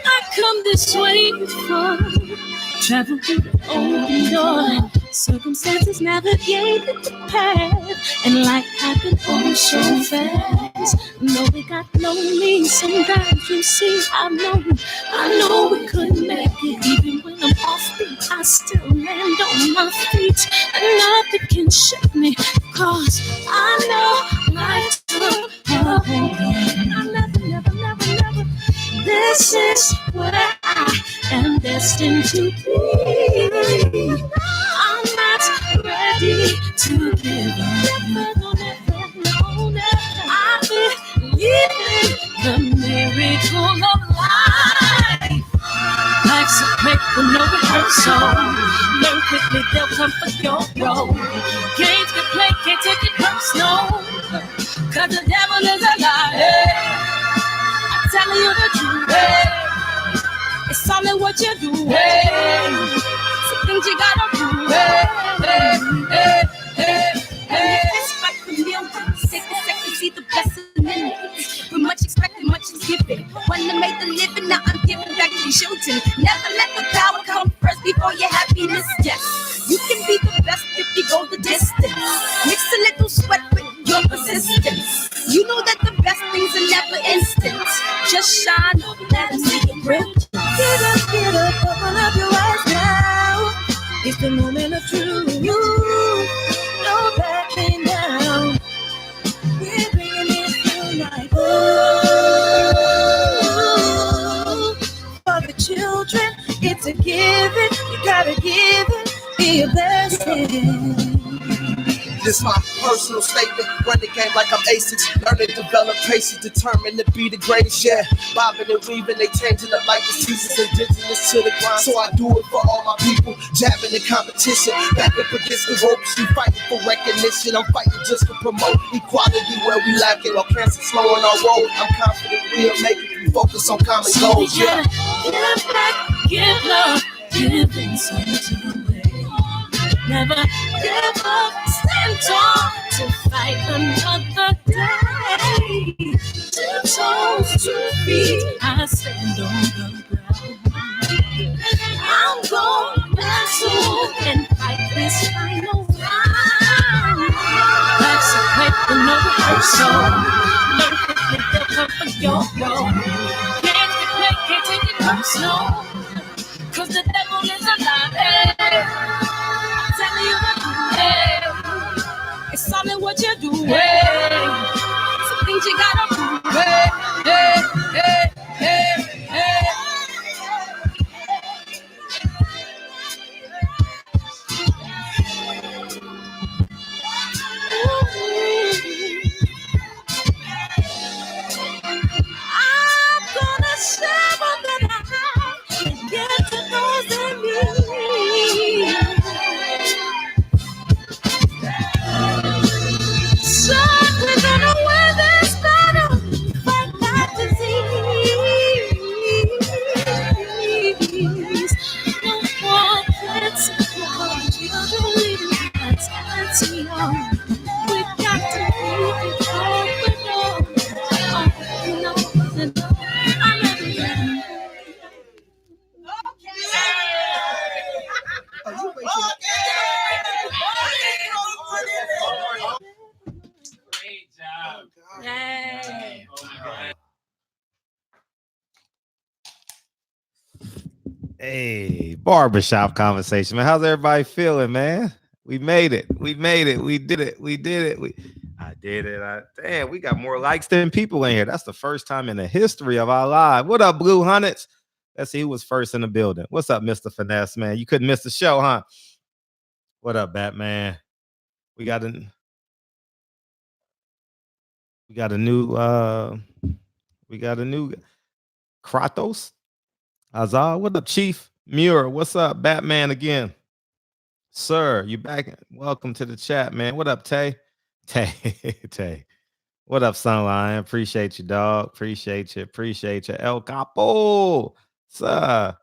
I come this way before, travel through the open door. Circumstances navigated the path, and life happened oh so fast. No, it got lonely. Sometimes you see, I know we couldn't make it. Even when I'm off beat, I still land on my feet, and nothing can shake me, cause I know life took a hold. I never. This is where I am destined to be. I'm not ready to give up. No. I believe in the miracle of life. Life's a break with no rehearsal. Learn quickly, they'll come for your role. Games can play, can't take it personal, cause the devil is a liar. I'm telling you the truth, it's all in what you do, some things you gotta do, Expect from me, I'm take a second, see the blessing in it. With much expected, much is given. When I made the living, now I'm giving back to children. Never let the power come first before your happiness, yes. You can be the best if you go the distance. Mix a little sweat with your persistence. You know that the best things are never instant. Just shine, let them see your brilliance. Get up, open up your eyes now. It's the moment of truth. No backing down. We're bringing it tonight. For the children, it's a given. You gotta give it, be a blessing. This my personal statement. Run the game like I'm ASICs. Learn to develop patience, determined to be the greatest. Yeah, bobbing and weaving, they changing up like the seasons. Indigenous to the grind, so I do it for all my people. Jabbing in competition, back up against the ropes. We fighting for recognition. I'm fighting just to promote equality where we lack it. Or cancer slowing our road. I'm confident we'll make it. We focus on common goals. Yeah, give back, give love, giving something away. Never give up, stand tall to fight another day. 2 toes, 2 feet, I stand on the ground. I'm going back soon and fight this final round. Life's a break with no rehearsal. Learn quickly, they'll come for your role. Can't be played, can't take it personal, cause the devil is a liar. Telling you the truth, it's all in what you do, some things you gotta do, I'm gonna share what that I have and get to those in me. So we're gonna win this battle, fight that disease. No more threats, no more children, that's young. We got to be open up. I never let Great job. Hey. Hey, barbershop conversation, man. How's everybody feeling, man? We made it. We did it. I did it. Damn, we got more likes than people in here. That's the first time in the history of our live. What up, Blue Hunnets? Let's see who was first in the building. What's up, Mr. Finesse, man? You couldn't miss the show, huh? What up, Batman? We got a new Kratos. Azar, what up, Chief Muir? What's up, Batman again? Sir, you back? Welcome to the chat, man. What up, Tay? Tay. What up, Sunline? Appreciate you, dog. Appreciate you. El Capo. Sir.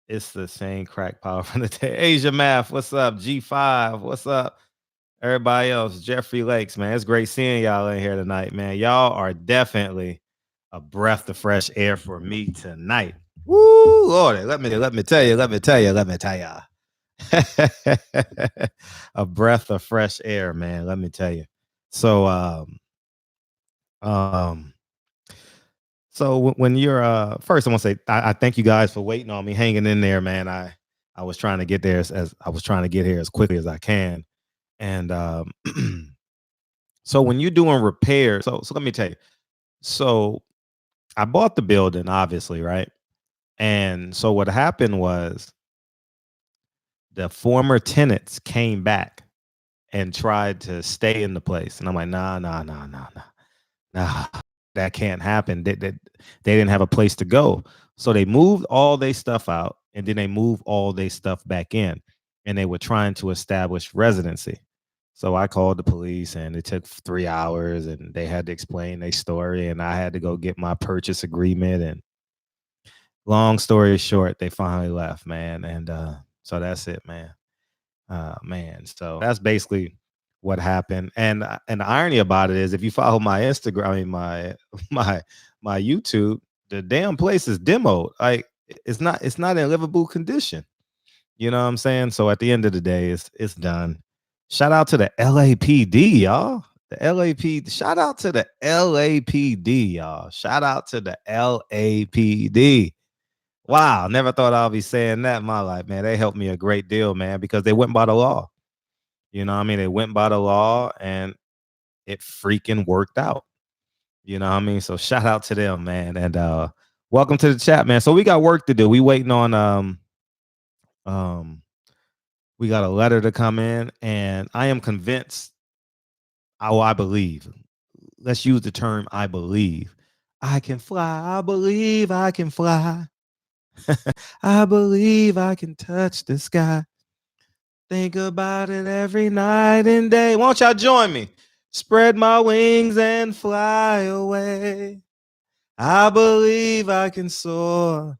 It's the same crack power from the day. Asia Math, what's up? G5, what's up? Everybody else, Jeffrey Lakes, man. It's great seeing y'all in here tonight, man. Y'all are definitely a breath of fresh air for me tonight. Woo, Lord, let me tell you. A breath of fresh air, man. Let me tell you. So, so when you're first, I want to say I thank you guys for waiting on me, hanging in there, man. I was trying to get there as I was trying to get here as quickly as I can, and so when you're doing repairs, so let me tell you. So I bought the building, obviously, right? And so what happened was the former tenants came back and tried to stay in the place, and I'm like, nah, that can't happen. They didn't have a place to go, so they moved all their stuff out, and then they moved all their stuff back in, and they were trying to establish residency. So I called the police, and it took 3 hours, and they had to explain their story, and I had to go get my purchase agreement. And long story short, they finally left, man. And so that's it, man. Man, so that's basically what happened. And the irony about it is, if you follow my Instagram, I mean my YouTube, the damn place is demoed. Like it's not in livable condition. You know what I'm saying? So at the end of the day, it's done. Shout out to the LAPD, y'all. The LAPD. Shout out to the LAPD, y'all. Shout out to the LAPD. Wow, never thought I'd be saying that in my life, man. They helped me a great deal, man, because they went by the law. You know what I mean? They went by the law and it freaking worked out. You know what I mean? So shout out to them, man. And welcome to the chat, man. So we got work to do. We waiting on we got a letter to come in, and I am convinced. I believe. Let's use the term I believe. I can fly. I believe I can fly. I believe I can touch the sky. Think about it every night and day. Won't y'all join me? Spread my wings and fly away. I believe I can soar.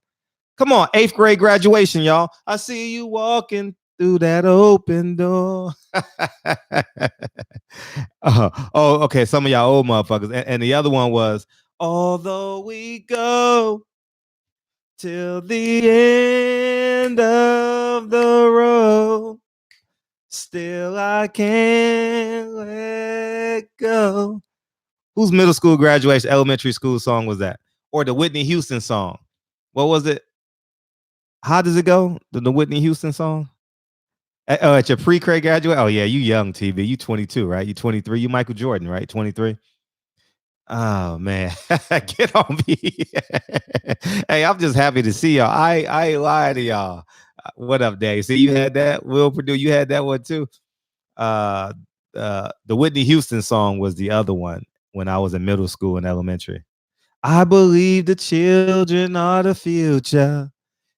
Come on, 8th grade graduation, y'all. I see you walking through that open door. Okay. Some of y'all old motherfuckers. And the other one was, although we go till the end of the road, still I can't let go. Whose middle school graduation, elementary school song was that? Or the Whitney Houston song? What was it? How does it go? The Whitney Houston song? At your pre-K graduate? Oh, yeah, you young, TB. You 22, right? You 23. You Michael Jordan, right? 23. Oh, man. Get on me. Hey, I'm just happy to see y'all. I ain't lying to y'all. What up, Dave? See, you had that? Will Purdue, you had that one too? The Whitney Houston song was the other one when I was in middle school and elementary. I believe the children are the future.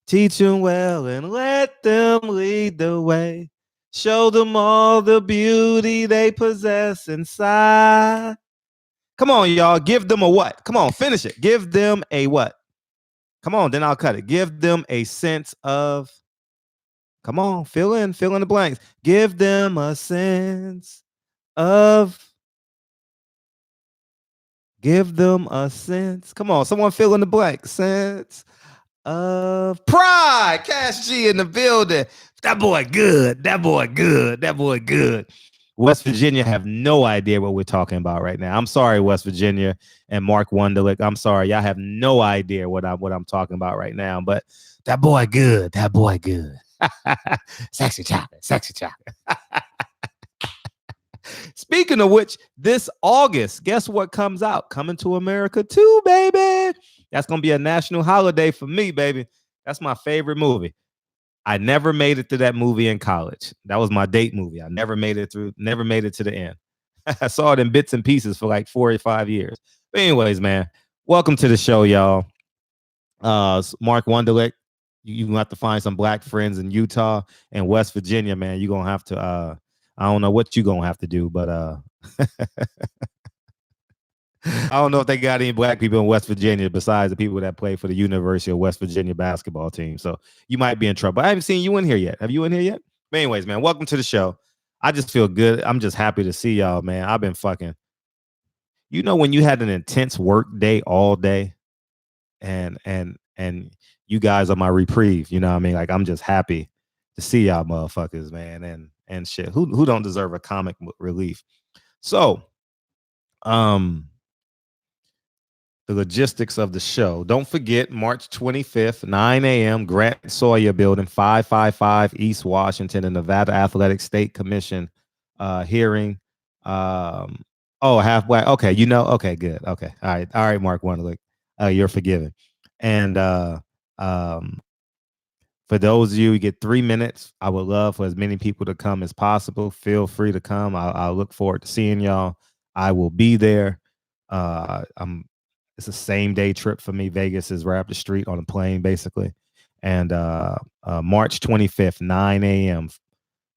Teach them well and let them lead the way. Show them all the beauty they possess inside. Come on, y'all. Give them a what? Come on, finish it. Give them a what? Come on, then I'll cut it. Give them a sense of. Come on, fill in the blanks. Give them a sense of. Give them a sense. Come on, someone fill in the blank. Sense of pride. Cash G in the building. That boy good. That boy good. That boy good. West Virginia have no idea what we're talking about right now. I'm sorry, West Virginia and Mark Wunderlich. I'm sorry, y'all have no idea what I'm talking about right now. But that boy good. That boy good. Sexy chocolate. Sexy chocolate. Speaking of which, this August, guess what comes out? Coming to America 2, baby. That's going to be a national holiday for me, baby. That's my favorite movie. I never made it to that movie in college. That was my date movie. I never made it to the end. I saw it in bits and pieces for like 4 or 5 years. But anyways, man, welcome to the show, y'all. Mark Wunderlich. You're going to have to find some black friends in Utah and West Virginia, man. You're going to have to, I don't know what you're going to have to do, but I don't know if they got any black people in West Virginia besides the people that play for the University of West Virginia basketball team. So you might be in trouble. I haven't seen you in here yet. Have you in here yet? But anyways, man, welcome to the show. I just feel good. I'm just happy to see y'all, man. I've been fucking. you know, when you had an intense work day all day, and you guys are my reprieve. You know what I mean? Like, I'm just happy to see y'all motherfuckers, man, and shit. Who don't deserve a comic relief? So, the logistics of the show. Don't forget, March 25th, 9 a.m., Grant Sawyer Building, 555 East Washington, the Nevada Athletic State Commission hearing. Halfway. Okay, you know. Okay, good. Okay, all right, Mark Wonderlick, you're forgiven. And for those of you who get 3 minutes, I would love for as many people to come as possible. Feel free to come. I'll look forward to seeing y'all. I will be there. It's a same day trip for me. Vegas is right up the street on a plane, basically. And March 25th, 9 a.m.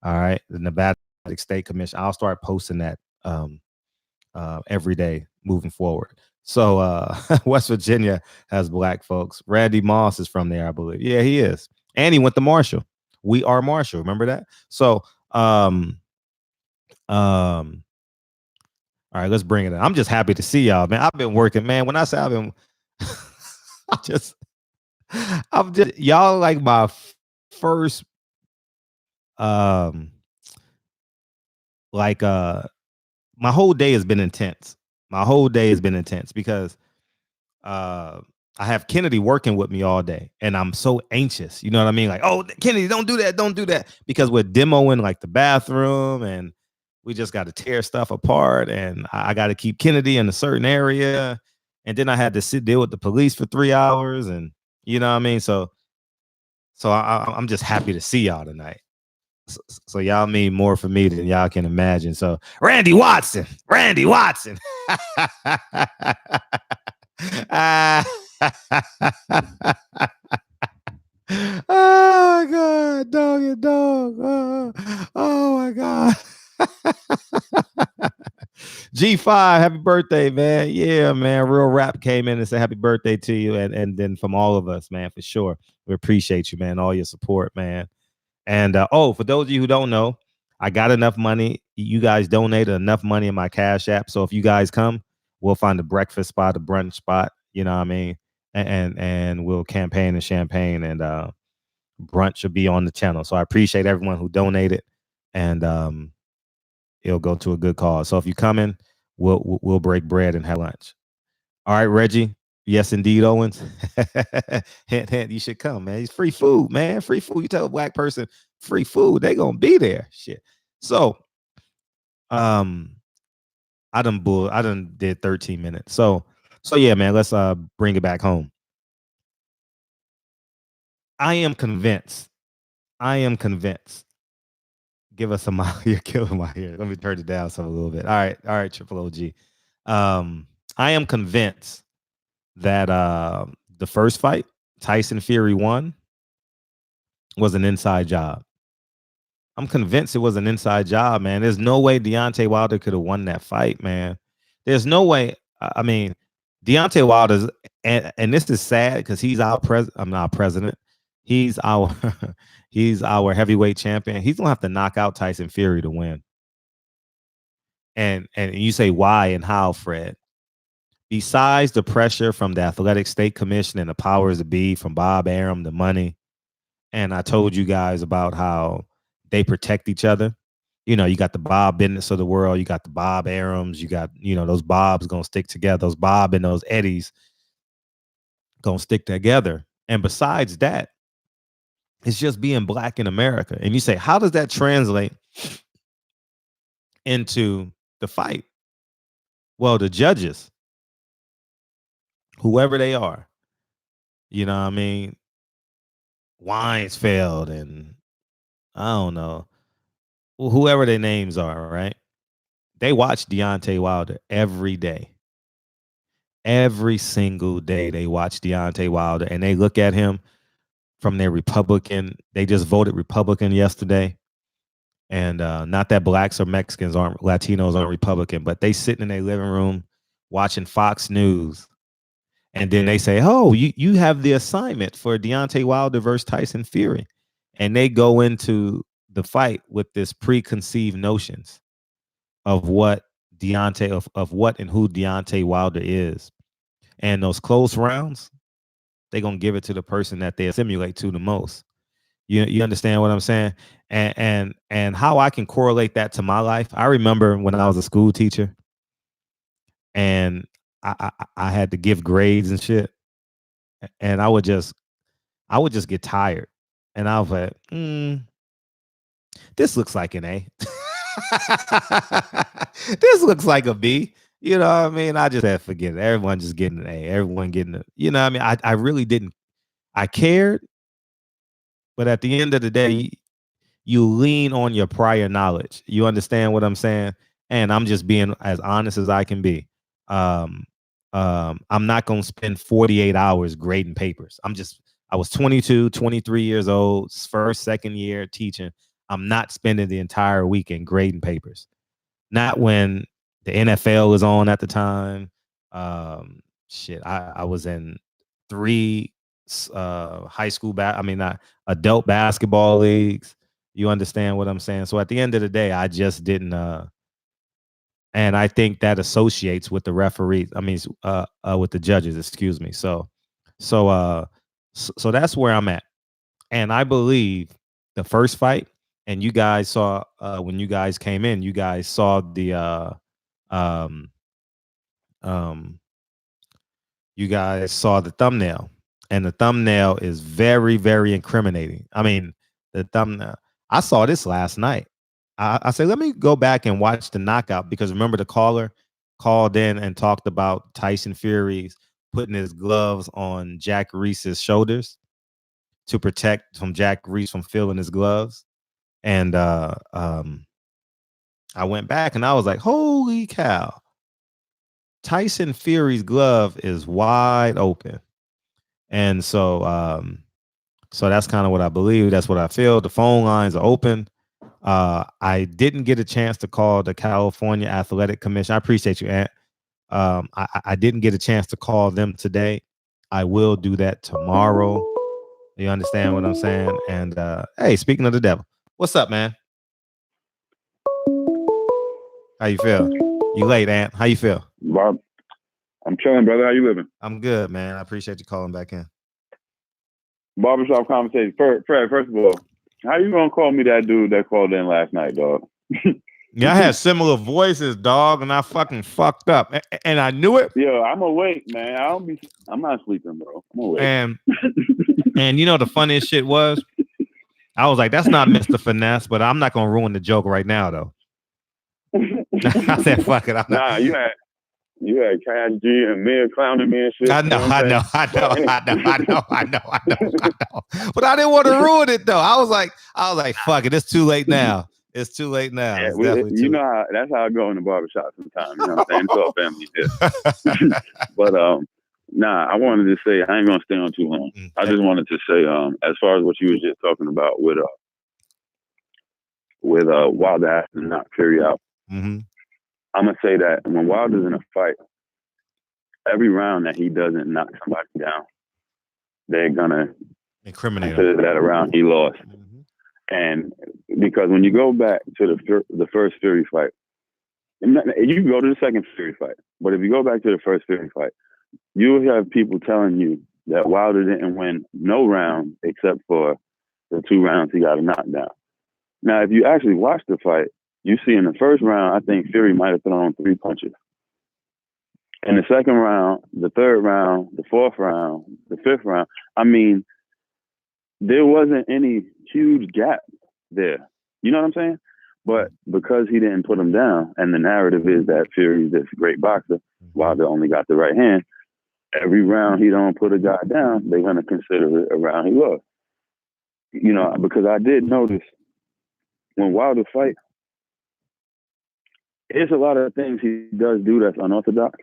All right, the Nevada State Commission. I'll start posting that every day moving forward. So West Virginia has black folks. Randy Moss is from there, I believe. Yeah, he is. And he went to Marshall. We are Marshall. Remember that? So all right, let's bring it in. I'm just happy to see y'all, man. I've been working, man. When I say I've been, I'm just y'all like my first, my whole day has been intense. My whole day has been intense because I have Kennedy working with me all day, and I'm so anxious. You know what I mean? Like, oh, Kennedy, don't do that, because we're demoing like the bathroom, and we just got to tear stuff apart, and I got to keep Kennedy in a certain area, and then I had to deal with the police for 3 hours, and you know what I mean. So I'm just happy to see y'all tonight. So y'all mean more for me than y'all can imagine. So Randy Watson. Oh my God, dog. Oh my God. G5, happy birthday, man. Yeah, man. Real Rap came in and said happy birthday to you. And then from all of us, man, for sure. We appreciate you, man. All your support, man. And for those of you who don't know, I got enough money. You guys donated enough money in my Cash App. So if you guys come, we'll find a breakfast spot, a brunch spot, you know what I mean? And we'll campaign and champagne, and brunch will be on the channel. So I appreciate everyone who donated, and it'll go to a good cause. So if you come in, we'll break bread and have lunch. All right, Reggie. Yes, indeed, Owens. Hint, hint, you should come, man. It's free food, man. Free food. You tell a black person free food, they gonna be there. Shit. So I done did 13 minutes. So yeah, man, let's bring it back home. I am convinced. Give us a mile. You're killing my ear. Let me turn it down some a little bit. All right, Triple OG. I am convinced that the first fight, Tyson Fury won, was an inside job. I'm convinced it was an inside job, man. There's no way Deontay Wilder could have won that fight, man. There's no way. I mean, Deontay Wilder's, and this is sad because he's our president. I'm not president. He's our he's our heavyweight champion. He's gonna have to knock out Tyson Fury to win. And you say why and how, Fred? Besides the pressure from the Athletic State Commission and the powers that be, from Bob Arum, the money, and I told you guys about how they protect each other. You know, you got the Bob Business of the world, you got the Bob Arums, you got, you know, those Bobs gonna stick together, those Bob and those Eddies gonna stick together. And besides that, it's just being black in America. And you say, how does that translate into the fight? Well, the judges, whoever they are, you know what I mean? Weinsfeld and I don't know, whoever their names are, right? They watch Deontay Wilder every day. Every single day they watch Deontay Wilder, and they look at him from their Republican. They just voted Republican yesterday. And not that blacks or Mexicans aren't, Latinos aren't Republican, but they sitting in their living room watching Fox News. And then they say, oh, you have the assignment for Deontay Wilder versus Tyson Fury. And they go into the fight with this preconceived notions of what Deontay of what and who Deontay Wilder is. And those close rounds, they're gonna give it to the person that they assimilate to the most. You understand what I'm saying? And how I can correlate that to my life. I remember when I was a school teacher and I had to give grades and shit. And I would just get tired. And I was like, this looks like an A. This looks like a B. You know what I mean? I just had to forget it. Everyone just getting an A. Everyone getting it. You know what I mean? I really didn't. I cared. But at the end of the day, you lean on your prior knowledge. You understand what I'm saying? And I'm just being as honest as I can be. I'm not going to spend 48 hours grading papers. I was 22, 23 years old, first, second year teaching. I'm not spending the entire weekend grading papers. Not when the NFL was on at the time. I was in 3 high school adult basketball leagues. You understand what I'm saying? So at the end of the day, I just didn't and I think that associates with the referees. With the judges, excuse me. So that's where I'm at. And I believe the first fight, and you guys saw when you guys came in, you guys saw the you guys saw the thumbnail, and the thumbnail is very, very incriminating. I mean, the thumbnail. I saw this last night. I said, let me go back and watch the knockout, because remember the caller called in and talked about Tyson Fury's putting his gloves on Jack Reese's shoulders to protect from Jack Reese from feeling his gloves. And I went back and I was like, holy cow. Tyson Fury's glove is wide open. And so that's kind of what I believe. That's what I feel. The phone lines are open. I didn't get a chance to call the California Athletic Commission. I appreciate you, Ant. I didn't get a chance to call them today. I will do that tomorrow. You understand what I'm saying? And hey, speaking of the devil, what's up, man? How you feel? You late, Ant? How you feel? Bob, I'm chilling, brother. How you living? I'm good, man. I appreciate you calling back in. Barbershop conversation. Fred, first of all, how you gonna call me that dude that called in last night, dog? Yeah, I had similar voices, dog, and I fucking fucked up, and I knew it. Yo, I'm awake, man. I'm not sleeping, bro. I'm awake. And you know the funniest shit was, I was like, that's not Mr. Finesse, but I'm not gonna ruin the joke right now, though. I said, fuck it. Nah, you had Cash G and Mia clowning me and shit. I know. But I didn't want to ruin it though. I was like, fuck it. It's too late now. It's too late now. Yeah, that's how I go in the barbershop sometimes. You know what I'm saying? It's all family here. But nah, I wanted to say, I ain't gonna stay on too long. I just wanted to say, as far as what you was just talking about with Wilder has to knock Fury out. Mm-hmm. I'm gonna say that when Wilder's in a fight, every round that he doesn't knock somebody down, they're gonna incriminate consider that a round he lost. Mm-hmm. And because when you go back to the first Fury fight, you can go to the second Fury fight, but if you go back to the first Fury fight, you have people telling you that Wilder didn't win no round except for the 2 rounds he got a knockdown. Now, if you actually watch the fight, you see in the first round, I think Fury might have thrown 3 punches. In the second round, the third round, the fourth round, the fifth round, I mean, there wasn't any huge gap there. You know what I'm saying? But because he didn't put him down, and the narrative is that Fury's this great boxer, Wilder only got the right hand, every round he don't put a guy down, they're going to consider it a round he lost. You know, because I did notice when Wilder fight, there's a lot of things he does do that's unorthodox.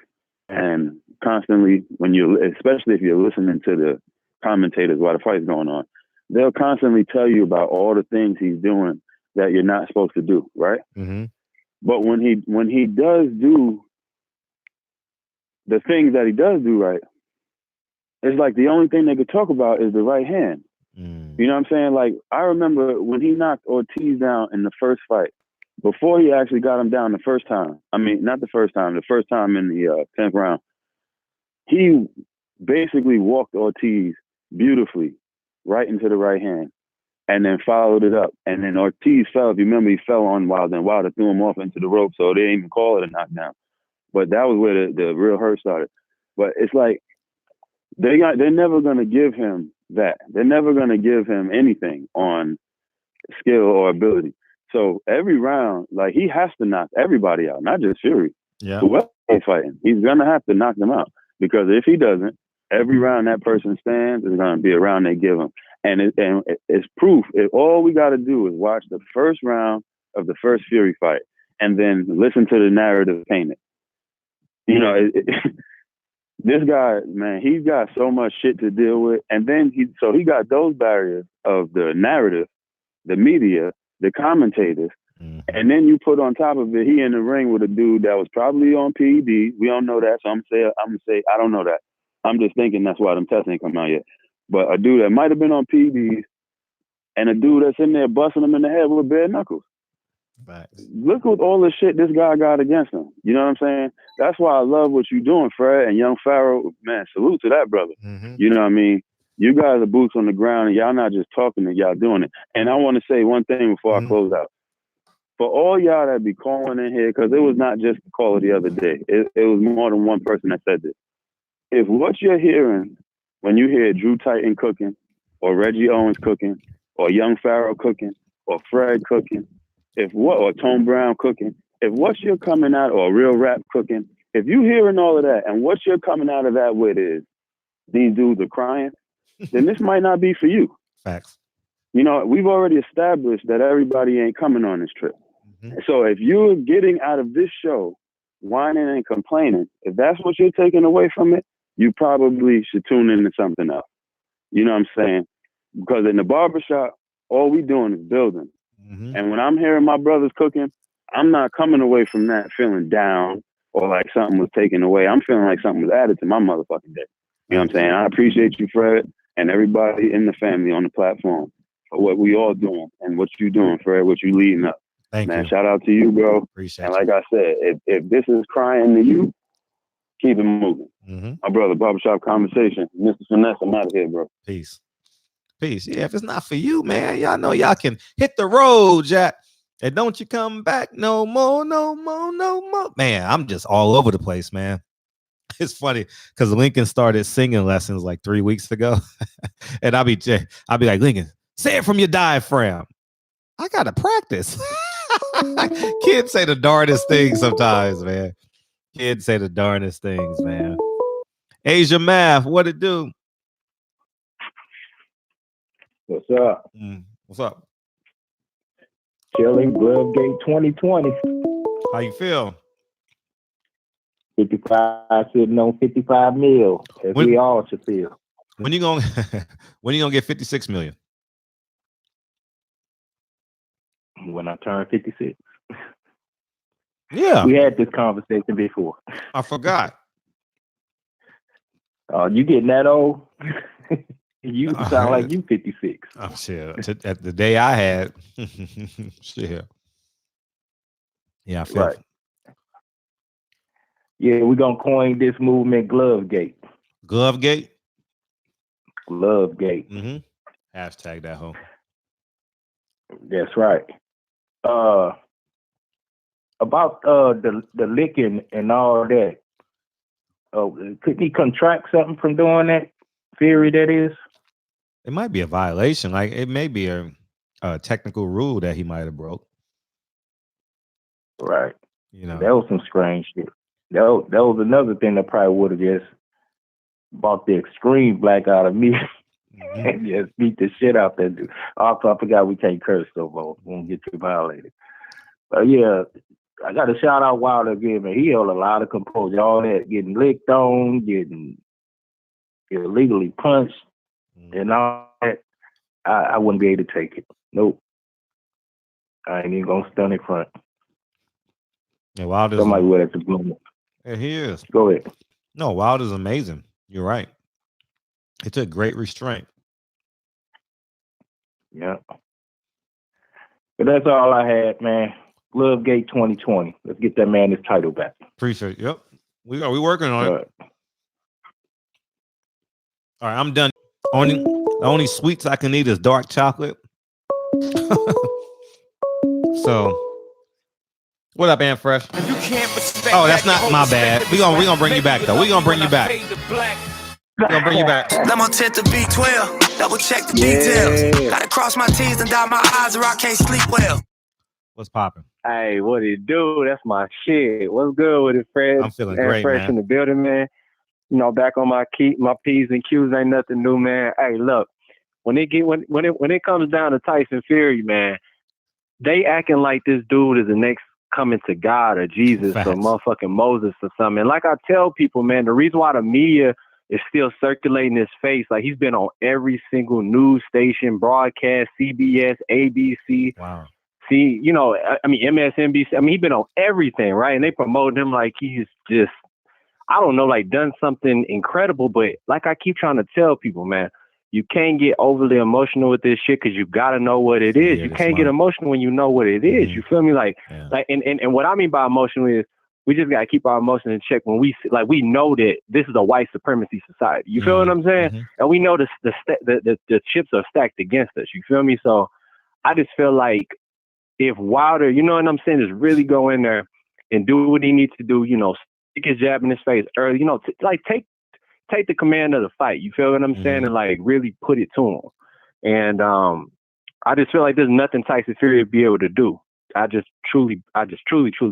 And constantly, especially if you're listening to the commentators while the fight's going on, they'll constantly tell you about all the things he's doing that you're not supposed to do, right? Mm-hmm. But when he does do the things that he does do right, it's like the only thing they could talk about is the right hand. You know what I'm saying? Like, I remember when he knocked Ortiz down in the first fight, before he actually got him down the first time, I mean, not the first time in the 10th round, he basically walked Ortiz beautifully right into the right hand and then followed it up. And then Ortiz fell. If you remember, he fell on Wilder, and Wilder threw him off into the rope, so they didn't even call it a knockdown. But that was where the real hurt started. But it's like they're never going to give him that. They're never going to give him anything on skill or ability. So every round, like, he has to knock everybody out, not just Fury. Yeah. Whoever he's fighting, he's going to have to knock them out. Because if he doesn't, every round that person stands is going to be a round they give him. And it's proof. All we got to do is watch the first round of the first Fury fight and then listen to the narrative painted. You know, this guy, man, he's got so much shit to deal with. And then he got those barriers of the narrative, the media, the commentators. Mm-hmm. And then you put on top of it, he in the ring with a dude that was probably on PED. We don't know that. So I'm gonna say I don't know that. I'm just thinking that's why them tests ain't come out yet. But a dude that might have been on PEDs and a dude that's in there busting him in the head with bare knuckles. Right. Look at all the shit this guy got against him. You know what I'm saying? That's why I love what you're doing, Fred and Young Pharaoh. Man, salute to that brother. Mm-hmm. You know what I mean? You guys are boots on the ground and y'all not just talking it, y'all doing it. And I want to say one thing before I close out. For all y'all that be calling in here, because it was not just the caller the other day. It was more than one person that said this. If what you're hearing when you hear Drew Titan cooking, or Reggie Owens cooking, or Young Pharaoh cooking, or Fred cooking, or Tone Brown cooking, if what you're coming out, or Real Rap cooking, if you hearing all of that, and what you're coming out of that with is these dudes are crying, then this might not be for you. Facts. You know, we've already established that everybody ain't coming on this trip. Mm-hmm. So if you're getting out of this show whining and complaining, if that's what you're taking away from it, you probably should tune into something else. You know what I'm saying? Because in the barbershop, all we doing is building. Mm-hmm. And when I'm hearing my brothers cooking, I'm not coming away from that feeling down or like something was taken away. I'm feeling like something was added to my motherfucking day. You know what I'm saying? I appreciate you, Fred, and everybody in the family on the platform for what we all doing and what you doing, Fred, what you leading up. Thank you. Shout out to you, bro. Appreciate and like I said, if this is crying to you, keep it moving. Mm-hmm. My brother, Barbershop Conversation. Mr. Finesse, I'm out of here, bro. Peace. Yeah, if it's not for you, man, y'all know y'all can hit the road, Jack. And don't you come back no more. Man, I'm just all over the place, man. It's funny because Lincoln started singing lessons like 3 weeks ago. And I'll be like, Lincoln, say it from your diaphragm. I gotta practice. Kids say the darndest things sometimes, man. Kids say the darndest things, man. Asia Math, what it do? What's up? What's up? Chilling, Glove Gate 2020. How you feel? 55 sitting on 55 mil, as we all should feel. When you gonna get 56 million? When I turn 56. Yeah. We had this conversation before. I forgot. You getting that old? You sound like you 56. Oh, shit. At the day I had. Shit. Yeah, I feel right. Yeah, we're going to coin this movement Glovegate. Glovegate? Glovegate. Mm-hmm. Hashtag that home. That's right. About the licking and all that. Could he contract something from doing that? Fury, that is? It might be a violation. Like, it may be a technical rule that he might have broke. Right. You know, that was some strange shit. That was another thing that probably would have just bought the extreme black out of me. Mm-hmm. And just beat the shit out that dude. Also, I forgot we can't curse so much. We won't get you violated. But yeah, I got to shout out Wilder again, man. He held a lot of composure. All that getting licked on, getting illegally punched, and all that. I wouldn't be able to take it. Nope. I ain't even gonna stand in front. Yeah, Wilder's somebody would have to bloom it. Yeah, he is. Go ahead. No, Wilder's amazing. You're right. It took great restraint. Yeah. But that's all I had, man. Glovegate 2020. Let's get that man his title back. Appreciate it. Yep. We working on it. All right, I'm done. The only sweets I can eat is dark chocolate. So, what up, Aunt Fresh? Oh, that's not my bad. We gonna bring you back though. We gonna bring you back. We gonna bring you back. Lemo 10 to B12. Double check the details. Gotta cross my T's and dot my I's or I can't sleep well. What's popping? Hey, what it do? That's my shit. What's good with it, Fred? I'm feeling great, Fresh man. In the building, man. You know, back on my P's and Q's ain't nothing new, man. Hey, look, when it comes down to Tyson Fury, man, they acting like this dude is the next coming to God or Jesus Facts. or motherfucking Moses or something. And like I tell people, man, the reason why the media is still circulating his face, like he's been on every single news station, broadcast, CBS, ABC. Wow. See, you know, I mean, MSNBC. I mean, he's been on everything, right? And they promote him like he's just, I don't know, like done something incredible. But like I keep trying to tell people, man, you can't get overly emotional with this shit because you got to know what it is. Yeah, you can't get emotional when you know what it is. You feel me? Like, and what I mean by emotional is we just got to keep our emotions in check when we know that this is a white supremacy society. You feel what I'm saying? And we know the chips are stacked against us. You feel me? So I just feel like if Wilder, you know what I'm saying, is really go in there and do what he needs to do, you know, stick his jab in his face early, you know, take the command of the fight. You feel what I'm saying? And like really put it to him. And I just feel like there's nothing Tyson Fury would be able to do. I just truly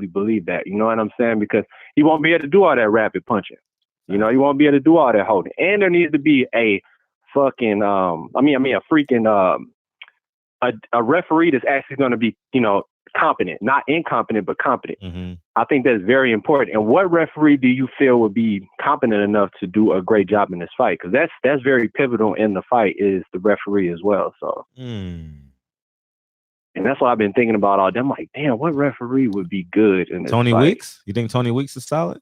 believe that. You know what I'm saying? Because he won't be able to do all that rapid punching. You know, he won't be able to do all that holding. And there needs to be a fucking a referee that's actually going to be, you know, competent, not incompetent, but competent. I think that's very important. And what referee do you feel would be competent enough to do a great job in this fight? Because that's very pivotal in the fight, is the referee as well. So, and that's what I've been thinking about all day. I'm like, damn, what referee would be good in this Tony fight? Weeks? You think Tony Weeks is solid?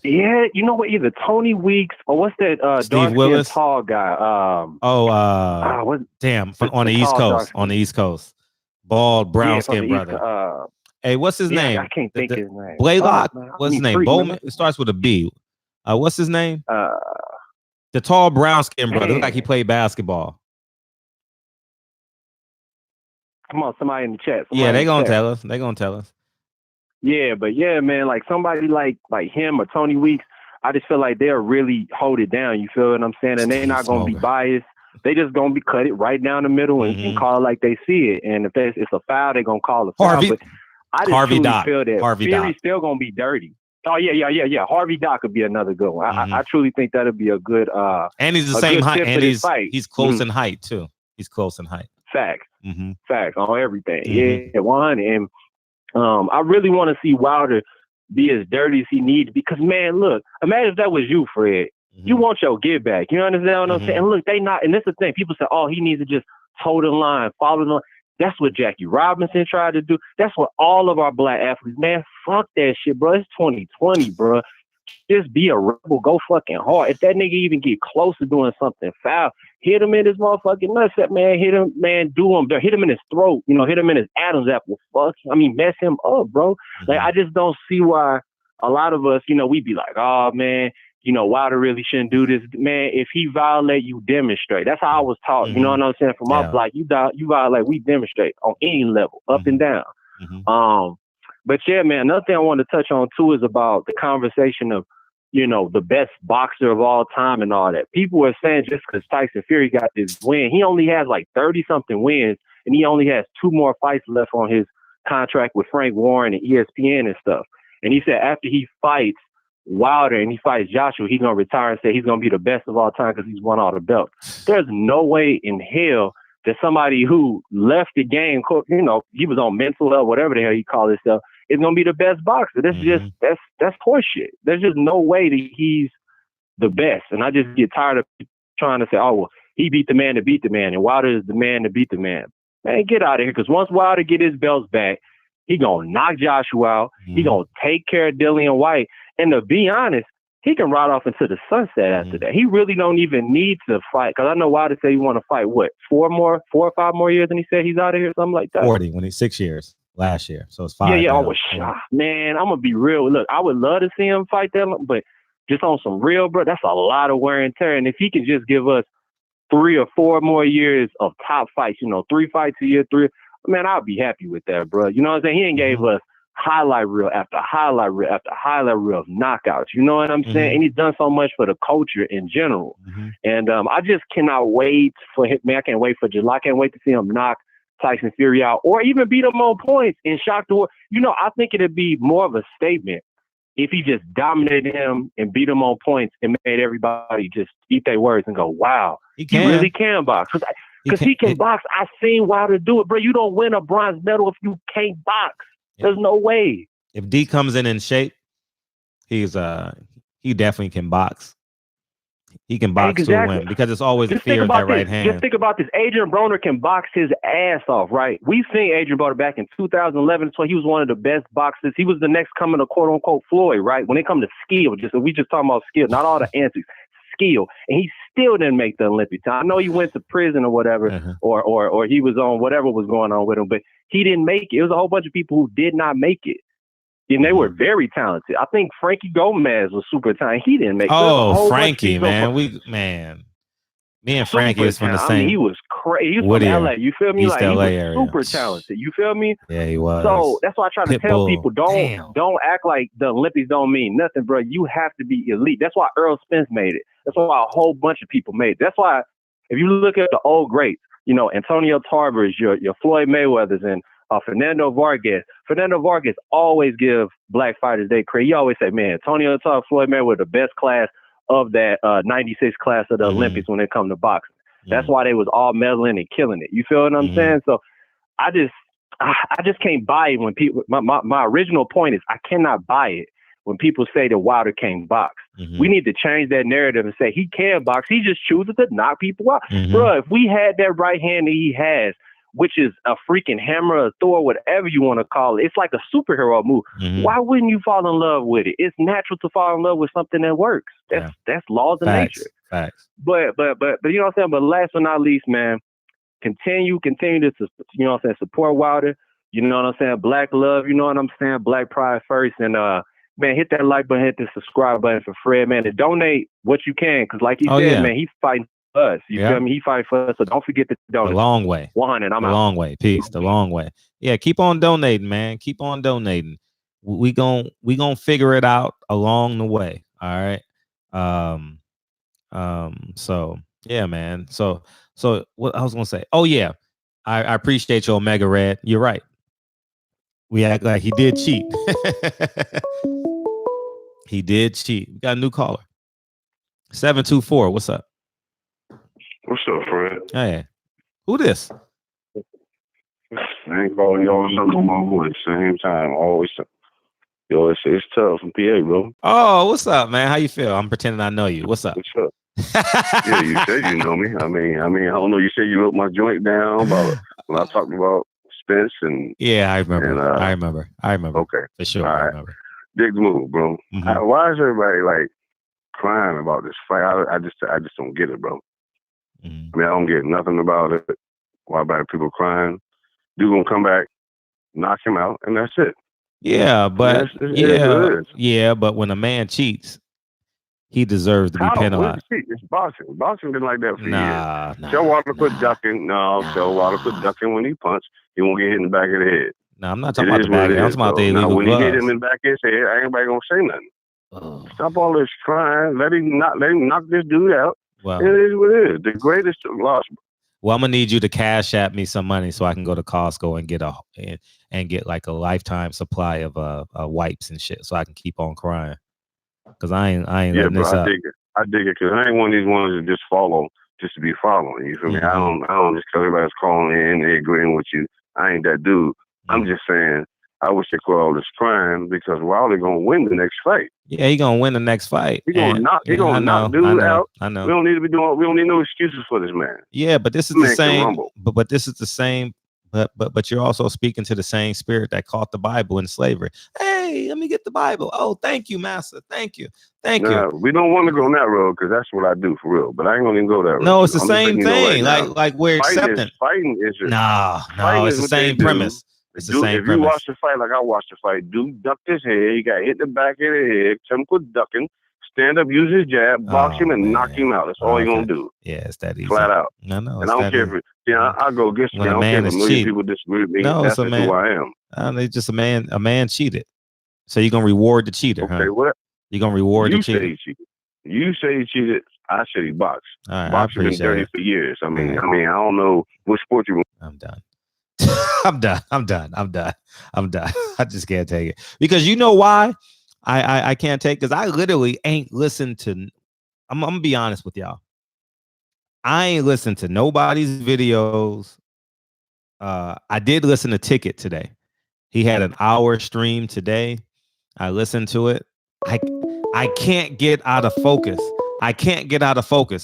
Yeah, you know what? Either Tony Weeks or what's that? Steve Willis, tall guy. Damn, on the East Coast. On the East Coast, bald brown skin brother. Hey, what's his name? I can't think his name. Blaylock. What's his name? Bowman. It starts with a B. What's his name? The tall brown skin brother. Look like he played basketball. Come on, somebody in the chat. Yeah, they gonna tell us. They gonna tell us. Yeah, but yeah, man, like somebody like him or Tony Weeks, I just feel like they'll really hold it down. You feel what I'm saying? And they're not gonna be biased. They just gonna be cut it right down the middle and call it like they see it. And if it's a foul, they're gonna call a foul. But I just truly feel that Fury's still gonna be dirty. Oh yeah. Harvey Dock could be another good one. I truly think that'll be a good. And he's the same height, and he's close in height too. He's close in height. Facts. Facts on everything. Yeah, 100. And I really want to see Wilder be as dirty as he needs, because man, look, imagine if that was you, Fred. You want your get back. You understand what I'm saying? And look, they not, and this is the thing. People say, oh, he needs to just hold the line, follow the line. That's what Jackie Robinson tried to do. That's what all of our black athletes, man, fuck that shit, bro. It's 2020, bro. Just be a rebel. Go fucking hard. If that nigga even get close to doing something foul, hit him in his motherfucking nutsack, man. Hit him, man. Do him. Hit him in his throat. You know, hit him in his Adam's apple. Mess him up, bro. Like, I just don't see why a lot of us, you know, we be like, oh, man, you know, Wilder really shouldn't do this. Man, if he violate, you demonstrate. That's how I was taught. You know what I'm saying? From my block, you violate, we demonstrate on any level, up and down. But yeah, man, another thing I want to touch on too is about the conversation of, you know, the best boxer of all time and all that. People are saying just because Tyson Fury got this win, he only has like 30-something wins, and he only has 2 more fights left on his contract with Frank Warren and ESPN and stuff. And he said after he fights Wilder and he fights Joshua, he's going to retire and say he's going to be the best of all time because he's won all the belts. There's no way in hell that somebody who left the game, you know, he was on mental health, whatever the hell he called himself, is going to be the best boxer. That's just, that's horseshit. There's just no way that he's the best. And I just get tired of trying to say, oh, well, he beat the man to beat the man, and Wilder is the man to beat the man. Man, get out of here, because once Wilder get his belts back, he going to knock Joshua out. He going to take care of Dillian White. And to be honest, he can ride off into the sunset after that. He really don't even need to fight, because I know Wilder said he want to fight, what, 4 or 5 more years, and he said he's out of here, something like that? 40 when he's 6 years. last year. So it's 5. Yeah, I now. was man, I'm gonna be real. Look, I would love to see him fight that, but just on some real, bro, that's a lot of wear and tear. And if he can just give us 3 or 4 more years of top fights, 3 fights a year, man, I'll be happy with that, bro. You know what I'm saying? He ain't gave us highlight reel after highlight reel after highlight reel of knockouts. You know what I'm saying? And he's done so much for the culture in general. And I just cannot wait for him. Man, I can't wait for July. I can't wait to see him knock Tyson Fury out or even beat him on points and shock the world. I think it'd be more of a statement if he just dominated him and beat him on points and made everybody just eat their words and go, wow, he really can box. Because he can box. I've seen Wilder do it, bro. You don't win a bronze medal if you can't box. There's no way. If D comes in shape, he definitely can box. He can box to a win because it's always the fear of that right hand. Just think about this. Adrian Broner can box his ass off, right? We've seen Adrian Broner back in 2011. So he was one of the best boxers. He was the next coming to quote unquote Floyd, right? When it comes to skill, we just talking about skill, not all the answers, skill. And he still didn't make the Olympic time. I know he went to prison or whatever, or he was on whatever was going on with him, but he didn't make it. It was a whole bunch of people who did not make it. And they were very talented. I think Frankie Gomez was super talented. He didn't make it. Oh, Frankie, man. Me and Frankie was from the same. I mean, he was crazy. He was from LA. You feel me? East he LA was area. Super talented. You feel me? Yeah, he was. So that's why I try to tell people, don't act like the Olympics don't mean nothing, bro. You have to be elite. That's why Earl Spence made it. That's why a whole bunch of people made it. That's why if you look at the old greats, Antonio Tarver's, your Floyd Mayweather's, and Fernando Vargas always give black fighters their credit. He always say, man, Antonio Tarver, Floyd Mayweather, the best class of that 96 class of the Olympics when it come to boxing. That's why they was all medaling and killing it. You feel what I'm saying? So I just can't buy it when people, my original point is I cannot buy it when people say that Wilder can't box. We need to change that narrative and say he can box. He just chooses to knock people out. Bro, if we had that right hand that he has, which is a freaking hammer, a Thor, whatever you want to call it. It's like a superhero move. Why wouldn't you fall in love with it? It's natural to fall in love with something that works. That's laws of nature. Facts. But you know what I'm saying? But last but not least, man, continue to support Wilder. You know what I'm saying? Black love, you know what I'm saying? Black pride first. And man, hit that like button, hit the subscribe button for Fred, man, and donate what you can. Because like he said, man, he's fighting us. You feel me? He fight for us. So don't forget to donate. The long way. 100. I'm out. The long way. Peace. The long way. Yeah, keep on donating, man. Keep on donating. We gon' figure it out along the way. All right. So yeah, man. So what I was gonna say. Oh yeah, I appreciate your Omega Red. You're right. We act like he did cheat. He did cheat. We got a new caller. 724. What's up? What's up, Fred? Hey, who this? I ain't calling y'all no more at the same time. Always, yo, it's tough from PA, bro. Oh, what's up, man? How you feel? I'm pretending I know you. What's up? What's up? Yeah, you said you know me. I mean, I don't know. You said you wrote my joint down about when I talked about Spence and yeah, I remember. I remember. Okay, for sure. All right. I remember. Big move, bro. Why is everybody like crying about this fight? I just don't get it, bro. I mean, I don't get nothing about it. Why about people crying? Dude gonna come back, knock him out, and that's it. Yeah, but but when a man cheats, he deserves to be penalized. It's boxing. Boxing been like that for years. Showalter quit ducking. No, Showalter quit ducking when he punched. He won't get hit in the back of the head. No, I'm not talking about the back. I'm talking about the illegal when gloves. He hit him in the back of his head, ain't anybody gonna say nothing. Stop all this crying. Let him knock this dude out. Well, it is what it is. The greatest loss. Well, I'm gonna need you to cash at me some money so I can go to Costco and get like a lifetime supply of wipes and shit, so I can keep on crying. Cause I ain't letting this up. I dig it because I ain't one of these ones that just follow just to be following. You feel me? I don't just because everybody's calling in and they agreeing with you. I ain't that dude. I'm just saying I wish they quit all this crying because Wilder gonna win the next fight. Yeah, he gonna win the next fight. He gonna knock dude out. We don't need no excuses for this man. Yeah, but this is the same. But this is the same. But you're also speaking to the same spirit that caught the Bible in slavery. Hey, let me get the Bible. Oh, thank you, Master. Thank you. We don't want to go on that road because that's what I do for real. But I ain't gonna even go that road. No, it's the same thing. Like we're accepting. Fighting is no. It's the same premise. It's the same If premise. you watch the fight like I watched the fight, dude ducked his head. He got hit in the back of the head. Simple ducking. Stand up, use his jab, box him, and knock him out. That's all you're going to do. Yeah, it's that easy. Flat out. No, And I don't care if I go against me. I don't care if a million people disagree with me. No, that's just who I am. They just a man cheated. So you're gonna reward the cheater, okay, what? You're gonna reward the cheater. Say he cheated. You say he cheated. I said he boxed. All right, Boxing been dirty for years. I mean, I don't know what sport you want. I'm done. I'm done. I just can't take it. Because you know why I can't take, because I literally ain't listened to, I'm gonna be honest with y'all. I ain't listened to nobody's videos. I did listen to Ticket today. He had an hour stream today. I listened to it. I can't get out of focus.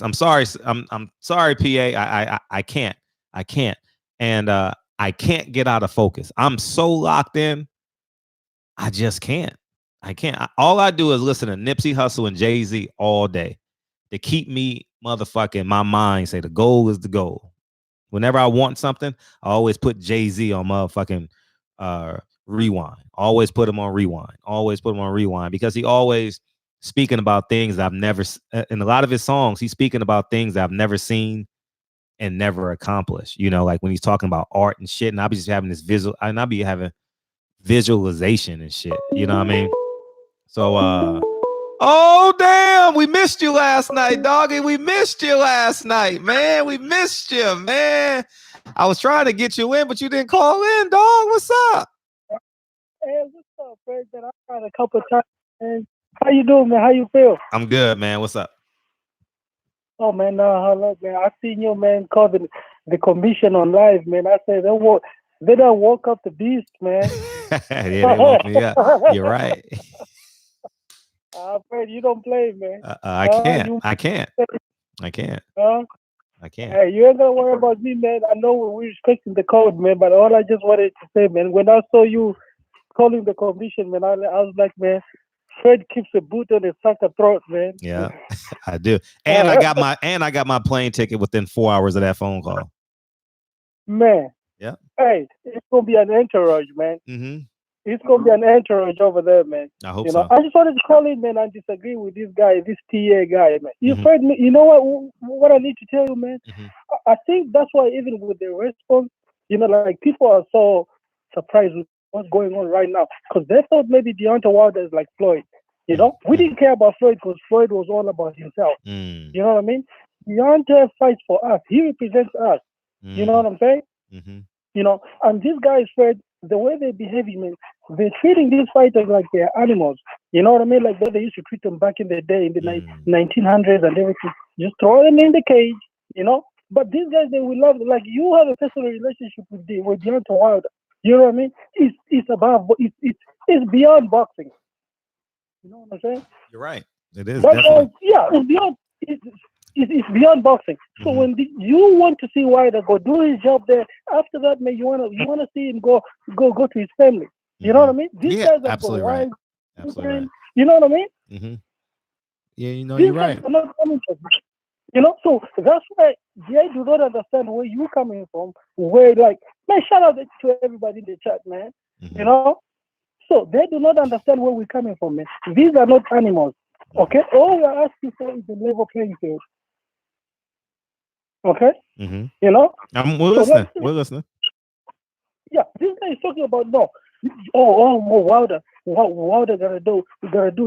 I'm sorry. I'm sorry, PA. I can't. And I can't get out of focus. I'm so locked in. I just can't. All I do is listen to Nipsey Hussle and Jay-Z all day to keep me motherfucking my mind say the goal is the goal. Whenever I want something, I always put Jay-Z on motherfucking rewind. Always put him on rewind because he always speaking about things I've never, in a lot of his songs, he's speaking about things I've never seen and never accomplished. You know, like when he's talking about art and shit, and I'll be just having this I'll be having visualization and shit. You know what I mean? So, oh damn, we missed you last night, doggy. We missed you last night, man. We missed you, man. I was trying to get you in, but you didn't call in, dog. What's up? Hey, what's up, President? I tried a couple of times, man. How you doing, man? How you feel? I'm good, man. What's up? Oh, man, hello, man. I seen you, man, call the commission on live, man. I said, they don't woke up the beast, man. Yeah, they woke me up. You're right. Fred, you don't play, man. I can't. Hey, you ain't gonna worry about me, man. I know we're respecting the code, man, but all I just wanted to say, man, when I saw you calling the commission, man, I was like, man, Fred keeps a boot on his sucker throat, man. Yeah, I do. And I got my plane ticket within 4 hours of that phone call. Man. Yeah. Hey, it's gonna be an entourage, man. Mm-hmm. It's gonna be an entourage over there, man. I hope you so. know, I just wanted to call in, man, and disagree with this guy, this TA guy, man. You've heard me. You know what I need to tell you, man? Mm-hmm. I think that's why even with the response, you know, like people are so surprised with what's going on right now because they thought maybe Deontay Wilder is like Floyd. You know, we didn't care about Floyd because Floyd was all about himself. You know what I mean? Deontay fights for us. He represents us. You know what I'm saying? Mm-hmm. You know, and these guys, Fred, the way they behave, man, they're treating these fighters like they're animals. You know what I mean? Like they used to treat them back in the day, in the 1900s and everything. Just throw them in the cage, you know? But these guys, they will love, like you have a personal relationship with Deontay Wilder. You know what I mean? It's above, it's beyond boxing. You know what I'm saying? You're right. It is. Definitely. It's beyond. It's beyond boxing. So when you want to see Wilder go do his job there, after that, man, you wanna see him go to his family. You know what I mean? These guys are absolutely right. Absolutely right. You know what I mean? Mm-hmm. Yeah, you know, These you're right. Are not coming from, you know, so that's why they do not understand where you coming from. Where like, man, shout out to everybody in the chat, man. You know, so they do not understand where we're coming from, man. These are not animals. Okay, all we're asking for is a level playing field. Okay, you know. We're listening. Yeah, this guy is talking about no. Wilder. What Wilder gotta do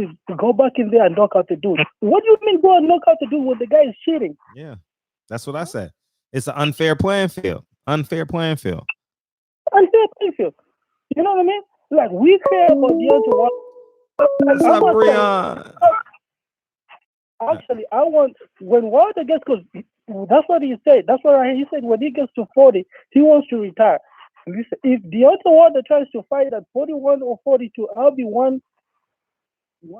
is to go back in there and knock out the dude. What do you mean go and knock out the dude when the guy is cheating? Yeah, that's what I said. It's an unfair playing field. Unfair playing field. You know what I mean? Like we care about Deontay Wilder. What's up, Breon? Actually, I want when Wilder gets, because that's what he said. That's what he said. When he gets to 40, he wants to retire. Listen, if Deontay Wilder tries to fight at 41 or 42, I'll be one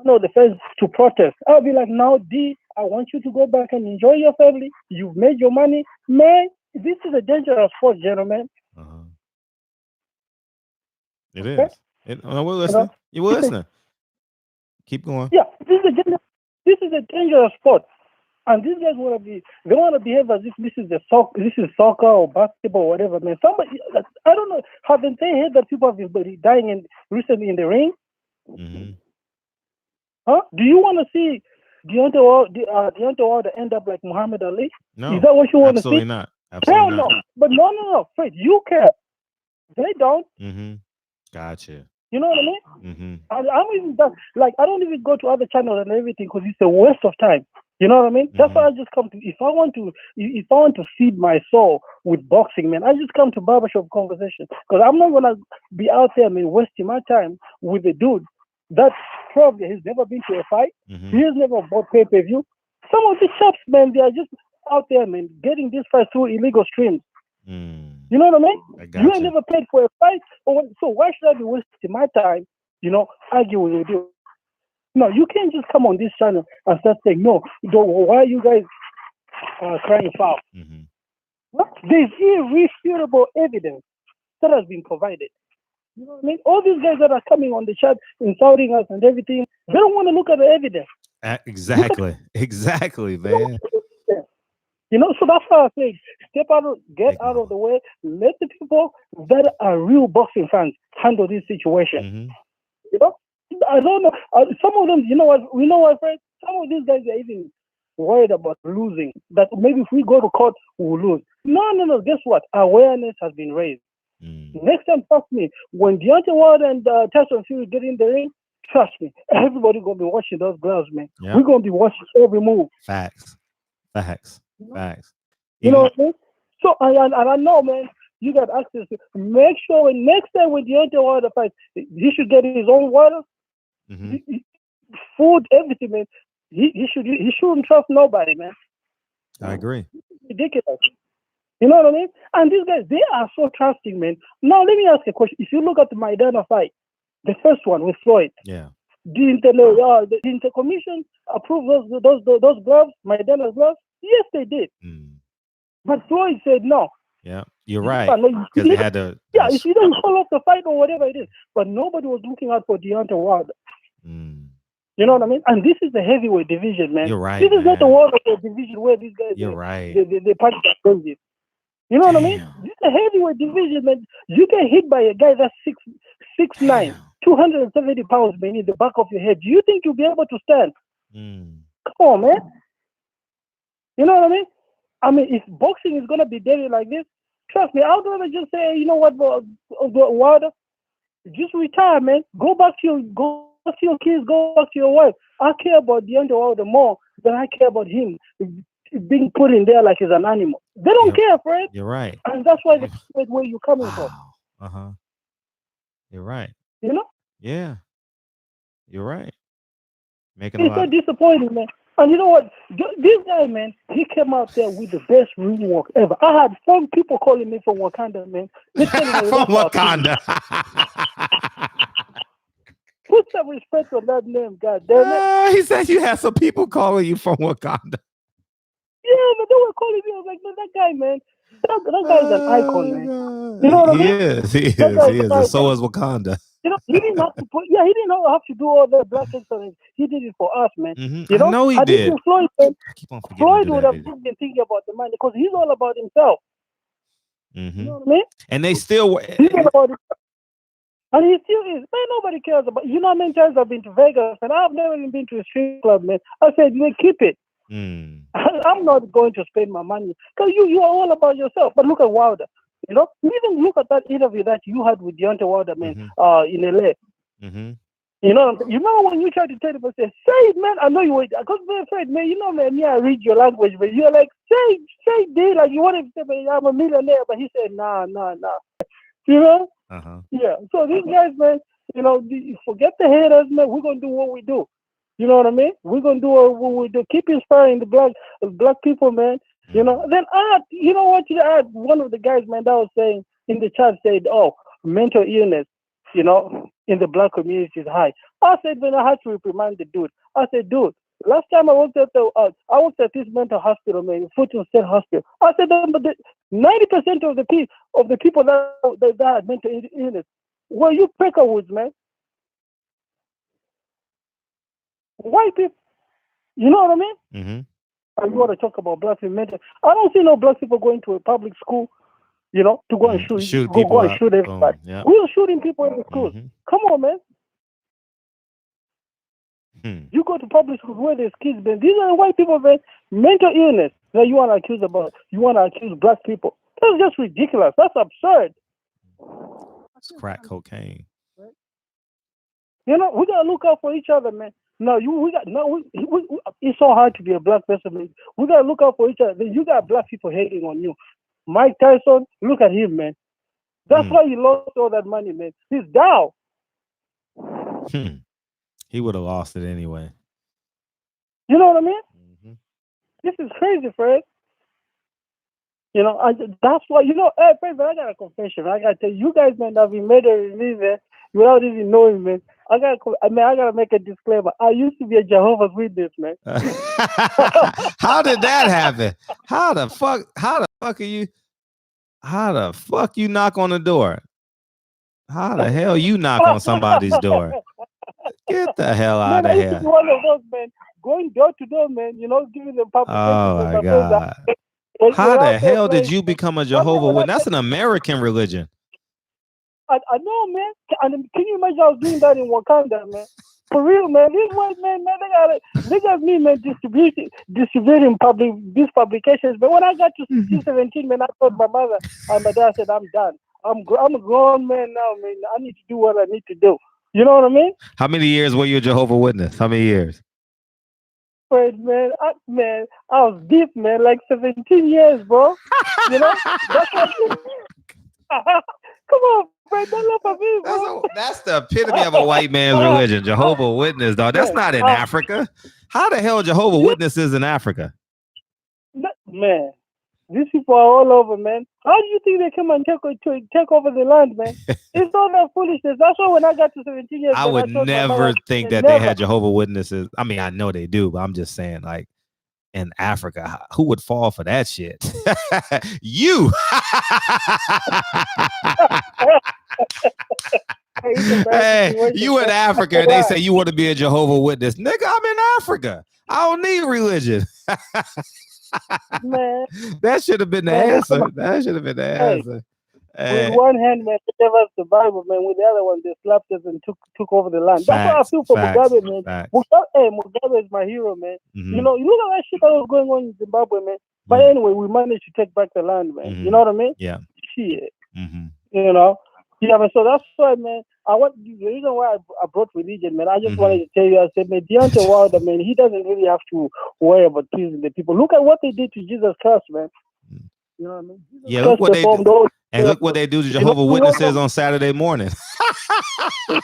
of the first to protest. I'll be like, now, D, I want you to go back and enjoy your family. You've made your money, man. This is a dangerous sport, gentlemen. It is. We're listening. You were listening. Keep going. Yeah, this is a dangerous sport. And these guys they want to behave as if this is soccer or basketball or whatever, man. Somebody, I don't know, haven't they heard that people have been dying recently in the ring? Mm-hmm. Huh? Do you want to see Deontay Wilder end up like Muhammad Ali? No, is that what you want to see? absolutely not. Absolutely Hell not. no. But no, Fred, you care. They don't. Mm-hmm. Gotcha. You know what I mean? Mm-hmm. I'm even done. Like, I don't even go to other channels and everything because it's a waste of time. You know what I mean? That's why I just come to. If I want to feed my soul with boxing, man, I just come to barbershop conversation because I'm not gonna be out there, man, wasting my time with a dude that probably has never been to a fight. Mm-hmm. He has never bought pay-per-view. Some of these shops, man, they are just out there, man, getting this fight through illegal streams. You know what I mean? You ain't never paid for a fight, so why should I be wasting my time, arguing with you? No, you can't just come on this channel and start saying, no, why are you guys crying foul? There's irrefutable evidence that has been provided. You know what I mean? All these guys that are coming on the chat, insulting us and everything, they don't want to look at the evidence. Exactly, man. So that's why I say, get out of the way, let the people that are real boxing fans handle this situation. I don't know. Some of them, we know what, friend? Some of these guys are even worried about losing. That maybe if we go to court, we'll lose. No. Guess what? Awareness has been raised. Next time, trust me, when Deontay Wilder and Tyson Fury get in the ring, trust me, everybody's going to be watching those gloves, man. Yep. We're going to be watching every move. Facts. You know what I mean? So, and I know, man, you got access to. Make sure next time when Deontay Wilder fights, he should get his own water, food, everything, man. He shouldn't trust nobody, man. I agree. It's ridiculous. You know what I mean? And these guys, they are so trusting, man. Now, let me ask you a question. If you look at the Maidana fight, the first one with Floyd, didn't the Intercommission approve those gloves, Maidana's gloves? Yes, they did. But Floyd said no. Yeah, you're right. Because they had to. Yeah, if you don't call off the fight or whatever it is, but nobody was looking out for Deontay Wilder. You know what I mean? And this is the heavyweight division, man. You're right. This is not the welterweight division where these guys. You're right. They punch their crazy. You know what I mean? This is a heavyweight division, man. You get hit by a guy that's 6'9", 270 pounds, man, in the back of your head. Do you think you'll be able to stand? Come on, man. You know what I mean? I mean, if boxing is gonna be daily like this, trust me, I'd rather just say, you know what, Wilder, just retire, man. Go back to your kids, go back to your wife. I care about Deontay Wilder more than I care about him being put in there like he's an animal. They don't care, Fred. You're right. And that's why they care where you're coming from. You're right. You know? Yeah. You're right. It's so disappointing, man. And you know what? This guy, man, he came out there with the best ring work ever. I had some people calling me from Wakanda, man. From Wakanda. Put some respect on that name, God damn it. He said you had some people calling you from Wakanda. Yeah, but they were calling me. I was like, man, that guy, man. That guy is an icon, man. You know what I mean? He is. And so is Wakanda. He didn't have to he didn't have to do all that black excellence. He did it for us, man. I know he did. Floyd, Floyd would have been thinking about the money because he's all about himself. You know what I mean? And they still he's all about himself. And he still is. Man, nobody cares about. You know how many times I've been to Vegas and I've never even been to a strip club, man. I said, man, keep it. I'm not going to spend my money because you are all about yourself. But look at Wilder. You know, even look at that interview that you had with Deontay Wilder, man, in LA. You know, you remember when you tried to tell him, say it, man. I know you were, because they're afraid, man. You know, man, I read your language, but you're like, say, dude, like you want to say, man, I'm a millionaire, but he said, nah. You know? Yeah. So these guys, man, you know, forget the haters, man. We're gonna do what we do. You know what I mean? We're gonna do what we do. Keep inspiring the black people, man. You know, then you know what? One of the guys, man, that was saying in the chat said, "Oh, mental illness, you know, in the black community is high." I said, man, I had to reprimand the dude. I said, dude, last time I worked at this mental hospital, man, Fulton State Hospital. I said, but 90% of the people that had mental illness were you Peckerwoods, man. White people, you know what I mean? And you want to talk about black people mental. I don't see no black people going to a public school, you know, to go and shoot people go and up. shoot everybody. Boom. Yep. We're shooting people in the schools. Come on, man. You go to public schools where there's kids, man. These are white people, man. Mental illness that you want to accuse about. You want to accuse black people. That's just ridiculous. That's absurd. It's crack cocaine. You know, we gotta look out for each other, man. It's so hard to be a black person, man. We gotta look out for each other. You got black people hating on you. Mike Tyson, look at him, man. That's why he lost all that money, man. He's down. He would have lost it anyway. You know what I mean? This is crazy, Fred. You know, that's why, you know, hey, Fred, I got a confession. I got to tell you, guys, man, have been murdering me, man, without even knowing, man. I gotta make a disclaimer. I used to be a Jehovah's Witness, man. How did that happen? How the fuck you knock on the door? How the hell you knock on somebody's door? Get the hell out of here. I used to be one of those, man, going door to door, man, you know, giving them publications. Oh my God. How the hell did you become a Jehovah's Witness? That's an American religion. I know, man. And can you imagine I was doing that in Wakanda, man? For real, man. These white men, man, they got me, man, distributing these publications. But when I got to 17, man, I told my mother and my dad, I said, I'm done. I'm a grown man now, man. I need to do what I need to do. You know what I mean? How many years were you a Jehovah's Witness? How many years? Right, man, I was deep, man, like 17 years, bro. You know? That's what come on, Fred, don't laugh at me, bro. That's the epitome of a white man's religion, Jehovah's Witness, dog. That's not in Africa. How the hell Jehovah's Witness is in Africa? Man, these people are all over, man. How do you think they come and take over the land, man? It's all that foolishness. That's why when I got to 17 years, I would never think that they had Jehovah's Witnesses. I mean, I know they do, but I'm just saying, like, in Africa, who would fall for that shit? You. Hey, you in Africa, and they say you want to be a Jehovah's Witness. Nigga, I'm in Africa. I don't need religion. Man, that should have been the answer. That should have been the answer. With one hand, man, they gave us the Bible, man. With the other one, they slapped us and took over the land. That's what I feel for Mugabe, man. Mugabe is my hero, man. You know, you look at that shit that was going on in Zimbabwe, man. But anyway, we managed to take back the land, man. You know what I mean? Yeah. Shit. You know? Yeah, man. So that's why, man. The reason why I brought religion, man, I just wanted to tell you, I said, man, Deontay Wilder, man, he doesn't really have to worry about pleasing the people. Look at what they did to Jesus Christ, man. You know what I mean? Yeah, look what they do. And look what they do to Jehovah's Witnesses on Saturday morning. Hey,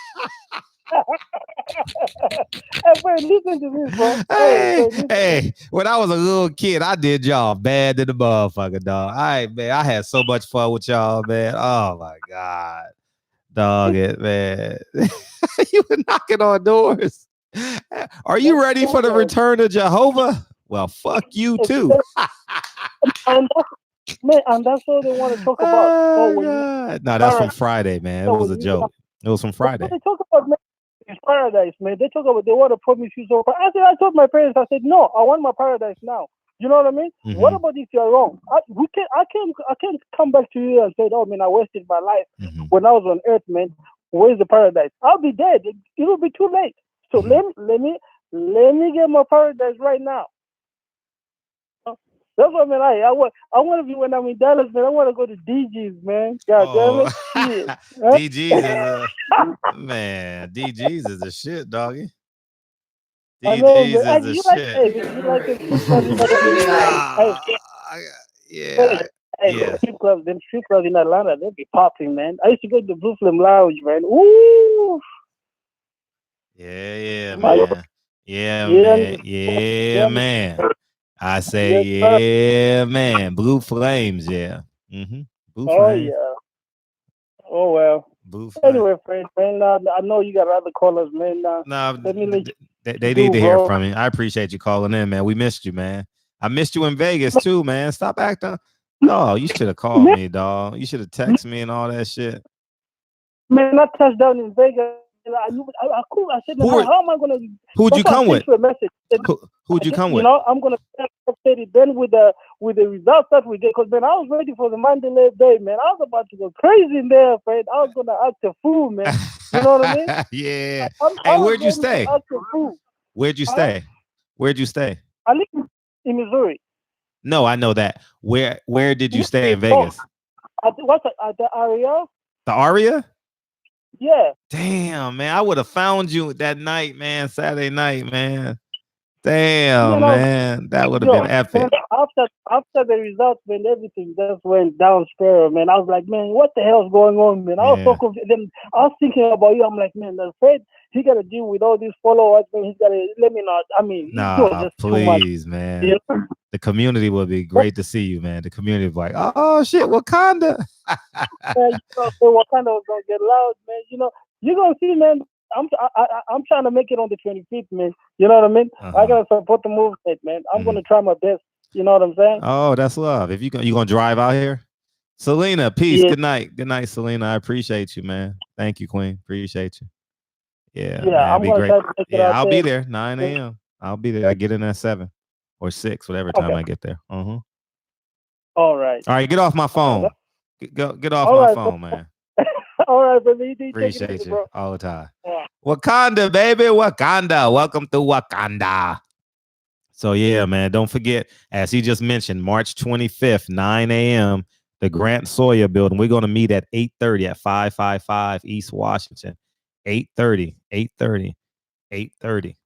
listen to this, bro. Hey, when I was a little kid, I did y'all bad to the motherfucker, dog. Man, I had so much fun with y'all, man. Oh my God. Dog it, man. You were knocking on doors. Are you ready for the return of Jehovah? Well, fuck you too. And that's all they want to talk about. No, that's from Friday, man. It was a joke. It was from Friday. They talk about, man, it's paradise, man. They talk about they want to promise you so. I told my parents, I said, no, I want my paradise now. You know what I mean? What about if you're wrong? I can't come back to you and say, oh man, I wasted my life when I was on earth, man. Where's the paradise? I'll be dead. It'll be too late. So let me get my paradise right now. That's what, man. I want to be when I'm in Dallas, man. I want to go to DG's, man. God damn it. DG's is man. DG's is the shit, doggy. DG's is the shit. Hey, strip clubs in Atlanta, they be popping, man. I used to go to the Blue Flame Lounge, man. Ooh. Yeah, man. Yeah, man. I say, yeah, man. Blue Flames, yeah. Blue Flames. Yeah. Oh, well. Blue Flames. Anyway, friends, man, I know you got other callers, man. They need to hear from you. I appreciate you calling in, man. We missed you, man. I missed you in Vegas, too, man. Stop acting. No, you should have called me, dog. You should have texted me and all that shit. Man, I touched down in Vegas And I said, Who how am I gonna? Who'd you come with? A message. Who'd you come with? I'm gonna say it then with the results that we get. Because man, I was ready for the Mandalay Bay, man. I was about to go crazy in there, friend. I was gonna act a fool, man. You know what I mean? Yeah. Hey, where'd you stay? Where'd you stay? Where'd you stay? I live in Missouri. No, I know that. Where did you stay in Vegas? At the Aria? The Aria? Yeah. Damn, man. I would have found you that night, man. Saturday night, man. Damn, man. That would have been epic. Man, after the results, man, everything just went down spiral, man. I was like, man, what the hell's going on, man? I was so confused. Then I was thinking about you. I'm like, man, afraid he got to deal with all these followers, man. He's got to let me know. I mean, nah, just please, man. You know? The community would be great to see you, man. The community would be like, oh shit, Wakanda. Man, Wakanda was gonna get loud, man. You know, you're gonna see, man. I'm trying to make it on the 25th, man. You know what I mean? I gotta support the movement, man. I'm gonna try my best. You know what I'm saying? Oh, that's love. If you gonna drive out here, Selena, peace. Yeah. Good night, Selena. I appreciate you, man. Thank you, Queen. Appreciate you. Yeah, man, I'm gonna try to make it out I'll there. Be there 9 a.m. I'll be there. I get in at 7 or 6, whatever time I get there. All right. All right, get off my phone. Get off my phone, man. All right, baby. Appreciate you all the time. Yeah. Wakanda, baby. Wakanda. Welcome to Wakanda. So, yeah, man, don't forget, as he just mentioned, March 25th, 9 a.m., the Grant Sawyer building. We're going to meet at 8:30 at 555 East Washington. 8:30.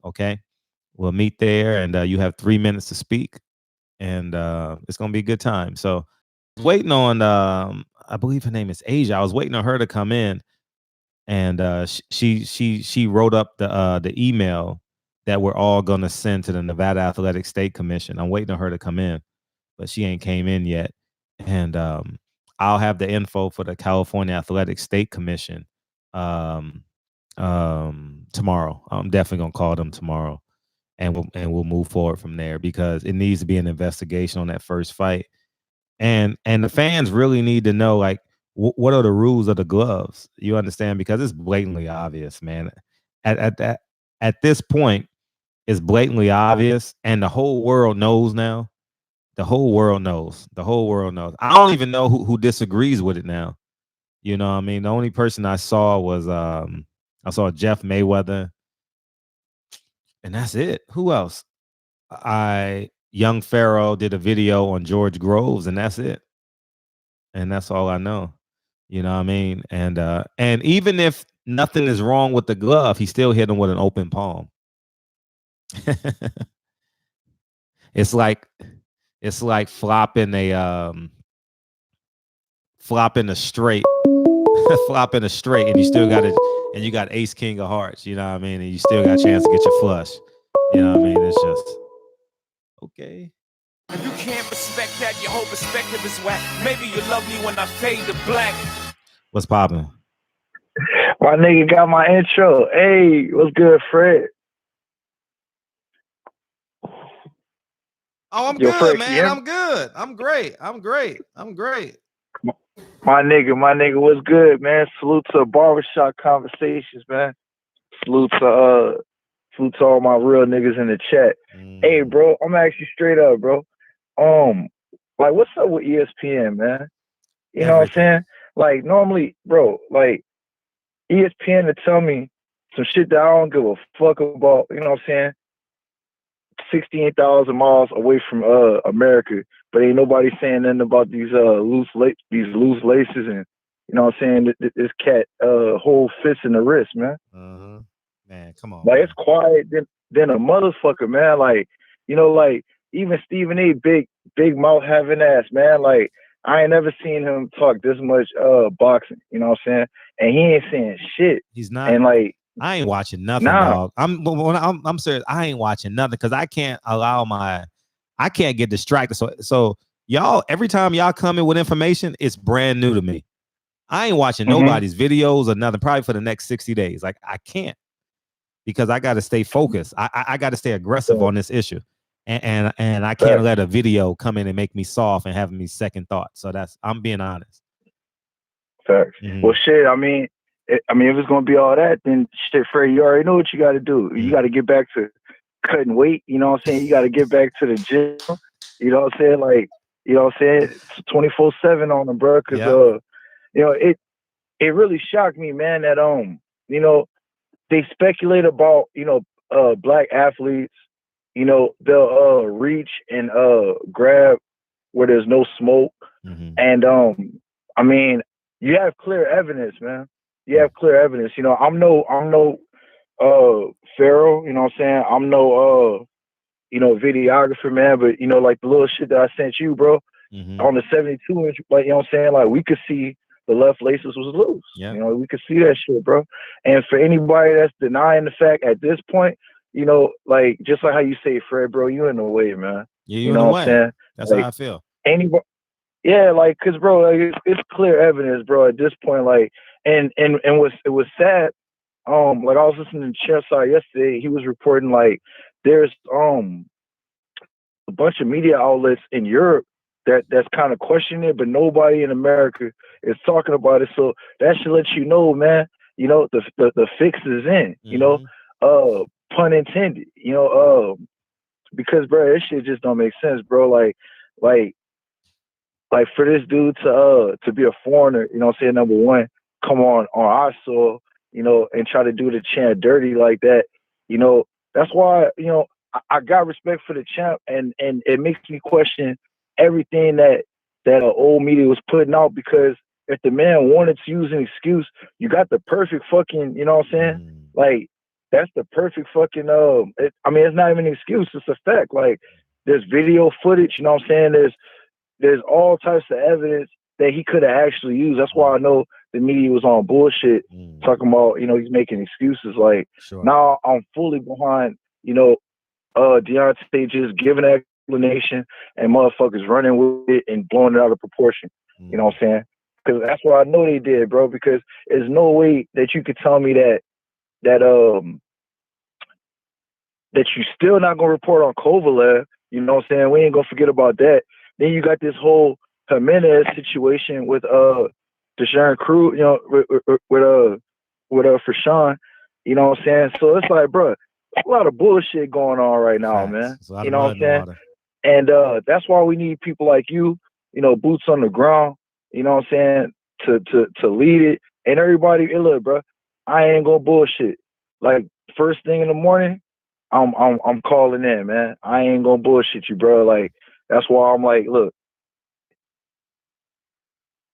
Okay? We'll meet there, and you have 3 minutes to speak, and it's going to be a good time. So, waiting on, I believe her name is Asia. I was waiting on her to come in, and she wrote up the email that we're all going to send to the Nevada Athletic State Commission. I'm waiting on her to come in, but she ain't came in yet. And I'll have the info for the California Athletic State Commission tomorrow. I'm definitely going to call them tomorrow, and we'll move forward from there, because it needs to be an investigation on that first fight. And the fans really need to know, like, what are the rules of the gloves? You understand? Because it's blatantly obvious, man. At this point, it's blatantly obvious, and the whole world knows now. The whole world knows. I don't even know who disagrees with it now. You know what I mean? The only person I saw was I saw Jeff Mayweather, and that's it. Who else? Young Pharaoh did a video on George Groves, and that's it. And that's all I know. You know what I mean? And even if nothing is wrong with the glove, he still hit him with an open palm. It's like flopping a straight, and you still got it, and you got ace king of hearts. You know what I mean? And you still got a chance to get your flush. You know what I mean? It's just okay. If you can't respect that, your whole perspective is whack. Maybe you love me when I fade to black. What's popping? My nigga got my intro. Hey, what's good, Fred? Oh, I'm good, Fred, man. I'm good. I'm great. My nigga, what's good, man? Salute to Barbershop Conversations, man. Salute to all my real niggas in the chat. Hey, bro, I'm actually straight up, bro. Like, what's up with ESPN, man? You know what I'm saying? Like, normally, bro, like, ESPN to tell me some shit that I don't give a fuck about, you know what I'm saying? 16,000 miles away from America, but ain't nobody saying nothing about these loose laces, and you know what I'm saying? This cat whole fist in the wrist, man. Man, come on. Like, man. It's quiet than a motherfucker, man. Like, you know, like even Stephen A. big mouth having ass, man. Like, I ain't never seen him talk this much boxing, you know what I'm saying? And he ain't saying shit. He's not. And like, I ain't watching nothing, dog. I'm serious. I ain't watching nothing because I can't I can't get distracted. So y'all, every time y'all come in with information, it's brand new to me. I ain't watching nobody's videos or nothing, probably for the next 60 days. Like, I can't, because I got to stay focused. I got to stay aggressive on this issue. And I can't let a video come in and make me soft and having me second thought. So I'm being honest. Facts. Well, shit, I mean, I mean, if it's gonna be all that, then shit, Fred, you already know what you got to do. You got to get back to cutting weight. You know what I'm saying? You got to get back to the gym. You know what I'm saying? Like, you know what I'm saying? It's 24/7 on them, bro. Because you know, it really shocked me, man, that you know, they speculate about, you know, black athletes. You know, they'll reach and grab where there's no smoke. And I mean, you have clear evidence, man. You have clear evidence. You know, I'm no Pharaoh, you know what I'm saying? I'm no you know, videographer, man, but you know, like the little shit that I sent you, bro, on the 72-inch, like, you know what I'm saying? Like, we could see the left laces was loose. You know, we could see that shit, bro. And for anybody that's denying the fact at this point, you know, like, just like how you say, Fred, bro, you in the way, man. Yeah, you know what I'm saying? That's like, how I feel. Anybody, yeah, like, cause bro, like, it's clear evidence, bro, at this point, like, and it was sad. Like, I was listening to Chelsea yesterday. He was reporting, like, there's a bunch of media outlets in Europe that's kind of questioning it, but nobody in America is talking about it. So that should let you know, man. You know, the fix is in. You know, pun intended. You know, because bro, this shit just don't make sense, bro. Like for this dude to be a foreigner, you know what I'm saying, number one, come on our soil, you know, and try to do the champ dirty like that, you know, that's why, you know, I got respect for the champ, and it makes me question everything that old media was putting out, because if the man wanted to use an excuse, you got the perfect fucking, you know what I'm saying? Like, that's the perfect fucking, I mean, it's not even an excuse, it's a fact. Like, there's video footage, you know what I'm saying? There's all types of evidence that he could have actually used. That's why I know the media was on bullshit, talking about, you know, he's making excuses. Like, now I'm fully behind, you know, Deontay just giving an explanation and motherfuckers running with it and blowing it out of proportion. You know what I'm saying? Because that's what I know they did, bro. Because there's no way that you could tell me that you still not gonna report on Kovalev. You know what I'm saying? We ain't gonna forget about that. Then you got this whole Jimenez situation with Deshaun Crew, you know, with Fashawn. You know what I'm saying? So it's like, bro, a lot of bullshit going on right now, man. You know what I'm saying? And that's why we need people like you know, boots on the ground, you know what I'm saying, to lead it. And everybody, hey, look, bro, I ain't gonna bullshit. Like, first thing in the morning, I'm calling in, man. I ain't gonna bullshit you, bro. Like, that's why I'm like, look,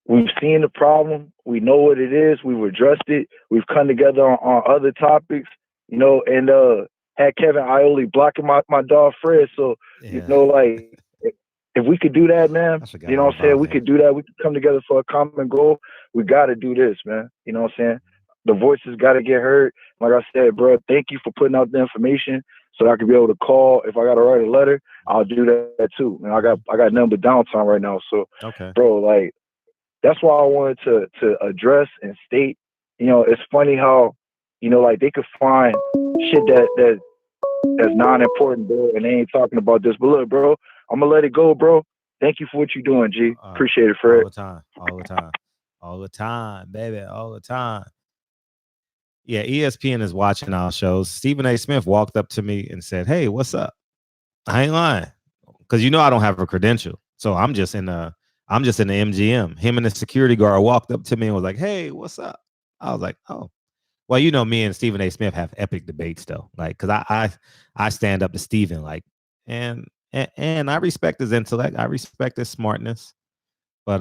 we've seen the problem. We know what it is. We've addressed it. We've come together on other topics, you know, and had Kevin Iole blocking my dog Fred. So, you know, like, if we could do that, man, you know what I'm saying? We could do that. We could come together for a common goal. We got to do this, man. You know what I'm saying? The voices got to get heard. Like I said, bro, thank you for putting out the information so I could be able to call. If I got to write a letter, I'll do that too. And I got nothing but downtime right now. So, bro, like, that's why I wanted to address and state, you know, it's funny how, you know, like, they could find shit that's non-important, bro, and they ain't talking about this. But look, bro, I'm gonna let it go, bro. Thank you for what you're doing, G. Appreciate it, Fred. All the time, baby, all the time. Yeah, ESPN is watching our shows. Stephen A. Smith walked up to me and said, "Hey, what's up?" I ain't lying, because you know I don't have a credential, so I'm just in the MGM. Him and the security guard walked up to me and was like, "Hey, what's up?" I was like, "Oh." Well, you know, me and Stephen A. Smith have epic debates, though. Like, because I stand up to Stephen, like, and I respect his intellect, I respect his smartness, but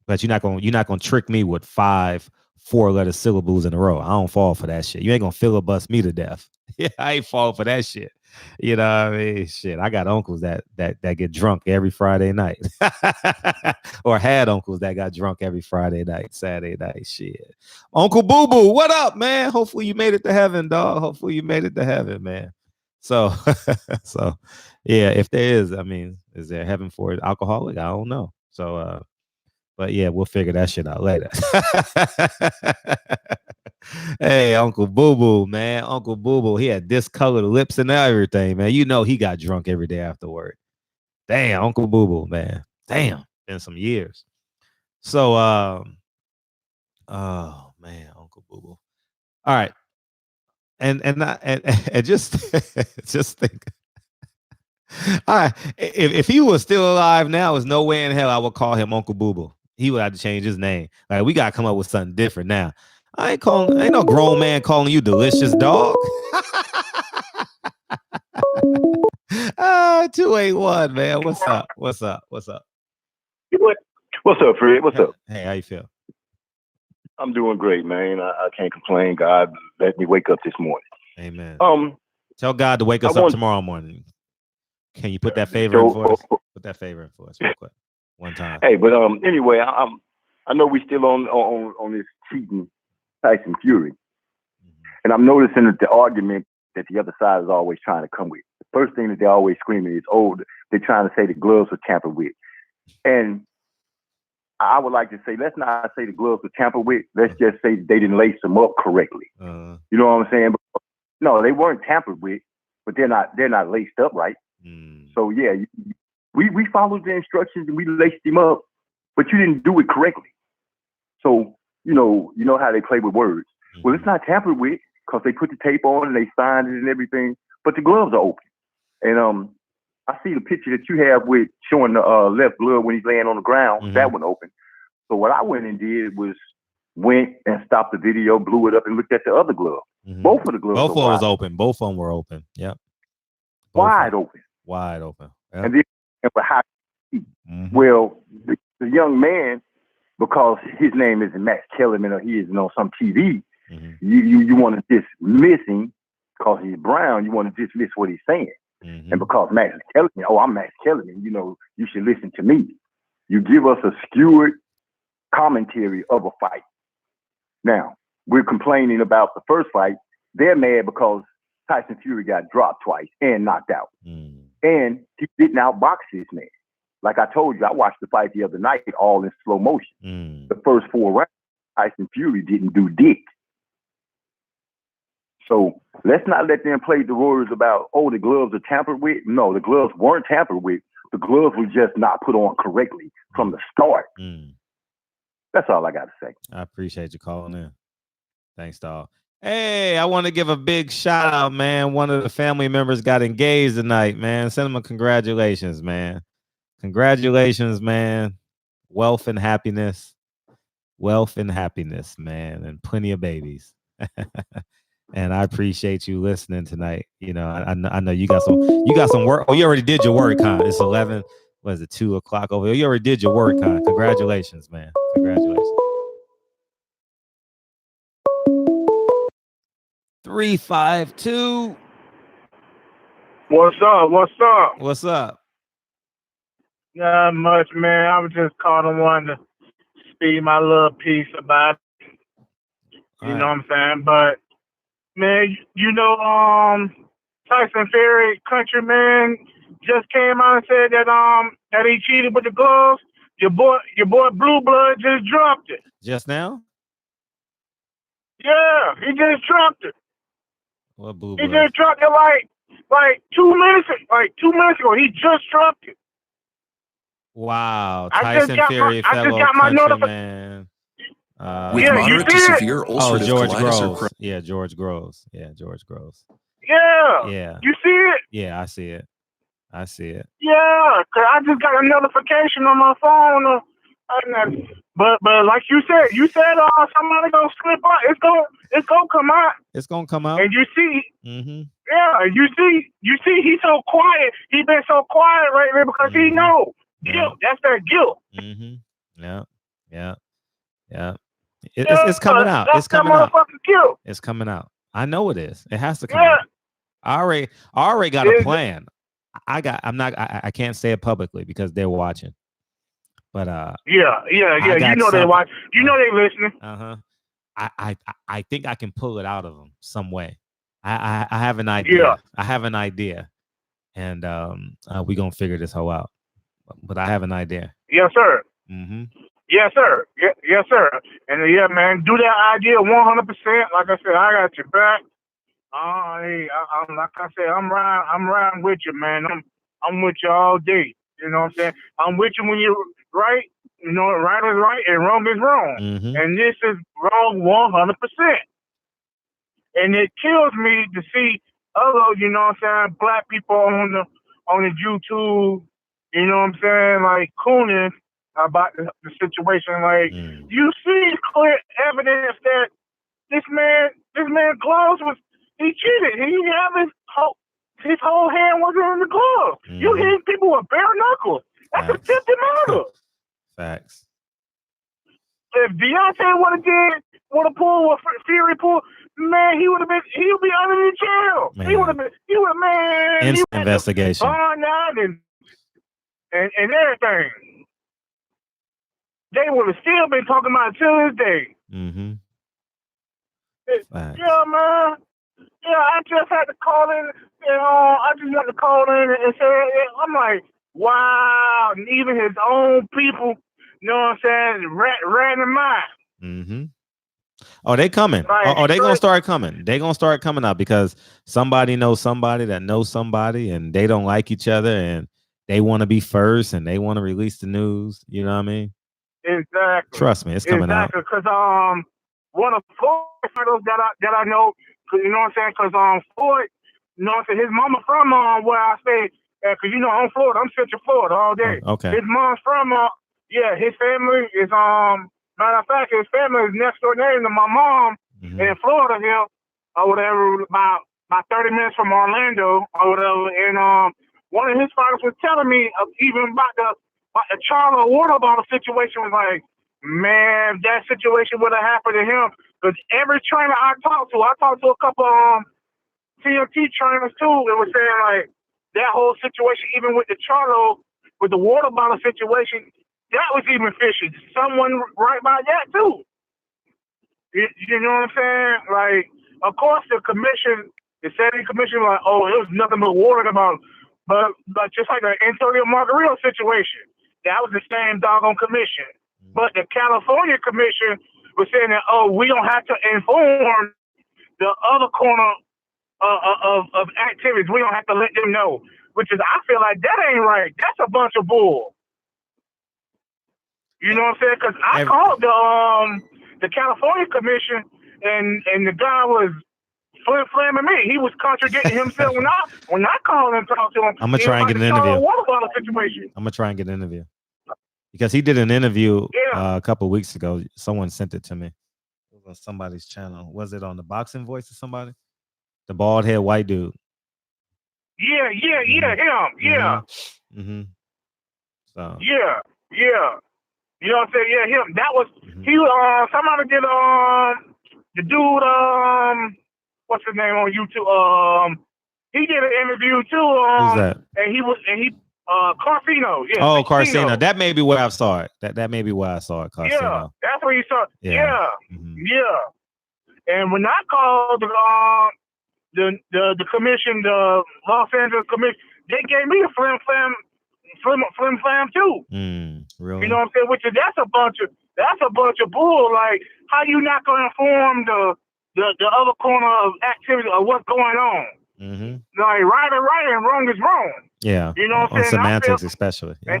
you're not gonna trick me with 5 4-letter syllables in a row. I don't fall for that shit. You ain't gonna filibust me to death. Yeah, I ain't fall for that shit. You know what I mean? Shit, I got uncles that get drunk every Friday night, or had uncles that got drunk every Friday night, Saturday night. Shit, Uncle Boo Boo, what up, man? Hopefully you made it to heaven, dog. Hopefully you made it to heaven, man. So, yeah, if there is, I mean, is there heaven for an alcoholic? I don't know. So, but yeah, we'll figure that shit out later. Hey, Uncle Boo Boo, man. Uncle Boo Boo, he had discolored lips and everything, man. You know he got drunk every day after work. Damn, Uncle Boo Boo, man. Damn, been some years. So, oh man, All right. And just just think. All right. If he was still alive now, there's no way in hell I would call him Uncle Boo Boo. He would have to change his name. Like, we gotta come up with something different now. Ain't no grown man calling you delicious dog. 281, man. What's up? What's up, Fred? What's up? Hey, how you feel? I'm doing great, man. I can't complain. God let me wake up this morning. Amen. Tell God to wake us up tomorrow morning. Can you put that favor in for us? Put that favor in for us real quick. One time. Hey, but anyway, I know we still on this cheating Tyson Fury. And I'm noticing that the argument that the other side is always trying to come with. The first thing that they're always screaming is, they're trying to say the gloves were tampered with. And I would like to say, let's not say the gloves were tampered with. Let's just say they didn't lace them up correctly. You know what I'm saying? But, no, they weren't tampered with, but they're not laced up right. So yeah, we followed the instructions and we laced him up, but you didn't do it correctly. So you know how they play with words. Well, it's not tampered with because they put the tape on and they signed it and everything, but the gloves are open. And I see the picture that you have with showing the left glove when he's laying on the ground. That one open. So what I went and did was went and stopped the video, blew it up, and looked at the other glove. Both of the gloves. Both of them was open. Both of them were open. Yep. Wide open. Wide open. Yep. And then well, the young man, because his name isn't Max Kellerman or he isn't on some TV, you want to dismiss him because he's brown. You want to dismiss what he's saying. And because Max Kellerman, I'm Max Kellerman, you should listen to me. You give us a skewed commentary of a fight. Now, we're complaining about the first fight. They're mad because Tyson Fury got dropped twice and knocked out. And he didn't outbox his man. Like I told you, I watched the fight the other night all in slow motion. The first 4 rounds, Tyson Fury didn't do dick. So let's not let them play the words about, the gloves are tampered with. No, the gloves weren't tampered with. The gloves were just not put on correctly from the start. That's all I got to say. I appreciate you calling in. Thanks, dog. Hey, I want to give a big shout out, man. One of the family members got engaged tonight, man. Send him a congratulations, man. Congratulations, man. Wealth and happiness. Wealth and happiness, man. And plenty of babies. And I appreciate you listening tonight. I know you got some work. Oh, you already did your work, huh? It's 11. What is it, 2 o'clock over here? You already did your work, huh? Congratulations, man. Congratulations. 352. What's up? What's up? Not much, man. I was just calling one to speak my little piece about it. You know what I'm saying? But man, Tyson Fury, countryman, just came out and said that he cheated with the gloves. Your boy Blue Blood just dropped it. Just now? Yeah, he just dropped it. What Blue He Blood? just dropped it like 2 minutes. Like 2 minutes ago, he just dropped it. Wow, Tyson Fury, fellow countryman. With moderate to severe ulcerative George colitis Groves. or Yeah, George Groves. Yeah, George Groves. Yeah. You see it? Yeah, I see it. Yeah, cause I just got a notification on my phone. But like you said somebody gonna slip out. It's gonna come out. It's gonna come out. And you see, yeah, you see, he's so quiet. He's been so quiet right there because he knows guilt. That's that guilt. Yeah. It's coming out. It's coming out. Guilt. It's coming out. I know it is. It has to come out. I already got a plan. I can't say it publicly because they're watching. But yeah. You know they watch. You know they listening. I think I can pull it out of them some way. I have an idea. Yeah. I have an idea, and we gonna figure this whole out. But I have an idea. Yes, sir. Yes, sir. Yes, sir. And yeah, man, do that idea 100%. Like I said, I got your back. Like I said, I'm riding with you, man. I'm with you all day. You know what I'm saying? I'm with you when you're right. Right is right and wrong is wrong. And this is wrong 100%. And it kills me to see other, you know what I'm saying, black people on the YouTube, you know what I'm saying, like cooning about the situation. Like you see clear evidence that this man gloves he cheated. He didn't have his whole hand wasn't in the glove. You hit people with bare knuckles. That's attempted murder. Facts. If Deontay would have pulled what Fury pulled, man, he would be under the jail. Man. He would have Instant investigation. Bond out and everything. They would have still been talking about it till this day. Yeah, man. Yeah, I just had to call in. You know, I just wanted to call in and say, I'm like, wow. And even his own people, you know what I'm saying, ran him out. Oh, they coming. Like, they gonna start coming. They gonna start coming out because somebody knows somebody that knows somebody, and they don't like each other, and they want to be first, and they want to release the news. You know what I mean? Exactly. Trust me, it's coming out. Because one of Floyd's fighters that I know, you know what I'm saying? Because Floyd, you know what I'm saying, his mama from where I stay. Because you know I'm Florida, I'm Central Florida all day. Okay. His mom's from his family is matter of fact, his family is next door neighbor to my mom in Florida here, or whatever, about 30 minutes from Orlando or whatever. And one of his fathers was telling me even about the Charlo water bottle situation. Was like, man, that situation would have happened to him. Because every trainer I talked to a couple TMT trainers too, and was saying like that whole situation, even with the Charlo, with the water bottle situation. That was even fishy. Someone right by that too. You know what I'm saying? Like, of course, the setting commission, like, oh, it was nothing but water about. But just like the Antonio Margarito situation, that was the same doggone commission. But the California commission was saying that, oh, we don't have to inform the other corner of activities. We don't have to let them know. Which is, I feel like that ain't right. That's a bunch of bull. You know what I'm saying? Because I called the California Commission, and the guy was flaming me. He was contradicting himself when I called and talked to him. I'm gonna try and get an interview. Water bottle situation. I'm gonna try and get an interview because he did an interview a couple of weeks ago. Someone sent it to me. It was on somebody's channel. Was it on the Boxing Voice or somebody? The bald head white dude. Yeah, him. Yeah. So. Yeah. You know what I'm saying? Yeah, him. That was he. Somebody did the dude. What's his name on YouTube? He did an interview too. Who's that? And he Carcino. Yeah. Oh, Carcino. That may be where I saw it. That may be where I saw it. Carcino. Yeah, that's where you saw it. Yeah. Yeah. And when I called the commission, the Los Angeles commission, they gave me a flim flam too. Really? You know what I'm saying? That's a bunch of bull. Like, how you not gonna inform the other corner of activity of what's going on? Like, right is right and wrong is wrong. Yeah. You know what I'm saying? Semantics, especially. Yeah.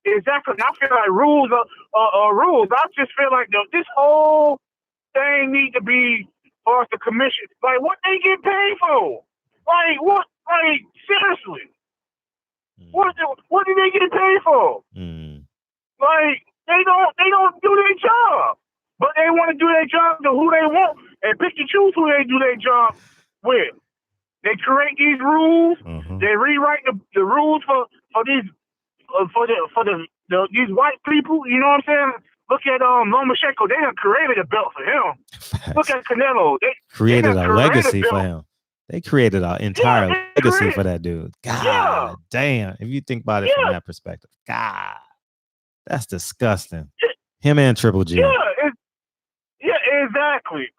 Exactly. And I feel like rules are rules. I just feel like this whole thing need to be for us the commission. Like, what they get paid for? Like, what? Like, seriously. What do they get paid for? Like, they don't do their job, but they want to do their job to who they want and pick and choose who they do their job with. They create these rules. They rewrite the rules for these these white people. You know what I'm saying? Look at Lomachenko. They have created a belt for him. Look at Canelo. They created a legacy for him. They created an entire legacy for that dude. God damn. If you think about it from that perspective. God. That's disgusting. Him and Triple G. Yeah, exactly.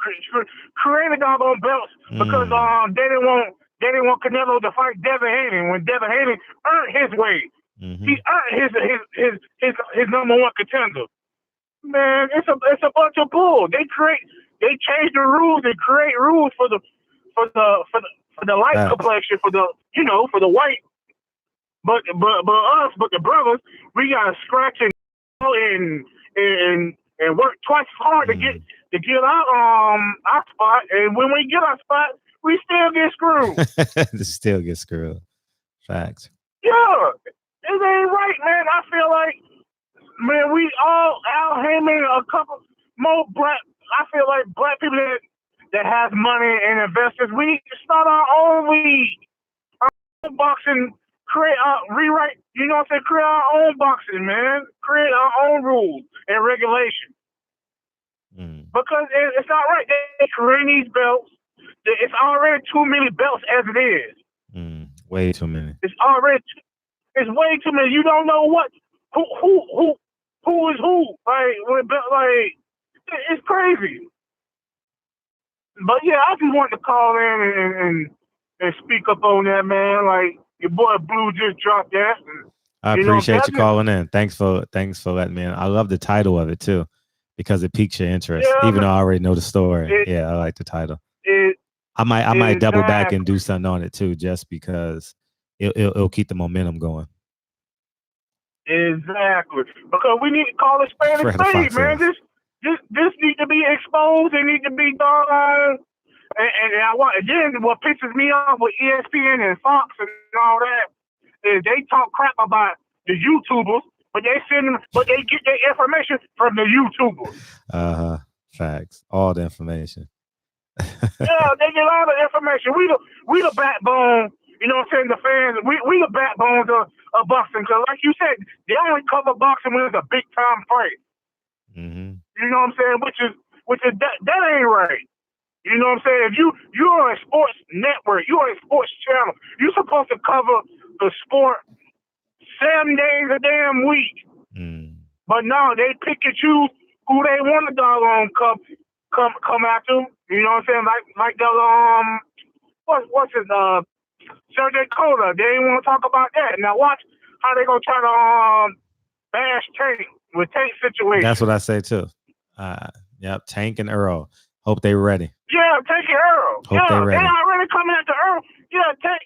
Created doggone belts because they didn't want Canelo to fight Devin Haney when Devin Haney earned his way. He earned his number one contender. Man, it's a bunch of bull. They change the rules and create rules for the light complexion, for the white. But the brothers, we gotta scratch and and work twice as hard to get our spot. And when we get our spot, we still get screwed. Still get screwed. Facts. Yeah, it ain't right, man. I feel like, man, we all Al Heyman, a couple more black. I feel like black people that has money and investors, we need to start our own league, our own boxing. Rewrite. You know what I'm saying? Create our own boxing, man. Create our own rules and regulations. Because it's not right. They create these belts. It's already too many belts as it is. Way too many. It's way too many. You don't know who is who. Like it's crazy. But yeah, I just wanted to call in and speak up on that, man. Like your boy Blue just dropped that. I appreciate you calling in. Thanks for letting me in. I love the title of it too, because it piques your interest. Yeah, even though I already know the story. Yeah, I like the title. I might double back and do something on it too, just because it'll keep the momentum going. Exactly, because we need to call it spade a spade, man. This need to be exposed. It need to be done. And then what pisses me off with ESPN and Fox and all that is they talk crap about the YouTubers, but they get their information from the YouTubers. Facts. All the information. Yeah, they get all the information. We the backbone. You know what I'm saying? The fans. We the backbones of boxing. Because like you said, they only cover boxing when it's a big time fight. You know what I'm saying? Which is that ain't right. You know what I'm saying? If you're on a sports network, you're on a sports channel, you're supposed to cover the sport 7 days a damn week. But no, they pick and choose who they want to doggone come after. You know what I'm saying? Like the what's his Sergey Cola. They ain't want to talk about that. Now watch how they gonna try to bash Tank with Tank situation. That's what I say too. Yep, Tank and Earl. Hope they ready. Yeah, Tank and Earl. Hope they ready. They already coming after Earl. Yeah, Tank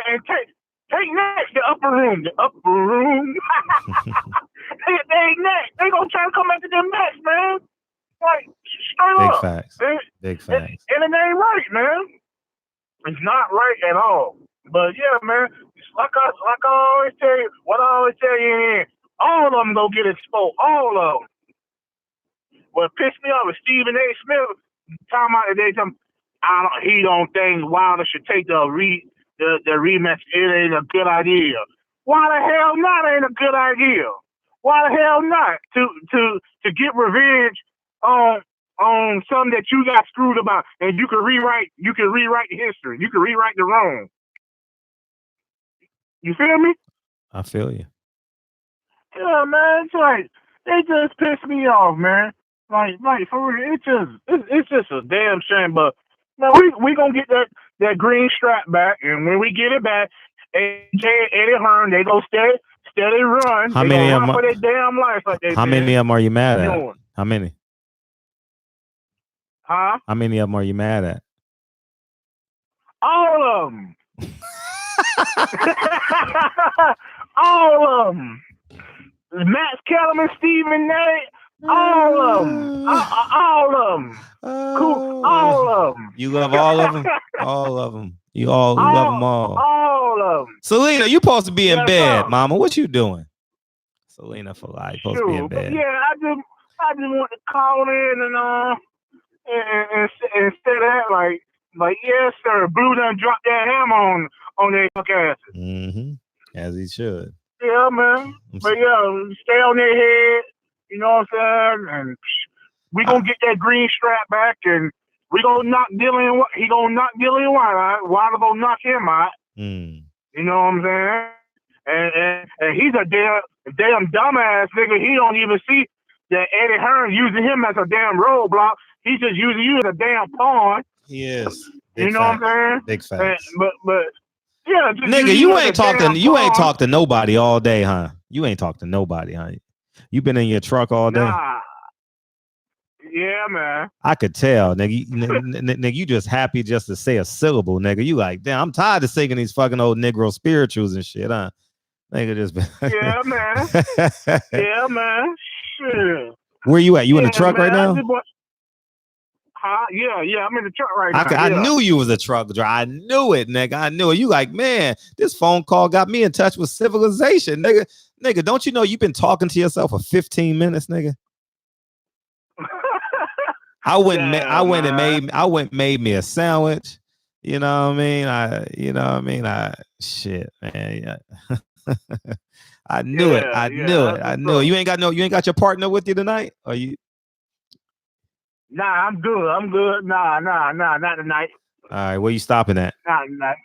and Tank next. The upper room. they next. They gonna try to come after them next, man. Like straight Big up. Facts. Big facts. And it ain't right, man. It's not right at all. But yeah, man. Like I always tell you, what I always tell you, all of them go get exposed. All of them. What pissed me off is Stephen A. Smith talking about today. He don't think Wilder should take the rematch. It ain't a good idea. Why the hell not? Ain't a good idea. Why the hell not? To get revenge on something that you got screwed about, and you can rewrite the history. You can rewrite the wrong. You feel me? I feel you. Yeah, man. It's like they just piss me off, man. Like for real, it's just a damn shame. But man, we gonna get that green strap back, and when we get it back, AJ and Eddie Hearn, they go steady run. How they many gonna of them? run for their damn life like they How did. many of them are you mad at? Doing. How many? Huh? How many of them are you mad at? All of them. All of them. Max Kellerman, Stephen A. All of them. All of them. Cool. All of them. You love all of them? All of them. You love them all. All of them. Selena, you supposed to be in bed, Mama. What you doing? Selena for life. Supposed to be in But bed. yeah, I just want to call in and say that like yes sir, Blue done dropped that hammer on their fuck asses. As he should. Yeah, man. But yeah, stay on their head. You know what I'm saying? And we gonna get that green strap back, and we gonna knock Dillian. He gonna knock Dillian White out. Wilder gonna knock him out. You know what I'm saying? And he's a damn dumbass nigga. He don't even see that Eddie Hearn using him as a damn roadblock. He's just using you as a damn pawn. He is. You know what I'm saying? Big facts. But yeah, nigga, you ain't talked to nobody all day, huh? You ain't talked to nobody, huh? You been in your truck all day? Nah. Yeah, man. I could tell, nigga. Nigga, you just happy just to say a syllable, nigga. You like, damn, I'm tired of singing these fucking old Negro spirituals and shit, huh? Nigga just been Yeah, man. Yeah, man. Shit. Where you at? You in the truck right now? Huh? Yeah, I'm in the truck right now. I knew you was a truck driver. I knew it, nigga. I knew it. You like, man, this phone call got me in touch with civilization, nigga. Nigga, don't you know you've been talking to yourself for 15 minutes, nigga? I went and made me a sandwich. You know what I mean? Shit, man. Yeah. I knew it. I knew it. You ain't got your partner with you tonight? Or you? Nah, I'm good. Nah, not tonight. All right, where you stopping at? Not tonight.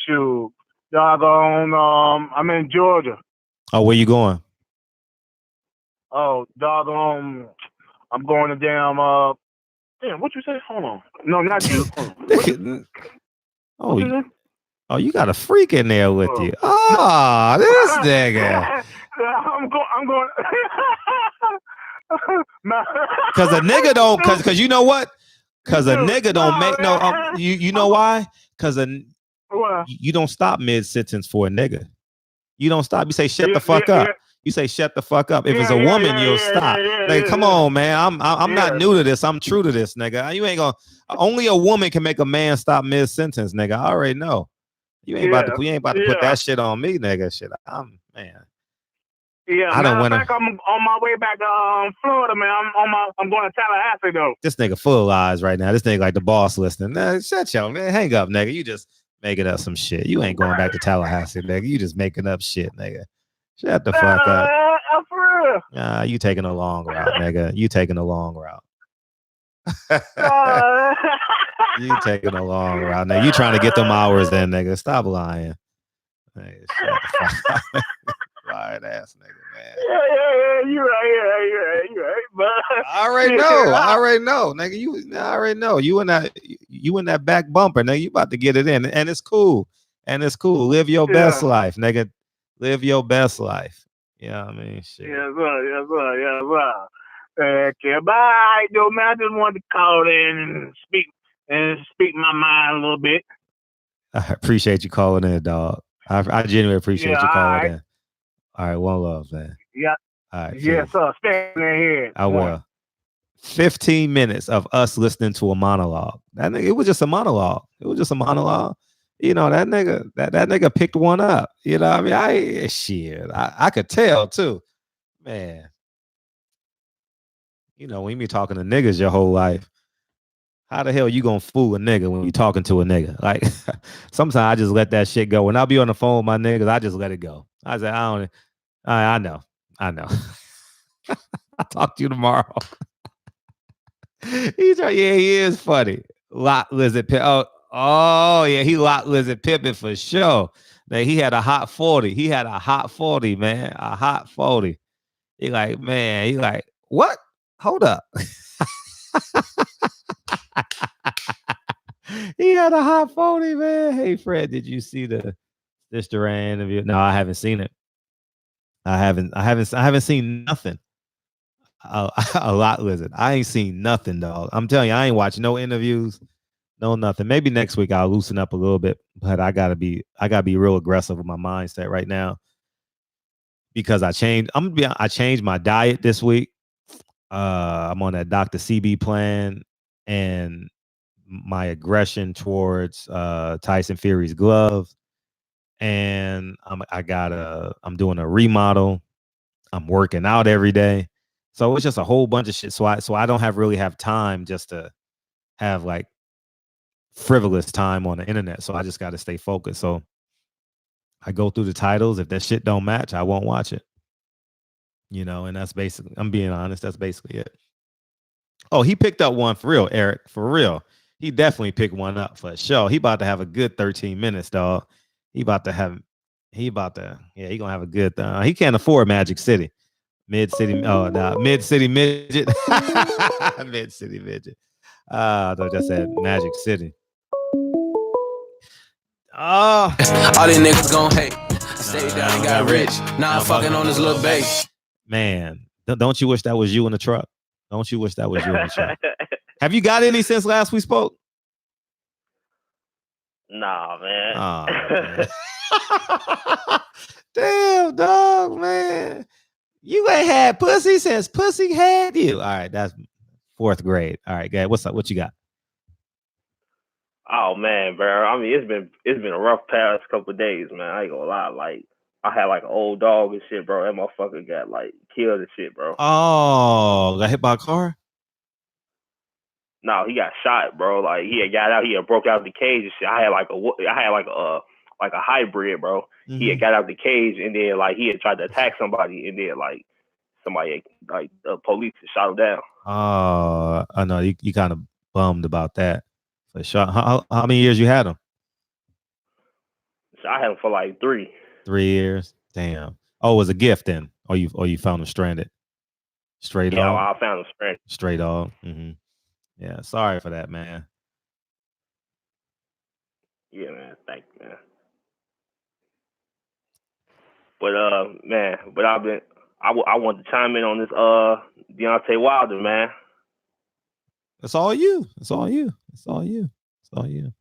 Shoot. Doggone, I'm in Georgia. Oh, where you going? Oh, doggone, I'm going to damn, what you say? Hold on. No, not you. Hold on. You got a freak in there with you. Oh, this nigga. I'm going. Because a nigga don't, because you know what? Because a nigga don't make no. You know why? Because you don't stop mid sentence for a nigga. You don't stop. You say shut the fuck up. You say shut the fuck up. If it's a woman, you'll stop. Like, come on, man. I'm not new to this. I'm true to this, nigga. You ain't gonna. Only a woman can make a man stop mid sentence, nigga. I already know. You ain't about to put that shit on me, nigga. Shit, man. Yeah, matter of fact, I'm on my way back to Florida, man. I'm going to Tallahassee though. This nigga full of lies right now. This nigga like the boss listening. Nah, shut your man. Hang up, nigga. You just making up some shit. You ain't going back to Tallahassee, nigga. You just making up shit, nigga. Shut the fuck up. For real. Nah, you taking a long route, nigga. You taking a long route. You taking a long route. Now you trying to get them hours then, nigga. Stop lying. Nigga, shut the fuck up. Lying ass nigga, man. Yeah, you right. But I already know, nigga. I already know. You in that back bumper, nigga. You about to get it in. And it's cool. Live your best life, nigga. Live your best life. You know what I mean? Shit. Yes, sir. Okay, bye, though, man. I just wanted to call in and speak my mind a little bit. I appreciate you calling in, dog. I genuinely appreciate you calling in. All right, one love, man. Yeah. All right. Yes, sir. Stay in here. I will. 15 minutes of us listening to a monologue. That nigga, it was just a monologue. You know, that nigga picked one up. You know what I mean? I could tell too. Man. You know, when you be talking to niggas your whole life, how the hell you gonna fool a nigga when you talking to a nigga? Like, sometimes I just let that shit go. When I be on the phone with my niggas, I just let it go. I say, I know. I'll talk to you tomorrow. He's right. Yeah, he is funny. Lot Lizard Pippen. Oh, yeah, he locked Lizard Pippen for sure. Man, he had a hot 40. Man. A hot 40. He like, what? Hold up. He had a hot 40, man. Hey, Fred, did you see this Duran interview? No, I haven't seen it. I haven't seen nothing. A lot Lizard. I ain't seen nothing, dog. I'm telling you, I ain't watching no interviews, no nothing. Maybe next week I'll loosen up a little bit, but I gotta be real aggressive with my mindset right now because I changed my diet this week. I'm on that Dr. CB plan, and my aggression towards Tyson Fury's glove, and I'm doing a remodel. I'm working out every day. So it's just a whole bunch of shit. So I don't really have time just to have like frivolous time on the internet. So I just got to stay focused. So I go through the titles. If that shit don't match, I won't watch it. You know, and that's basically, I'm being honest, that's basically it. Oh, he picked up one for real, Eric. For real. He definitely picked one up for sure. He about to have a good 13 minutes, dog. He gonna have a good he can't afford Magic City. Mid-City Midget. Mid-City Midget. I thought I said Magic City. All these niggas gon' hate. I stayed down and got rich. Now I'm fucking on this little bass. Man, don't you wish that was you in the truck? Don't you wish that was you in the truck? Have you got any since last we spoke? Nah, man. Oh, man. Damn, dog, man. You ain't had pussy since pussy had you. All right, that's 4th grade. All right, guys, what's up? What you got? Oh man, bro. I mean, it's been a rough past couple of days, man. I ain't gonna lie. Like, I had like an old dog and shit, bro. That motherfucker got like killed and shit, bro. Oh, got hit by a car? No, he got shot, bro. Like he had got out, he had broke out the cage and shit. I had like a hybrid, bro. He had got out the cage and then like he had tried to attack somebody and then like somebody like the police shot him down. Oh, I know you kind of bummed about that. For sure. How many years you had him? So I had him for like 3. 3 years. Damn. Oh, it was a gift then, or you found him stranded. Straight Yeah, on. I found him stranded. Straight on. Mm-hmm. Yeah, sorry for that, man. Yeah, man. Thank you, man. But man, but I want to chime in on this Deontay Wilder, man. It's all you. It's all you. It's all you. It's all you.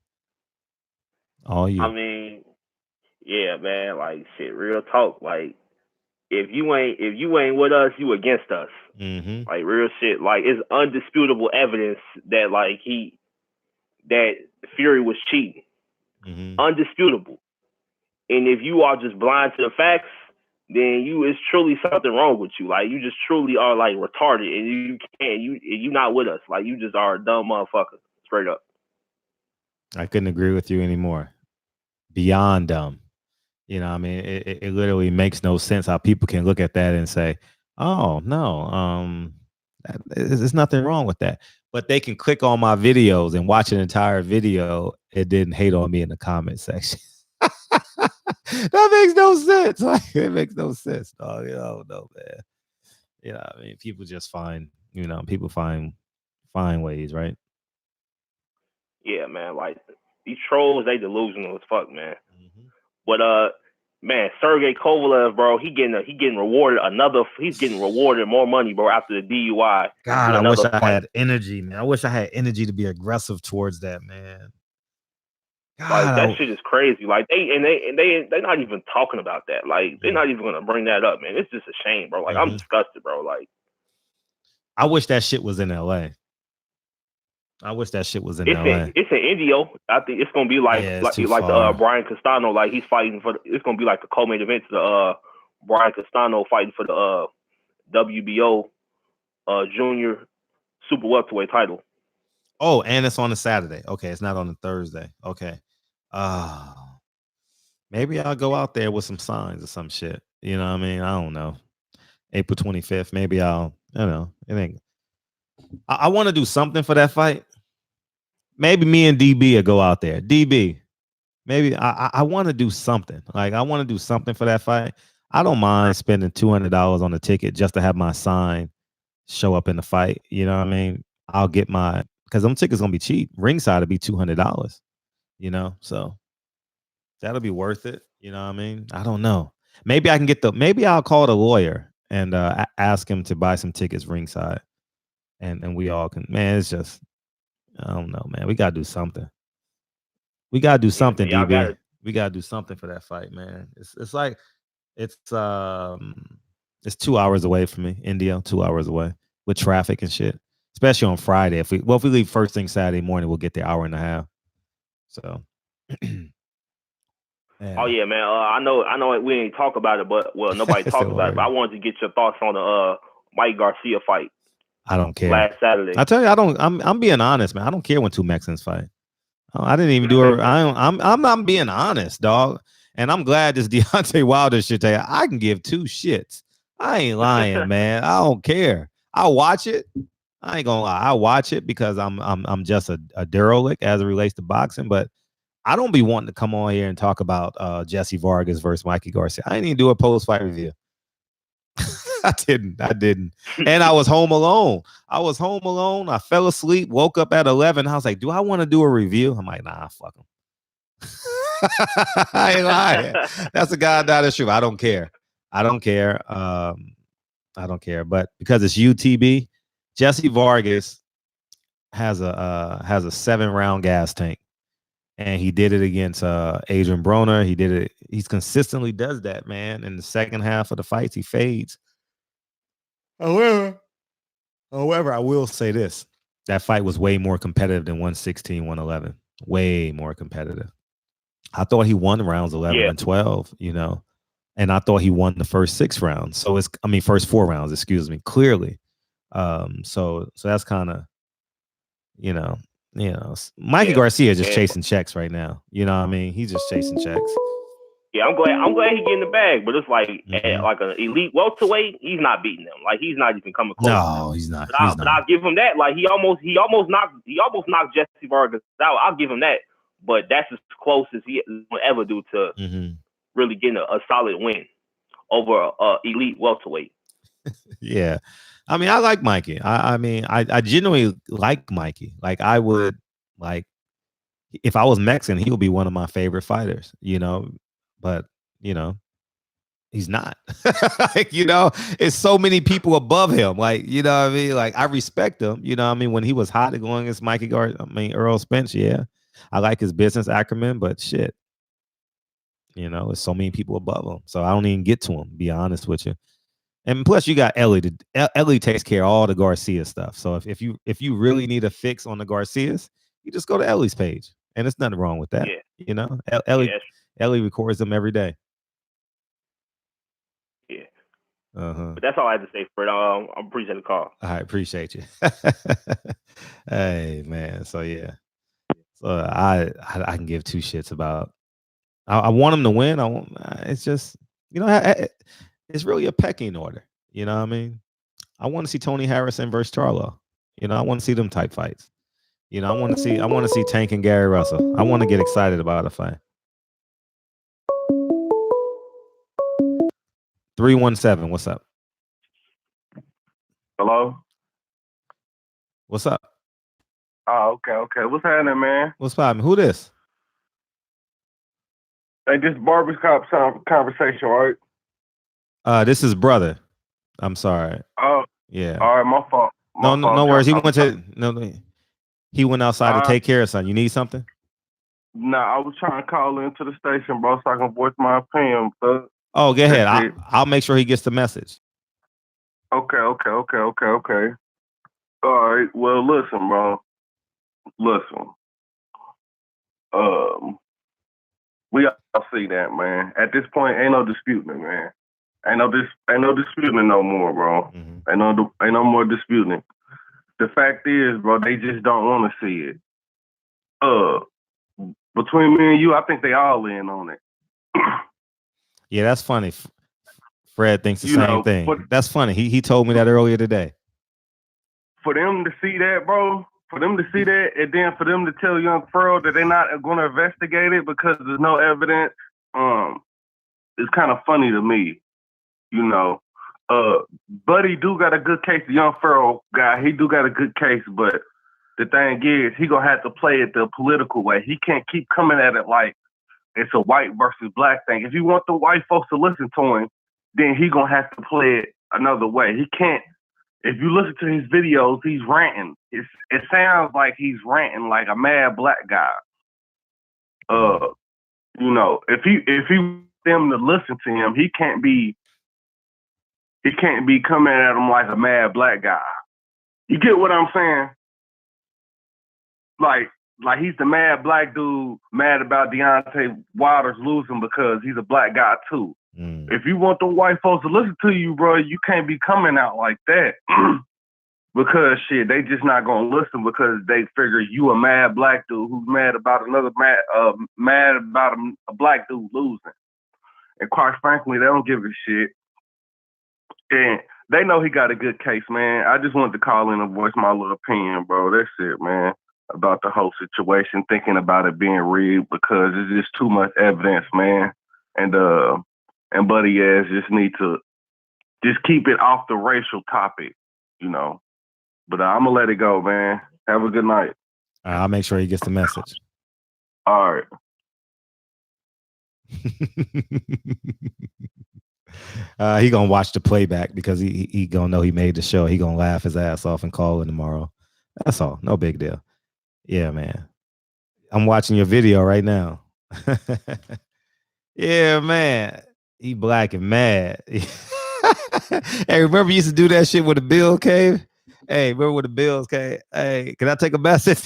All you. I mean, yeah, man. Like shit, real talk. Like if you ain't with us, you against us. Mm-hmm. Like real shit. Like it's undisputable evidence that like that Fury was cheating. Mm-hmm. Undisputable. And if you are just blind to the facts, then it's truly something wrong with you. Like you just truly are like retarded, and you not with us. Like you just are a dumb motherfucker, straight up. I couldn't agree with you anymore. Beyond dumb. You know, I mean, it literally makes no sense how people can look at that and say, "Oh no, there's nothing wrong with that." But they can click on my videos and watch an entire video. It didn't hate on me in the comment section. That makes no sense. Like, it makes no sense, dog. You know, no, man. You know, I mean, people just find, people find ways, right? Yeah, man. Like these trolls, they delusional as fuck, man. Mm-hmm. But man, Sergey Kovalev, bro, he's getting rewarded more money, bro, after the DUI. God, I wish I had energy, man. I wish I had energy to be aggressive towards that, man. God, like that shit is crazy. Like they're not even talking about that. Like they're not even gonna bring that up, man. It's just a shame, bro. Like I'm disgusted, bro. Like I wish that shit was in LA. I wish that shit was in LA. It's in Indio. I think it's gonna be like the Brian Castano. Like he's fighting for. It's gonna be like the co-main event to the Brian Castano fighting for the WBO junior super welterweight title. Oh, and it's on a Saturday. Okay, it's not on a Thursday. Okay. Maybe I'll go out there with some signs or some shit. You know what I mean? I don't know. April 25th. Maybe I'll, it ain't. I want to do something for that fight. Maybe me and DB will go out there. DB, maybe I want to do something. Like, I want to do something for that fight. I don't mind spending $200 on a ticket just to have my sign show up in the fight. You know what I mean? I'll get because them tickets going to be cheap. Ringside will be $200, so that'll be worth it. You know what I mean? I don't know. Maybe I can maybe I'll call the lawyer and ask him to buy some tickets ringside. And we all can, man, it's just, I don't know, man. We got to do something. We got to do something, DB. We got to do something for that fight, man. It's like, it's 2 hours away from me, India, 2 hours away with traffic and shit, especially on Friday. If we leave first thing Saturday morning, we'll get there hour and a half. So. Yeah. Oh yeah, man. I know we ain't talk about it, but nobody talked about it. But I wanted to get your thoughts on the Mike Garcia fight. I don't care. Last Saturday. I tell you, I'm being honest, man. I don't care when two Mexicans fight. I didn't even do it. I'm being honest, dog. And I'm glad this Deontay Wilder shit. I can give two shits. I ain't lying, man. I don't care. I'll watch it. I ain't gonna lie. I watch it because I'm just a derelict as it relates to boxing, but I don't be wanting to come on here and talk about Jesse Vargas versus Mikey Garcia. I didn't even do a post-fight review. I didn't. And I was home alone. I fell asleep, woke up at 11. I was like, do I want to do a review? I'm like, nah, fuck him. I ain't lying. That's the goddamn truth. I don't care. I don't care. But because it's UTB, Jesse Vargas has a 7-round gas tank. And he did it against Adrian Broner. He did it. He's consistently does that, man. In the second half of the fights, he fades. However, I will say this. That fight was way more competitive than 116, 111. Way more competitive. I thought he won rounds 11 and 12, and I thought he won the first 6 rounds. So first 4 rounds, excuse me, clearly. So that's kind of, Mikey Garcia just chasing checks right now. You know what I mean? He's just chasing checks. Yeah, I'm glad he getting the bag, but it's like at like an elite welterweight, he's not beating them. Like he's not even coming close. No, he's not. But I'll give him that. Like he almost knocked Jesse Vargas out. I'll give him that. But that's as close as he will ever do to really getting a solid win over elite welterweight. Yeah. I mean, I like Mikey. I genuinely like Mikey. Like I would if I was Mexican, he would be one of my favorite fighters, but he's not. It's so many people above him. Like, what I mean? Like I respect him, when he was hot going against Earl Spence, yeah. I like his business acumen, but shit. There's so many people above him. So I don't even get to him, to be honest with you. And plus, you got Ellie. Ellie takes care of all the Garcia stuff. So if you really need a fix on the Garcias, you just go to Ellie's page, and there's nothing wrong with that. Yeah. Ellie records them every day. Yeah. But that's all I had to say, Fred. I appreciate the call. I appreciate you. Hey man. So yeah. So I can give 2 shits about. I want him to win. It's just it's really a pecking order. You know what I mean? I want to see Tony Harrison versus Charlo. I want to see them type fights. I want to see Tank and Gary Russell. I want to get excited about a fight. 317, what's up? Hello? What's up? Oh, okay. What's happening, man? What's poppin'? Who this? Hey, this barbershop conversation, right? This is brother. I'm sorry. Oh. Yeah. All right, my fault. No worries. He went outside to take care of something. You need something? Nah, I was trying to call into the station, bro, so I can voice my opinion. But oh, go ahead. I'll make sure he gets the message. Okay. All right. Well, listen, bro. Listen. We all see that, man. At this point, ain't no disputing it, man. Ain't no disputing it no more, bro. Ain't no more disputing it. The fact is, bro, they just don't want to see it. Between me and you, I think they all in on it. Yeah, that's funny. Fred thinks the same thing. That's funny. He told me that earlier today. For them to see that, bro, and then for them to tell Young Furl that they're not going to investigate it because there's no evidence, it's kind of funny to me, Buddy do got a good case, the Young Furl guy, he do got a good case, but the thing is, he gonna have to play it the political way. He can't keep coming at it like it's a white versus black thing. If you want the white folks to listen to him, then he gonna have to play it another way. He can't. If you listen to his videos, he's ranting. It sounds like he's ranting like a mad black guy. If he them to listen to him, he can't be coming at him like a mad black guy. You get what I'm saying? Like he's the mad black dude mad about Deontay Wilder's losing because he's a black guy too. If you want the white folks to listen to you, bro, you can't be coming out like that. Because shit, they just not gonna listen because they figure you a mad black dude who's mad about another mad about a black dude losing. And quite frankly, they don't give a shit. And they know he got a good case, man. I just wanted to call in and voice my little opinion, bro. That's it, man. About the whole situation, thinking about it being rigged because it's just too much evidence, man. And Buddy ass just need to just keep it off the racial topic, But I'm gonna let it go, man. Have a good night. I'll make sure he gets the message. All right. He gonna watch the playback because he gonna know he made the show. He gonna laugh his ass off and call in tomorrow. That's all. No big deal. Yeah, man. I'm watching your video right now. Yeah, man. He black and mad. Hey, remember you used to do that shit with the bill came? Hey, remember when the bills came? Hey, can I take a message?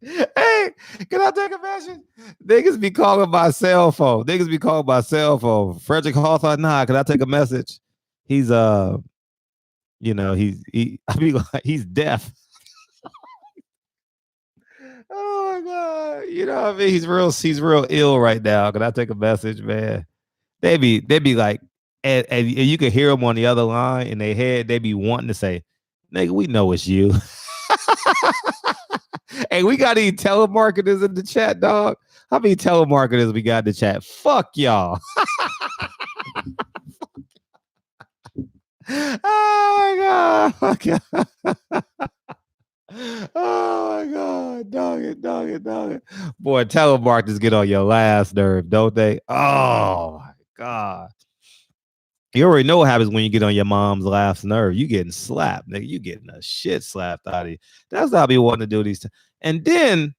Hey, can I take a message? Niggas be calling my cell phone. Frederick Hawthorne, nah, can I take a message? He's I mean, he's deaf. Oh my god, you know what I mean? He's real ill right now. Can I take a message, man? They be like, and you can hear them on the other line in their head. They be wanting to say, "Nigga, we know it's you." Hey, we got any telemarketers in the chat, dog? How many telemarketers we got in the chat? Fuck y'all. Oh my god. Oh my god. Dog it. Boy, telemarketers get on your last nerve, don't they? Oh my god. You already know what happens when you get on your mom's last nerve. You getting slapped, nigga. You getting a shit slapped out of you. That's how I be wanting to do these. And then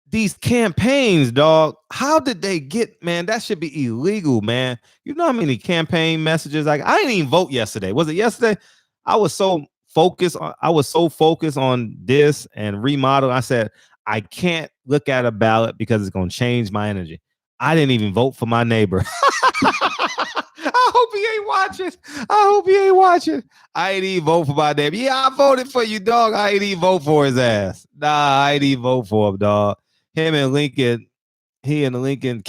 these campaigns, dog. How did they get, man? That should be illegal, man. You know how many campaign messages? Like, I didn't even vote yesterday. Was it yesterday? I was so focused on this and remodel. I said, I can't look at a ballot because it's gonna change my energy. I didn't even vote for my neighbor. I hope he ain't watching. I ain't even vote for my neighbor. Yeah, I voted for you, dog. I ain't even vote for his ass. Nah, I ain't even vote for him, dog. Him and Lincoln, he and Lincoln's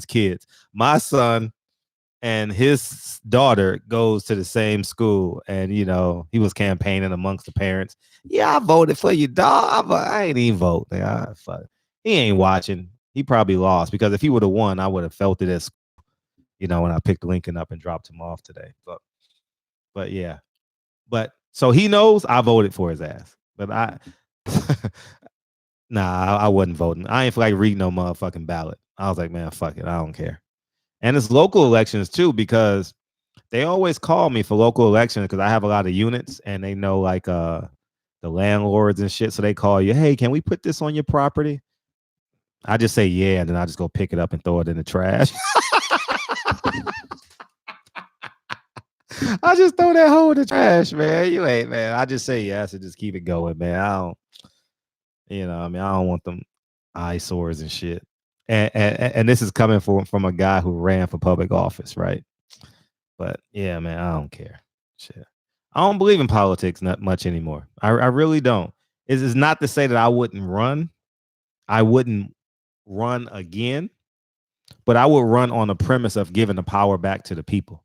kids. My son and his daughter goes to the same school, and he was campaigning amongst the parents. Yeah, I voted for you, dog. I ain't even vote. Fuck. He ain't watching. He probably lost, because if he would have won, I would have felt it as when I picked Lincoln up and dropped him off today. But yeah. But so he knows I voted for his ass. But I wasn't voting. I ain't feel like reading no motherfucking ballot. I was like, man, fuck it. I don't care. And it's local elections too, because they always call me for local elections because I have a lot of units, and they know like the landlords and shit. So they call you, hey, can we put this on your property? I just say yeah, and then I just go pick it up and throw it in the trash. I just throw that hole in the trash, man. You ain't, man. I just say yes and just keep it going, man. I don't, I don't want them eyesores and shit. And this is coming from a guy who ran for public office, right? But yeah, man, I don't care. Shit. I don't believe in politics not much anymore. I really don't. It's not to say that I wouldn't run. I wouldn't run again, but I would run on the premise of giving the power back to the people.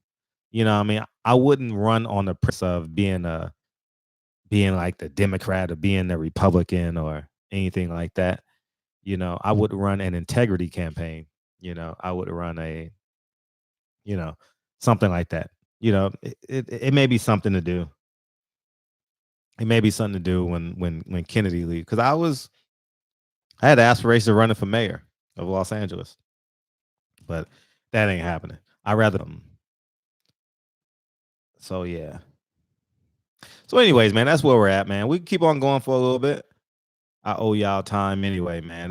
You know what I mean? I wouldn't run on the premise of being like the Democrat or being the Republican or anything like that. I would run an integrity campaign. I would run a, something like that. It may be something to do. It may be something to do when Kennedy leaves. Because I had aspirations of running for mayor of Los Angeles. But that ain't happening. I rather So yeah. So anyways, man, that's where we're at, man. We can keep on going for a little bit. I owe y'all time anyway, man.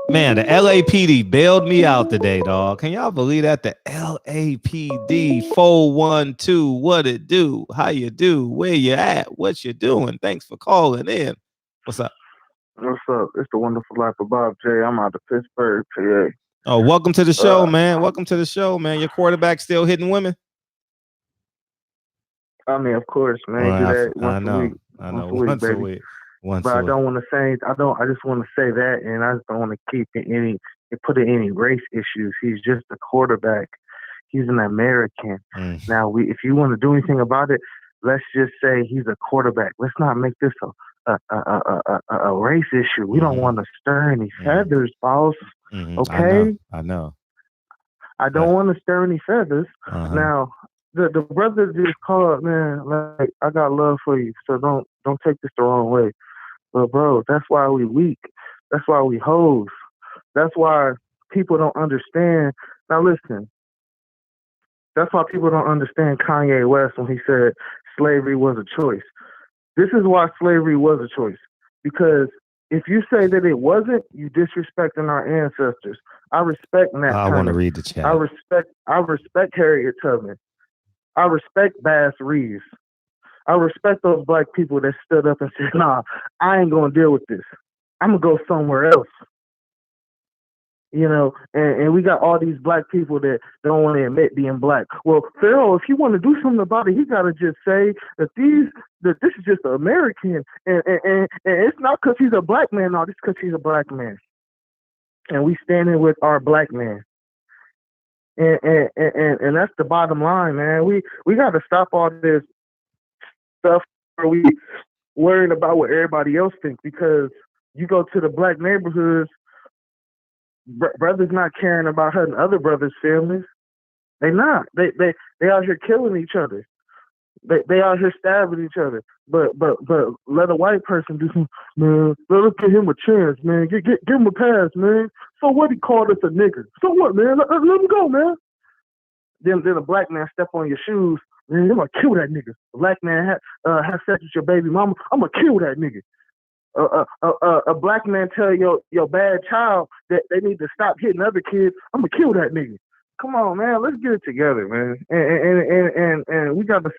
Man, the LAPD bailed me out today, dog. Can y'all believe that? The LAPD 412. What it do? How you do? Where you at? What you doing? Thanks for calling in. What's up? What's up? It's the Wonderful Life of Bob J. I'm out of Pittsburgh, PA. Oh, welcome to the show, man. Welcome to the show, man. Your quarterback still hitting women? I mean, of course, man. Do that once a week. I know. Once a week. But I don't want to say. I just want to say that, and I just don't want to keep put in any race issues. He's just a quarterback. He's an American. Now, if you want to do anything about it, let's just say he's a quarterback. Let's not make this a race issue. We don't want to stir any feathers, boss. Okay? I know. I don't want to stir any feathers. Now, the brother just called, man. Like, I got love for you, so don't take this the wrong way. But bro, that's why we weak. That's why we hoes. That's why people don't understand. Now listen. That's why people don't understand Kanye West when he said slavery was a choice. This is why slavery was a choice. Because If you say that it wasn't, you disrespecting our ancestors. I respect Nat I want to Turner. read the chat. I respect Harriet Tubman. I respect Bass Reeves. I respect those black people that stood up and said, nah, I ain't going to deal with this. I'm going to go somewhere else. You know, and we got all these black people that don't want to admit being black. Well, Pharaoh, if you want to do something about it, he got to just say that this is just an American. And it's not because he's a black man. No, it's because he's a black man. And we standing with our black man. And that's the bottom line, man. We got to stop all this stuff where we worrying about what everybody else thinks, because you go to the black neighborhoods, brothers not caring about hurting other brothers' families. They not. They out here killing each other. They out here stabbing each other. But let a white person do some, man, let us give him a chance, man. Give him a pass, man. So what, he called us a nigger? So what, man? Let him go, man. Then a black man step on your shoes, man, I'm gonna kill that nigga. A black man have sex with your baby mama, I'm gonna kill that nigga. A black man tell your bad child that they need to stop hitting other kids, I'm gonna kill that nigga. Come on, man, let's get it together, man. And we got to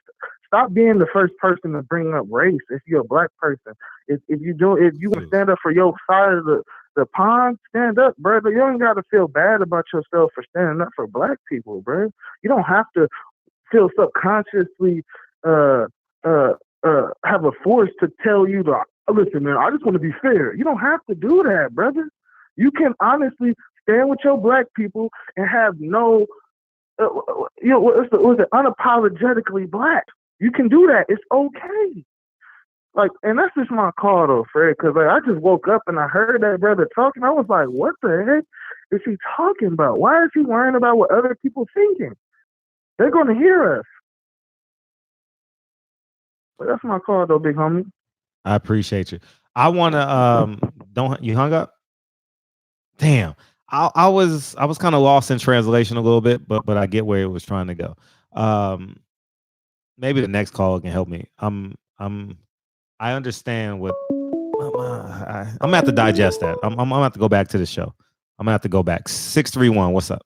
stop being the first person to bring up race. If you're a black person, if you want to stand up for your side of the pond, stand up, brother. You don't got to feel bad about yourself for standing up for black people, bro. You don't have to feel subconsciously have a force to tell you to listen, man. I just want to be fair. You don't have to do that, brother. You can honestly stand with your black people and have no, what's it, unapologetically black. You can do that. It's okay. Like, and that's just my call though, Fred, because like I just woke up and I heard that brother talking. I was like, what the heck is he talking about? Why is he worrying about what other people thinking? They're going to hear us. But that's my call though, big homie. I appreciate you. I want to don't you hung up? Damn. I was kind of lost in translation a little bit, but I get where it was trying to go. Maybe the next call can help me. I understand what I'm gonna have to digest that. I'm gonna have to go back to the show. I'm gonna have to go back. 631, what's up?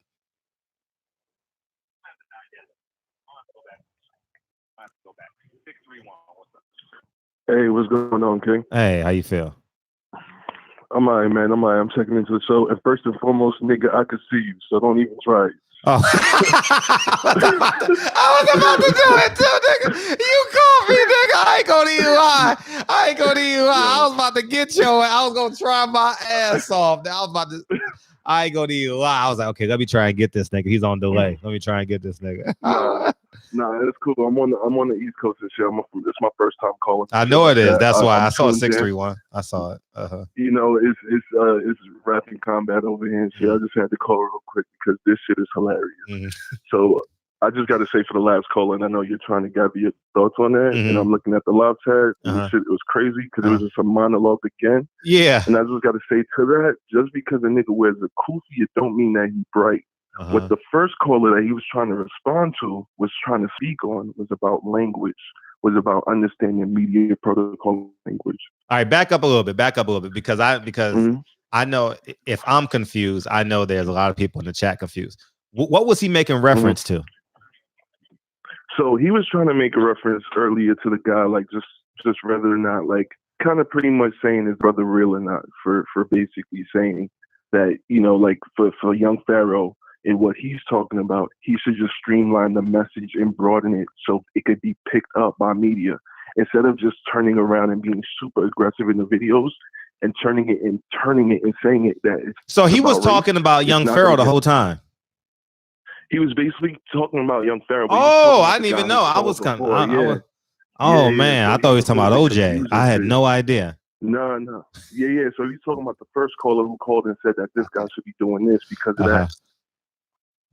Hey, what's going on, King? Hey, how you feel? I'm all right, man. I'm checking into the show. And first and foremost, nigga, I can see you, so don't even try it. Oh. I was about to do it too, nigga. You called me, nigga. I ain't gonna even lie. I was about to get your ass. I was gonna try my ass off. I ain't gonna even lie. I was like, okay, let me try and get this nigga. He's on delay. Let me try and get this nigga. Nah, it's cool. I'm on the East Coast this year. It's my first time calling. I know it is. That's why I saw 631. I saw it. You know, it's rapping combat over here and shit. I just had to call real quick because this shit is hilarious. So I just got to say for the last call, and I know you're trying to gather your thoughts on that, and I'm looking at the live chat, and this shit, it was crazy because it was just a monologue again. Yeah. And I just got to say to that, just because a nigga wears a kufi, it don't mean that he's bright. What the first caller that he was trying to respond to was trying to speak on was about language, was about understanding media protocol language. All right, back up a little bit because I know if I'm confused, I know there's a lot of people in the chat confused. What was he making reference to? So he was trying to make a reference earlier to the guy, like just whether or not, like, kind of pretty much saying is brother real or not, for basically saying that, you know, like for young Pharaoh, and what he's talking about, he should just streamline the message and broaden it so it could be picked up by media instead of just turning around and being super aggressive in the videos and turning it and saying it that it's so he was talking about young Pharaoh the whole time. He was basically talking about young Pharaoh. Oh, I didn't even know. I was kind of. Man, I thought he was talking about OJ. I had no idea. No. Yeah. So he's talking about the first caller who called and said that this guy should be doing this because of that.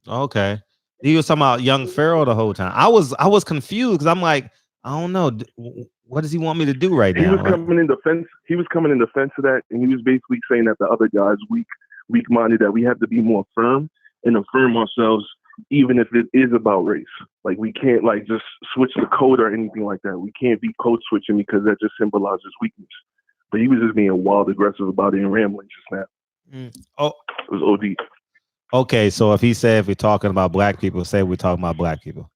Okay. He was talking about young Pharaoh the whole time. I was confused because I'm like, I don't know. What does he want me to do right now? He was coming in defense of that, and he was basically saying that the other guy's weak-minded, that we have to be more firm and affirm ourselves, even if it is about race. Like, we can't like just switch the code or anything like that. We can't be code switching because that just symbolizes weakness. But he was just being wild aggressive about it and rambling just now. Oh, it was OD. Okay, so if we're talking about black people, say we're talking about black people.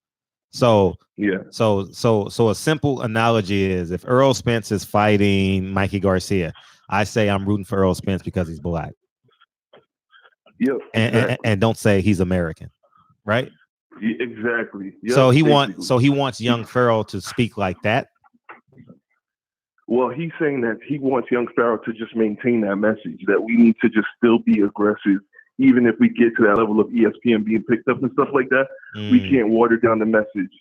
So yeah. So a simple analogy is if Earl Spence is fighting Mikey Garcia, I say I'm rooting for Earl Spence because he's black. Yep. Exactly. And don't say he's American, right? Yeah, exactly. Yep, So he wants young Farrell to speak like that. Well, he's saying that he wants young Farrell to just maintain that message that we need to just still be aggressive, even if we get to that level of ESPN being picked up and stuff like that. We can't water down the message.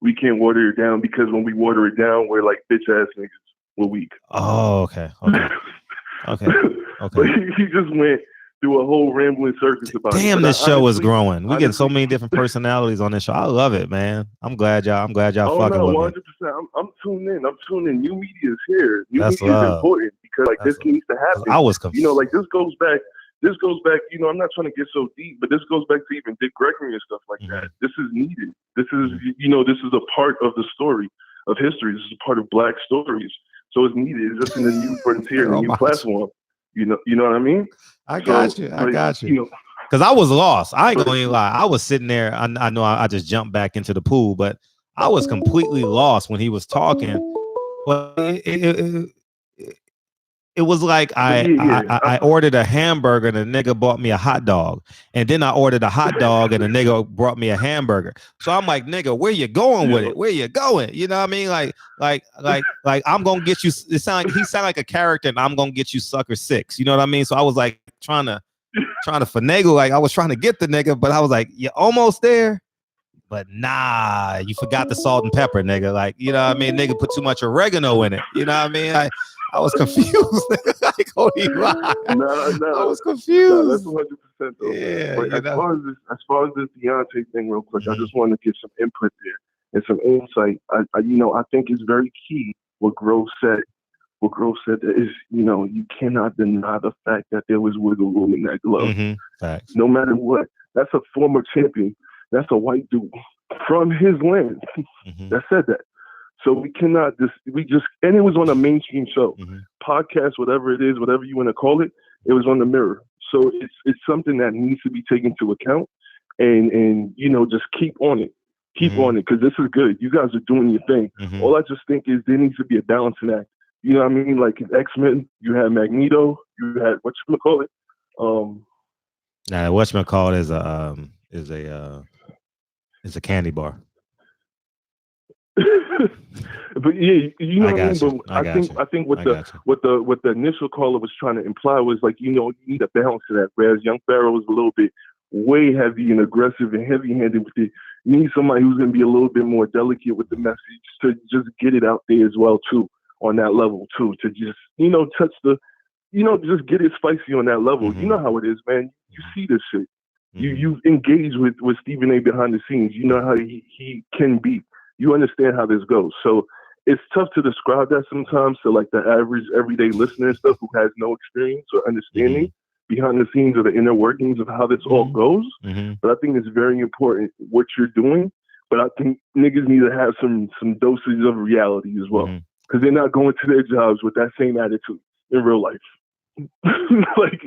We can't water it down because when we water it down, we're like bitch ass niggas. We're weak. Oh, okay. Okay. But he just went through a whole rambling circus about it. Damn, this show is growing. We're getting so many different personalities on this show. I love it, man. I'm glad y'all fucking with 100%. I'm tuned in. New media is here. New That's media love. is important because this needs to happen. I was confused. This goes back. I'm not trying to get so deep, but this goes back to even Dick Gregory and stuff like that. This is needed. This is, this is a part of the story of history. This is a part of Black stories. So it's needed. It's just in the new frontier, the new platform. You know what I mean? I got you. Because I was lost. I ain't gonna even lie. I was sitting there. I know I just jumped back into the pool, but I was completely lost when he was talking. But it was like I ordered a hamburger and a nigga bought me a hot dog. And then I ordered a hot dog and a nigga brought me a hamburger. So I'm like, nigga, where you going with it? Where you going? You know what I mean? Like I'm gonna get you. He sound like a character and I'm gonna get you sucker 6. You know what I mean? So I was like trying to finagle. Like I was trying to get the nigga, but I was like, you almost there. But nah, you forgot the salt and pepper, nigga. Like, you know what I mean? Nigga put too much oregano in it. You know what I mean? I was confused. Like, holy lie. No. I was confused. No, that's 100% though. Yeah. But as far as this Deontay thing, real quick, I just want to get some input there and some insight. I think it's very key what Grove said. What Grove said is, you cannot deny the fact that there was wiggle room in that glove. Facts. No matter what. That's a former champion. That's a white dude from his land that said that. So we cannot and it was on a mainstream show, podcast, whatever it is, whatever you want to call it. It was on the Mirror. So it's something that needs to be taken into account and just keep on it. Keep on it because this is good. You guys are doing your thing. All I just think is there needs to be a balancing act. You know what I mean? Like in X-Men, you had Magneto, you had whatchamacallit. Whatchamacallit is a candy bar. But yeah, you know what I mean. But I think what the initial caller was trying to imply was like, you need a balance to that. Whereas Young Pharaoh was a little bit way heavy and aggressive and heavy-handed with it. You need somebody who's going to be a little bit more delicate with the message to just get it out there as well too, on that level too, to just touch the, just get it spicy on that level. You know how it is, man. You see this shit. You've engaged with Stephen A. behind the scenes. You know how he can be. You understand how this goes. So it's tough to describe that sometimes to like the average everyday listener and stuff who has no experience or understanding behind the scenes or the inner workings of how this all goes. But I think it's very important what you're doing. But I think niggas need to have some dosage of reality as well. Because they're not going to their jobs with that same attitude in real life. Like,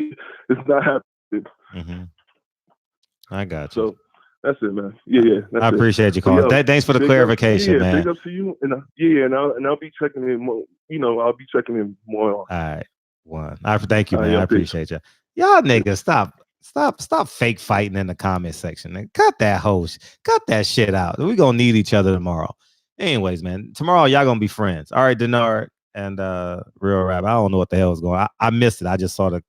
it's not happening. I got you. So that's it, man. Yeah. I appreciate you calling. Thanks for the clarification, man. Big up to you, and I'll be checking in more. I'll be checking in more. All right, one. Thank you, man. I appreciate you. Y'all niggas, stop fake fighting in the comment section. Man. Cut that shit out. We gonna need each other tomorrow. Anyways, man, tomorrow y'all gonna be friends. All right, Denard and Real Rap. I don't know what the hell is going on. I missed it. I just saw the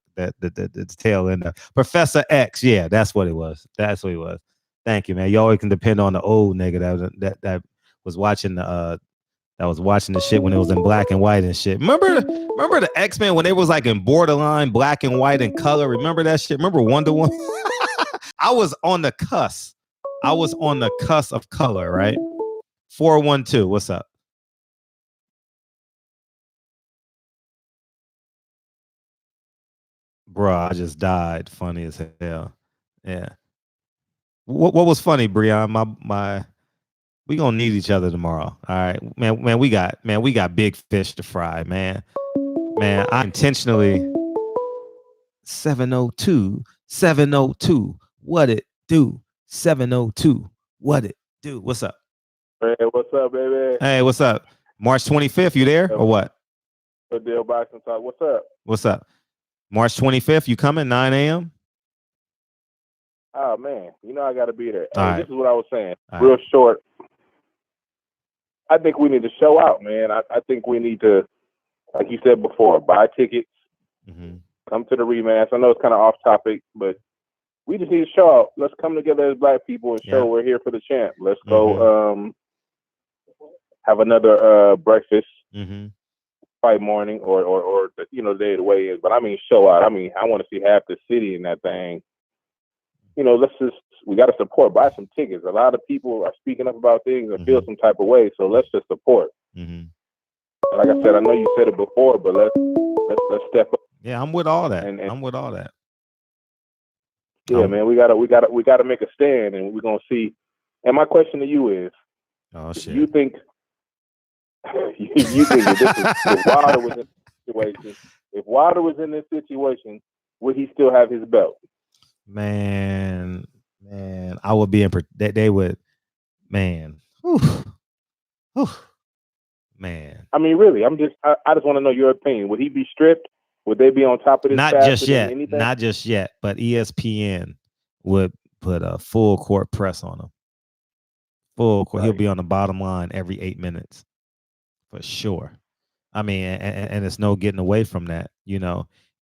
tail end of Professor X. Yeah, that's what it was. Thank you, man. You always can depend on the old nigga that was watching the shit when it was in black and white and shit. Remember the X-Men when they was like in borderline black and white and color? Remember that shit? Remember Wonder Woman? I was on the cusp. Of color, right? 412, what's up? Bruh, I just died. Funny as hell. Yeah. What was funny, Breon? We gonna need each other tomorrow. All right, man. We got big fish to fry, man. Man, I intentionally 702. What it do? 702. What it do? What's up? Hey, what's up, baby? Hey, what's up? March 25th, you there or what? Good deal, boxing talk. What's up? What's up? March 25th, you coming? 9 a.m.? Oh, man. You know I got to be there. Hey, All right. This is what I was saying. All Real short. I think we need to show out, man. I think we need to, like you said before, buy tickets, come to the rematch. I know it's kind of off topic, but we just need to show out. Let's come together as black people and show we're here for the champ. Let's go have another breakfast fight morning or the day of the weigh-ins. But I mean, show out. I mean, I want to see half the city in that thing. We got to support. Buy some tickets. A lot of people are speaking up about things and feel some type of way. So let's just support. Like I said, I know you said it before, but let's step up. Yeah, I'm with all that. I'm with all that. Yeah, man, we gotta make a stand, and we're gonna see. And my question to you is, you think that this is, if Wilder was in this situation, would he still have his belt? Man, I would be they would, man. Man. I mean, really, I just want to know your opinion. Would he be stripped? Would they be on top of this? Not just yet, but ESPN would put a full court press on him. Full court. He'll be on the bottom line every 8 minutes for sure. I mean, and it's no getting away from that.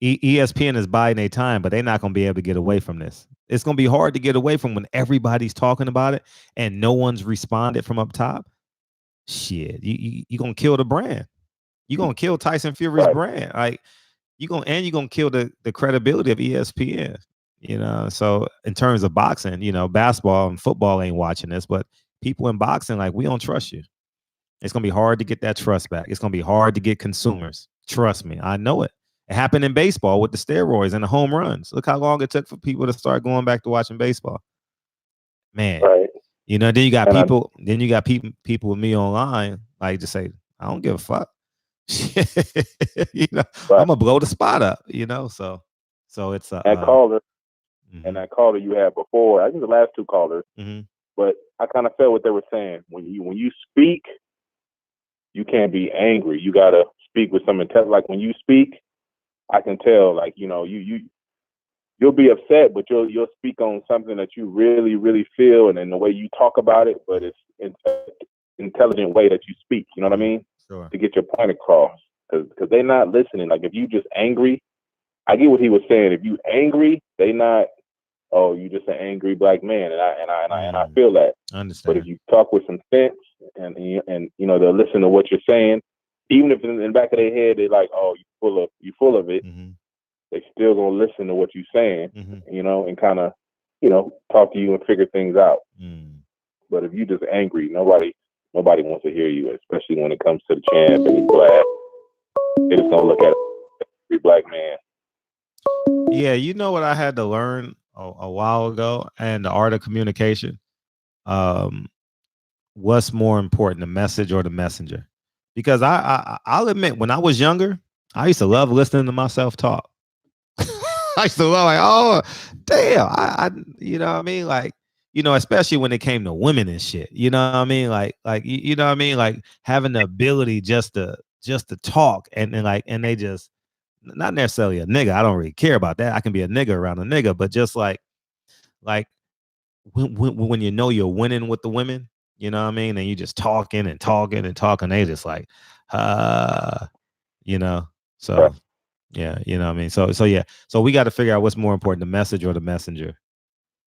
ESPN is biding their time, but they're not going to be able to get away from this. It's going to be hard to get away from when everybody's talking about it and no one's responded from up top. Shit, you going to kill the brand. You're going to kill Tyson Fury's brand. Like, you're going to kill the credibility of ESPN. So in terms of boxing, basketball and football ain't watching this, but people in boxing, like, we don't trust you. It's going to be hard to get that trust back. It's going to be hard to get consumers. Trust me. I know it. It happened in baseball with the steroids and the home runs. Look how long it took for people to start going back to watching baseball. Man, then you got people. Then you got people with me online, like, just say, I don't give a fuck. I'm gonna blow the spot up. So it's that caller and that caller you had before. I think the last two callers, but I kind of felt what they were saying. When you speak, you can't be angry. You gotta speak with some intent. Like, when you speak, I can tell, like, you'll be upset, but you'll speak on something that you really, really feel, and in the way you talk about it, but it's in an intelligent way that you speak. You know what I mean? Sure. To get your point across, because they're not listening. Like, if you just angry, I get what he was saying. If you angry, they not. Oh, you just an angry black man, and I feel that. I understand. But if you talk with some sense, and they'll listen to what you're saying, even if in the back of their head they're like, oh, you full of it, they still gonna listen to what you're saying, and kind of, talk to you and figure things out. But if you just angry, nobody wants to hear you, especially when it comes to the champ and he's black. They just gonna look at every black man. Yeah, you know what I had to learn a while ago, and the art of communication. What's more important, the message or the messenger? Because I'll admit, when I was younger, I used to love listening to myself talk. I used to love, like, oh, damn, I you know what I mean? Like, especially when it came to women and shit. You know what I mean? Like, you know what I mean? Like, having the ability just to talk and they just, not necessarily a nigga. I don't really care about that. I can be a nigga around a nigga, but just like when you're winning with the women, you know what I mean? And you just talking and talking and talking. They just like, so yeah, you know what I mean? So yeah. So we got to figure out what's more important, the message or the messenger.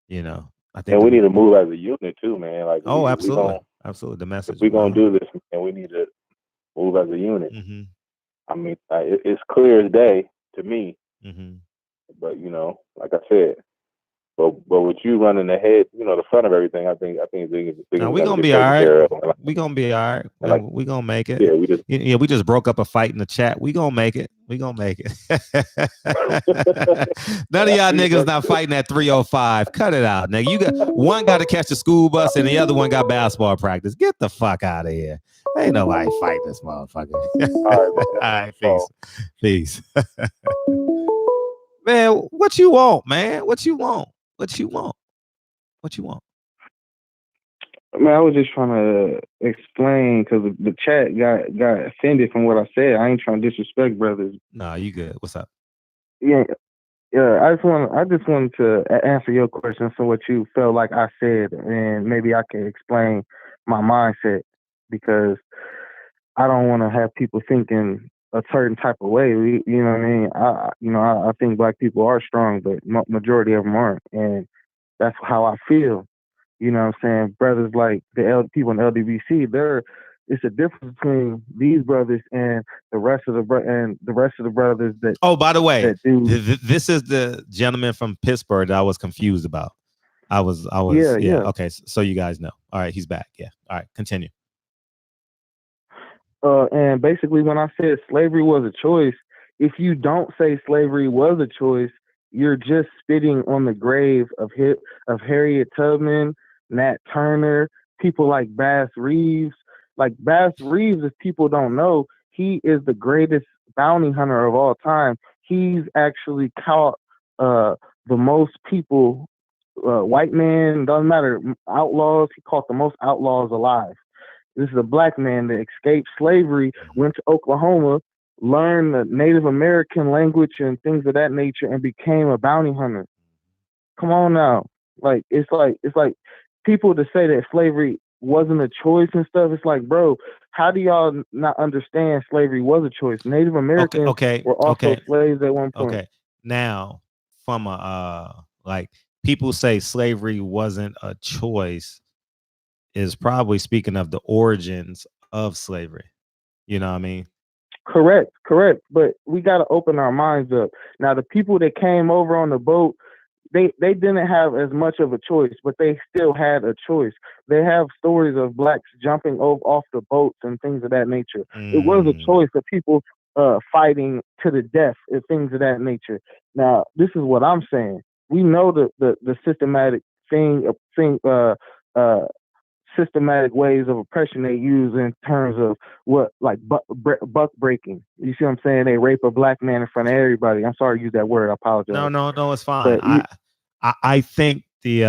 I think we need to move as a unit too, man. Like, absolutely. Absolutely. The message. If we're going to do this, and we need to move as a unit. I mean, it's clear as day to me, but like I said, but with you running ahead, the front of everything, I think we're gonna be all right. We're gonna be all right. We're gonna make it. Yeah, we just broke up a fight in the chat. We gonna make it. We gonna make it. None of y'all niggas not fighting at 3:05. Cut it out, nigga. One got to catch the school bus, and the other one got basketball practice. Get the fuck out of here. Ain't nobody fight this motherfucker. All right, peace. Man, what you want, man? What you want? What you want? What you want? Man, I was just trying to explain because the chat got offended from what I said. I ain't trying to disrespect brothers. Nah, you good. What's up? Yeah, I just wanted to answer your question. So what you felt like I said, and maybe I can explain my mindset because I don't want to have people thinking a certain type of way. You know what I mean? I think black people are strong, but majority of them aren't, and that's how I feel. You know what I'm saying? Brothers like people in LDBC, it's a difference between these brothers and the rest of the brothers that. Oh, by the way, that do. This is the gentleman from Pittsburgh that I was confused about. I was. Yeah. Okay, so you guys know. All right, he's back. Yeah. All right, continue. And basically, when I said slavery was a choice, if you don't say slavery was a choice, you're just spitting on the grave of Harriet Tubman, Nat Turner, people like Bass Reeves. Like Bass Reeves, if people don't know, he is the greatest bounty hunter of all time. He's actually caught the most people, white men, doesn't matter, outlaws. He caught the most outlaws alive. This is a black man that escaped slavery, went to Oklahoma, learned the Native American language and things of that nature, and became a bounty hunter. Come on now. It's like people to say that slavery wasn't a choice and stuff. It's like, bro, how do y'all not understand slavery was a choice? Native Americans were also slaves at one point. Okay. Now, from like people say slavery wasn't a choice, is probably speaking of the origins of slavery. You know what I mean? Correct. But we got to open our minds up. Now, the people that came over on the boat, they didn't have as much of a choice, but they still had a choice. They have stories of blacks jumping off the boats and things of that nature. It was a choice of people fighting to the death and things of that nature. Now, this is what I'm saying. We know the systematic systematic ways of oppression they use in terms of what, like buck breaking. You see what I'm saying? They rape a black man in front of everybody. I'm sorry to use that word. I apologize. No, it's fine. I think the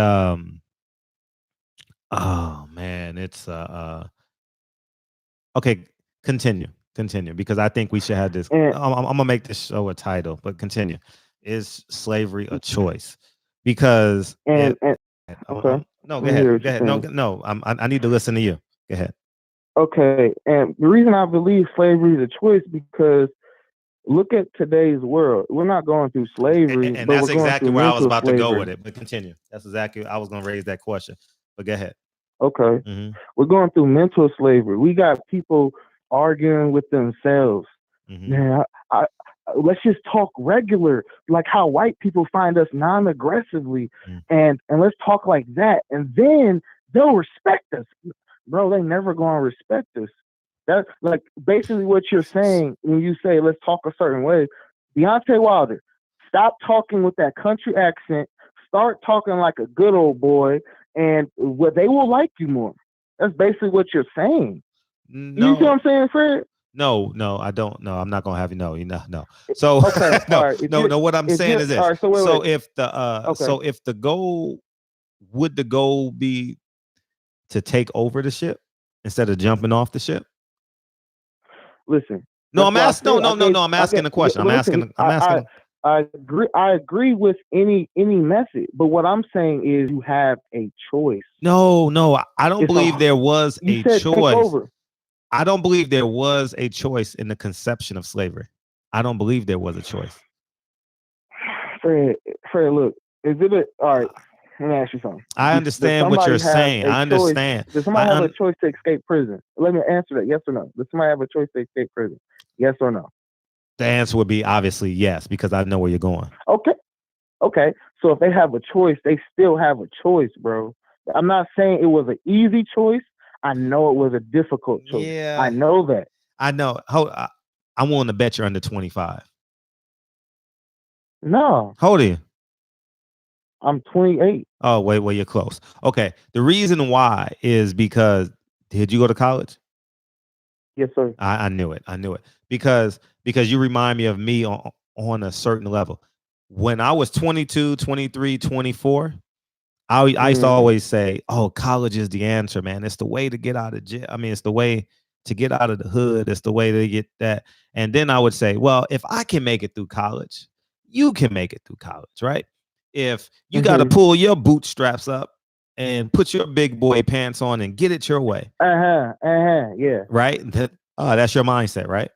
oh man, it's okay. Continue because I think we should have this. I'm gonna make this show a title, but continue. Is slavery a choice? Because okay. No, go ahead. No. I need to listen to you. Go ahead. Okay, and the reason I believe slavery is a choice because look at today's world. We're not going through slavery, and but that's we're going exactly through where I was about slavery. to go with it. But continue. That's exactly I was going to raise that question. But go ahead. Okay, we're going through mental slavery. We got people arguing with themselves. Man, let's just talk regular, like how white people find us non-aggressively, and let's talk like that, and then they'll respect us. Bro, they never gonna respect us. That's like basically what you're saying when you say let's talk a certain way. Deontay Wilder, stop talking with that country accent. Start talking like a good old boy, and they will like you more. That's basically what you're saying. No. You see what I'm saying, Fred? No, I don't. No, I'm not gonna have you know. No. So okay, no. What I'm saying is this. Right, so if the goal would the goal be to take over the ship instead of jumping off the ship? Listen. No, I'm asking. No. I'm asking the question. I'm asking. I agree with any method, but what I'm saying is you have a choice. No. I don't believe there was a choice. Take over. I don't believe there was a choice in the conception of slavery. I don't believe there was a choice. Fred, look, is it all right? Let me ask you something. I understand what you're saying. I understand. Does somebody have a choice to escape prison? Let me answer that. Yes or no? Does somebody have a choice to escape prison? Yes or no? The answer would be obviously yes, because I know where you're going. Okay. So if they have a choice, they still have a choice, bro. I'm not saying it was an easy choice. I know it was a difficult choice. Yeah. I know that. I know. I'm willing to bet you're under 25. No. How old are you? I'm 28. Oh, wait, well, you're close. Okay. The reason why is because, did you go to college? Yes, sir. I knew it. Because you remind me of me on a certain level. When I was 22, 23, 24, I used to always say, oh, college is the answer, man. It's the way to get out of jail. I mean, it's the way to get out of the hood. It's the way to get that. And then I would say, well, if I can make it through college, you can make it through college, right? If you got to pull your bootstraps up and put your big boy pants on and get it your way. Yeah. Right? That's your mindset, right?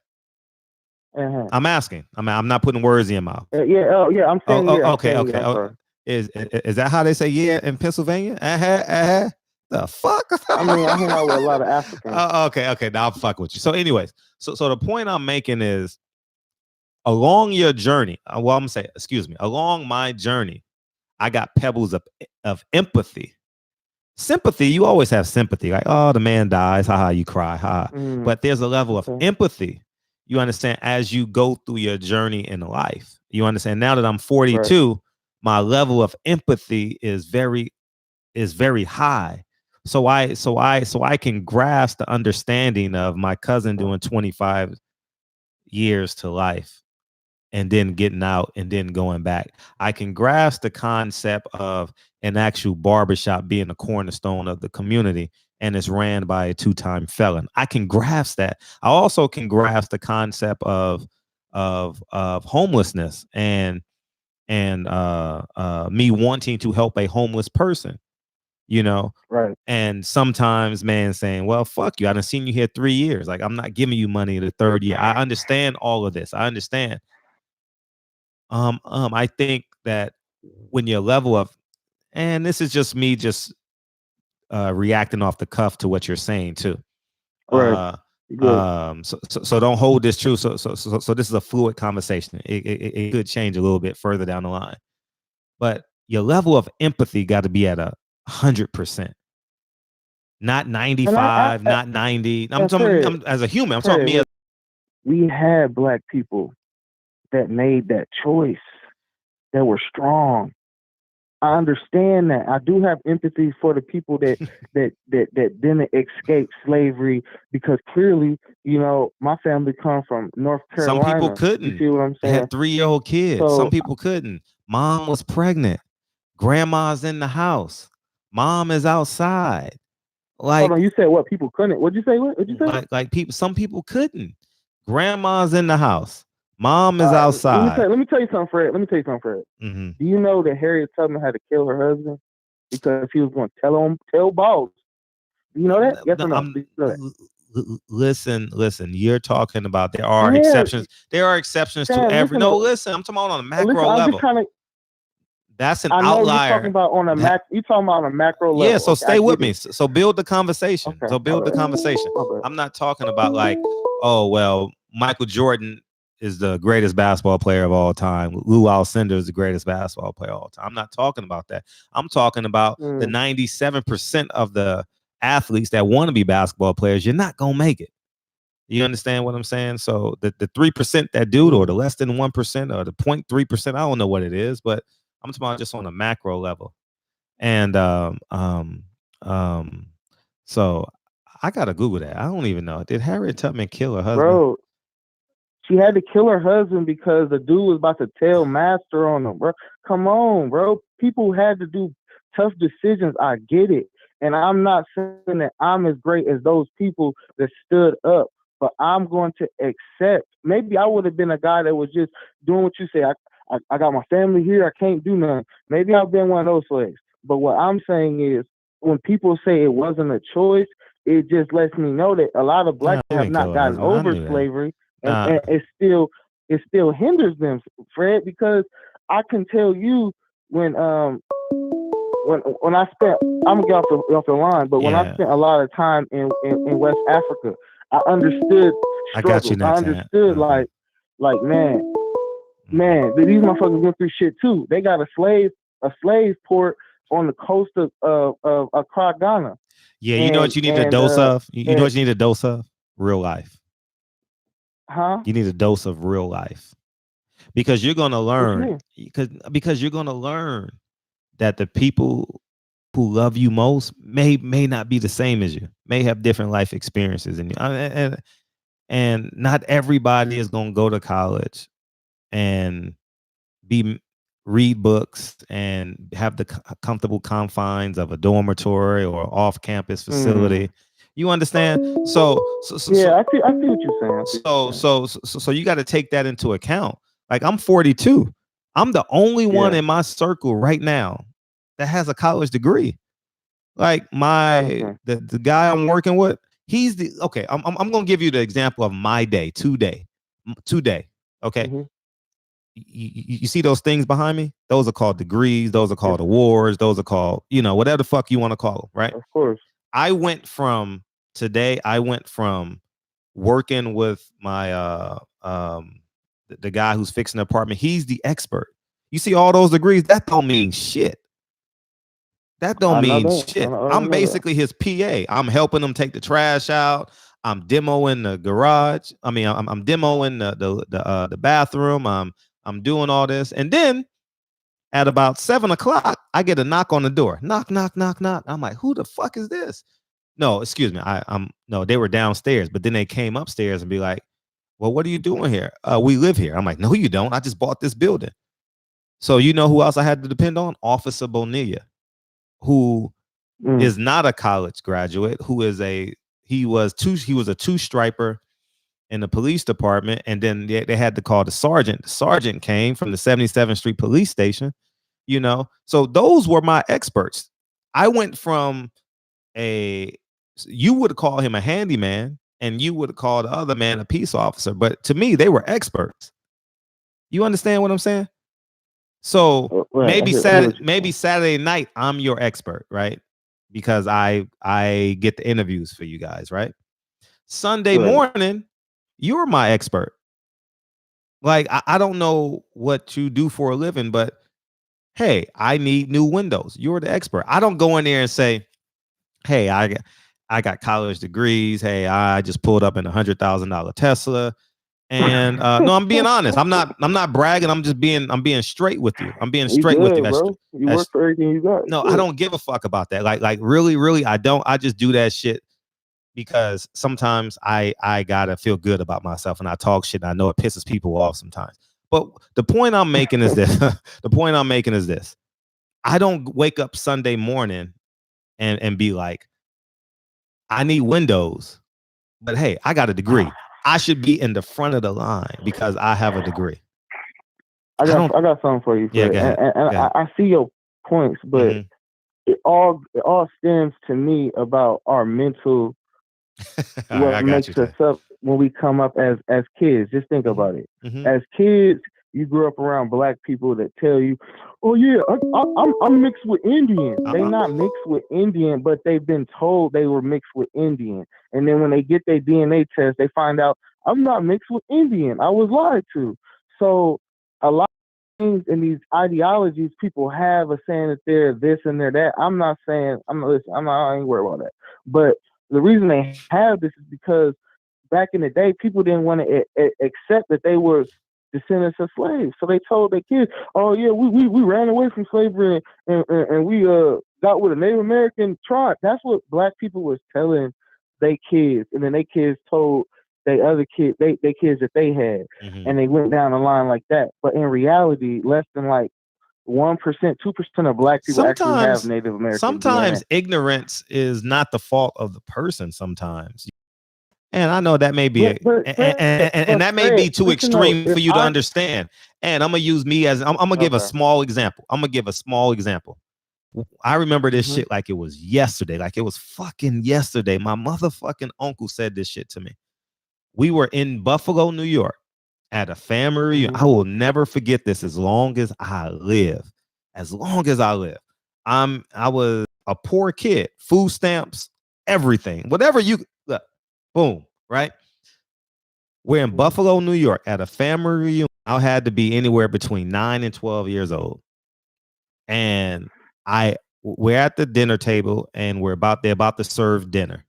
I'm asking. I'm not putting words in your mouth. Yeah. Oh, yeah. I'm saying yeah. Okay. Is that how they say yeah in Pennsylvania? The fuck? I mean, I hang out with a lot of Africans. Okay. Now I'm fucking with you. So, anyways, so the point I'm making is, along your journey, along my journey, I got pebbles of empathy. Sympathy, you always have sympathy. Like, oh, the man dies, haha, you cry, haha. But there's a level of empathy. You understand, as you go through your journey in life. You understand, now that I'm 42, my level of empathy is very high. So I can grasp the understanding of my cousin doing 25 years to life and then getting out and then going back. I can grasp the concept of an actual barbershop being a cornerstone of the community, and it's ran by a 2-time felon. I can grasp that. I also can grasp the concept of homelessness and me wanting to help a homeless person, you know. Right. And sometimes, man, saying, well, fuck you, I done seen you here 3 years, like, I'm not giving you money the third year. I understand all of this. I understand. I think that when your level of, and this is just me reacting off the cuff to what you're saying too. Right. So don't hold this true. So this is a fluid conversation. It could change a little bit further down the line, but your level of empathy got to be at 100%, not 95, not 90. I'm talking as a human. I'm talking me as. We had black people that made that choice, that were strong. I understand that. I do have empathy for the people that didn't escape slavery, because clearly, you know, my family come from North Carolina. Some people couldn't. You see what I'm saying? They had 3-year-old kids. So, some people couldn't. Mom was pregnant. Grandma's in the house. Mom is outside. Like, hold on, you said what? People couldn't. What'd you say? What'd you say? Like people. Some people couldn't. Grandma's in the house. Mom is outside. Let me tell you something, Fred. Mm-hmm. Do you know that Harriet Tubman had to kill her husband because he was going to tell balls? Do you know that? Yes or no? Do you know that? Listen. You're talking about there are exceptions. There are exceptions to every. Listen. I'm talking about on a macro level. That's an outlier. You're talking about on a you're talking about on a macro level. Yeah. So stay with me. So build the conversation. Okay. So build the conversation. I'm not talking about like, oh well, Michael Jordan is the greatest basketball player of all time. Lou Alcindor is the greatest basketball player of all time. I'm not talking about that. I'm talking about the 97% of the athletes that want to be basketball players. You're not gonna make it. You understand what I'm saying? So the 3% that do, or the less than 1%, or the 0.3%, I don't know what it is, but I'm talking about just on a macro level. And so I gotta Google that. I don't even know. Did Harriet Tubman kill her husband? Bro, she had to kill her husband because the dude was about to tell master on him, bro. Come on, bro. People had to do tough decisions. I get it. And I'm not saying that I'm as great as those people that stood up, but I'm going to accept. Maybe I would have been a guy that was just doing what you say. I got my family here. I can't do nothing. Maybe I've been one of those slaves. But what I'm saying is, when people say it wasn't a choice, it just lets me know that a lot of blacks have not gotten over slavery. And it still hinders them, Fred, because I can tell you when I spent, I'm gonna get off the line, but when I spent a lot of time in West Africa, I understood struggles. I got you next. I understood like man, these motherfuckers went through shit too. They got a slave port on the coast of Accra, Ghana. Yeah, you know what you need a dose of? You know what you need a dose of? Real life. Huh? You need a dose of real life, because you're going to learn, because you're going to learn that the people who love you most may not be the same as you, may have different life experiences, and And not everybody is going to go to college and read books and have the comfortable confines of a dormitory or off-campus facility. You understand? So yeah, I see what you're saying. So you got to take that into account. Like, I'm 42. I'm the only one in my circle right now that has a college degree. Like the guy I'm working with, he's the I'm gonna give you the example of my day, today. Okay. You see those things behind me? Those are called degrees. Those are called awards. Those are called, whatever the fuck you want to call them, right? Of course. I went from working with my the guy who's fixing the apartment. He's the expert. You see all those degrees? That don't mean shit. That don't mean shit. I'm basically his PA. I'm helping him take the trash out. I'm demoing the garage. I mean, I'm demoing the bathroom. I'm doing all this, and then at about 7 o'clock, I get a knock on the door. Knock, knock, knock, knock. I'm like, who the fuck is this? No, excuse me. No, they were downstairs, but then they came upstairs and be like, well, what are you doing here? We live here. I'm like, no, you don't. I just bought this building. So you know who else I had to depend on? Officer Bonilla, who is not a college graduate, he was a two-striper in the police department, and then they had to call the sergeant. The sergeant came from the 77th Street police station, So those were my experts. I went from you would call him a handyman, and you would call the other man a peace officer, but to me, they were experts. You understand what I'm saying? So maybe Saturday night, I'm your expert, right? Because I get the interviews for you guys, right? Sunday morning, you're my expert. Like, I don't know what you do for a living, but hey, I need new windows. You're the expert. I don't go in there and say, hey, I got college degrees. Hey, I just pulled up in $100,000 Tesla. And no, I'm being honest. I'm not bragging. I'm being straight with you. I'm being straight with you, bro. You work for everything you got. No, I don't give a fuck about that. Like really, I don't. I just do that shit because sometimes I gotta feel good about myself, and I talk shit, and I know it pisses people off sometimes. But the point I'm making is this. I don't wake up Sunday morning and be like, I need windows, but hey, I got a degree. I should be in the front of the line because I have a degree. I got something for you. Yeah, go ahead. And I see your points, but it all stems to me about our mental. What makes us up when we come up as kids. Just think about it. As kids, you grew up around black people that tell you, "Oh yeah, I'm mixed with Indian." They not mixed with Indian, but they've been told they were mixed with Indian. And then when they get their DNA test, they find out I'm not mixed with Indian. I was lied to. So a lot of things in these ideologies people have are saying that they're this and they're that. I'm not saying I ain't worried about that. But the reason they have this is because back in the day, people didn't want to accept that they were descendants of slaves. So they told their kids, "Oh yeah, we ran away from slavery and we got with a Native American tribe." That's what black people was telling their kids, and then their kids told they other kids, they kids that they had, and they went down the line like that. But in reality, less than like 1%, 2% of black people actually have Native American. Sometimes DNA. Ignorance is not the fault of the person. Sometimes. And I know that may be that may be too extreme for you to understand. And I'm gonna use me as I'm gonna give a small example. I remember this shit like it was yesterday. Like it was fucking yesterday. My motherfucking uncle said this shit to me. We were in Buffalo, New York, at a family reunion. I will never forget this as long as I live. As long as I live. I was a poor kid, food stamps, everything, whatever you look. Boom, right? We're in Buffalo, New York at a family reunion. I had to be anywhere between 9 and 12 years old. And we're at the dinner table and they're about to serve dinner.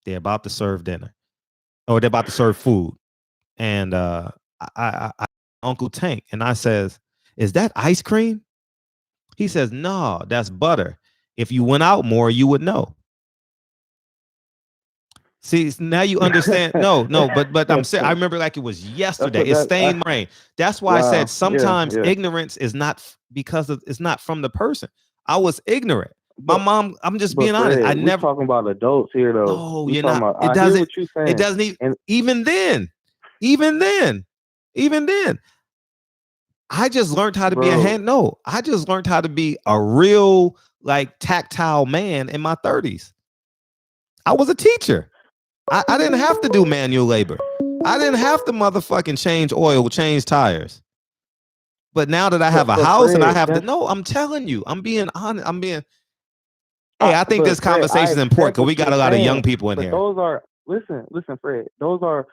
Or they're about to serve food. And I Uncle Tank, and I says, "Is that ice cream?" He says, "No, that's butter. If you went out more, you would know." See, now you understand. No, but I'm saying I remember like it was yesterday. It's stained brain. That's why I said sometimes ignorance is not because of it's not from the person. I was ignorant. My mom, I'm just being honest. I never talking about adults here though. No, you're not. It doesn't. It doesn't even then. I just learned how to be a hand. No, I just learned how to be a real like tactile man in my 30s. I was a teacher. I didn't have to do manual labor. I didn't have to motherfucking change oil, change tires. But now that I have a house and I have to, no, I'm telling you, I'm being honest. Hey, I think this conversation is important because we got a lot of young people in here. Those are listen, Fred. Those are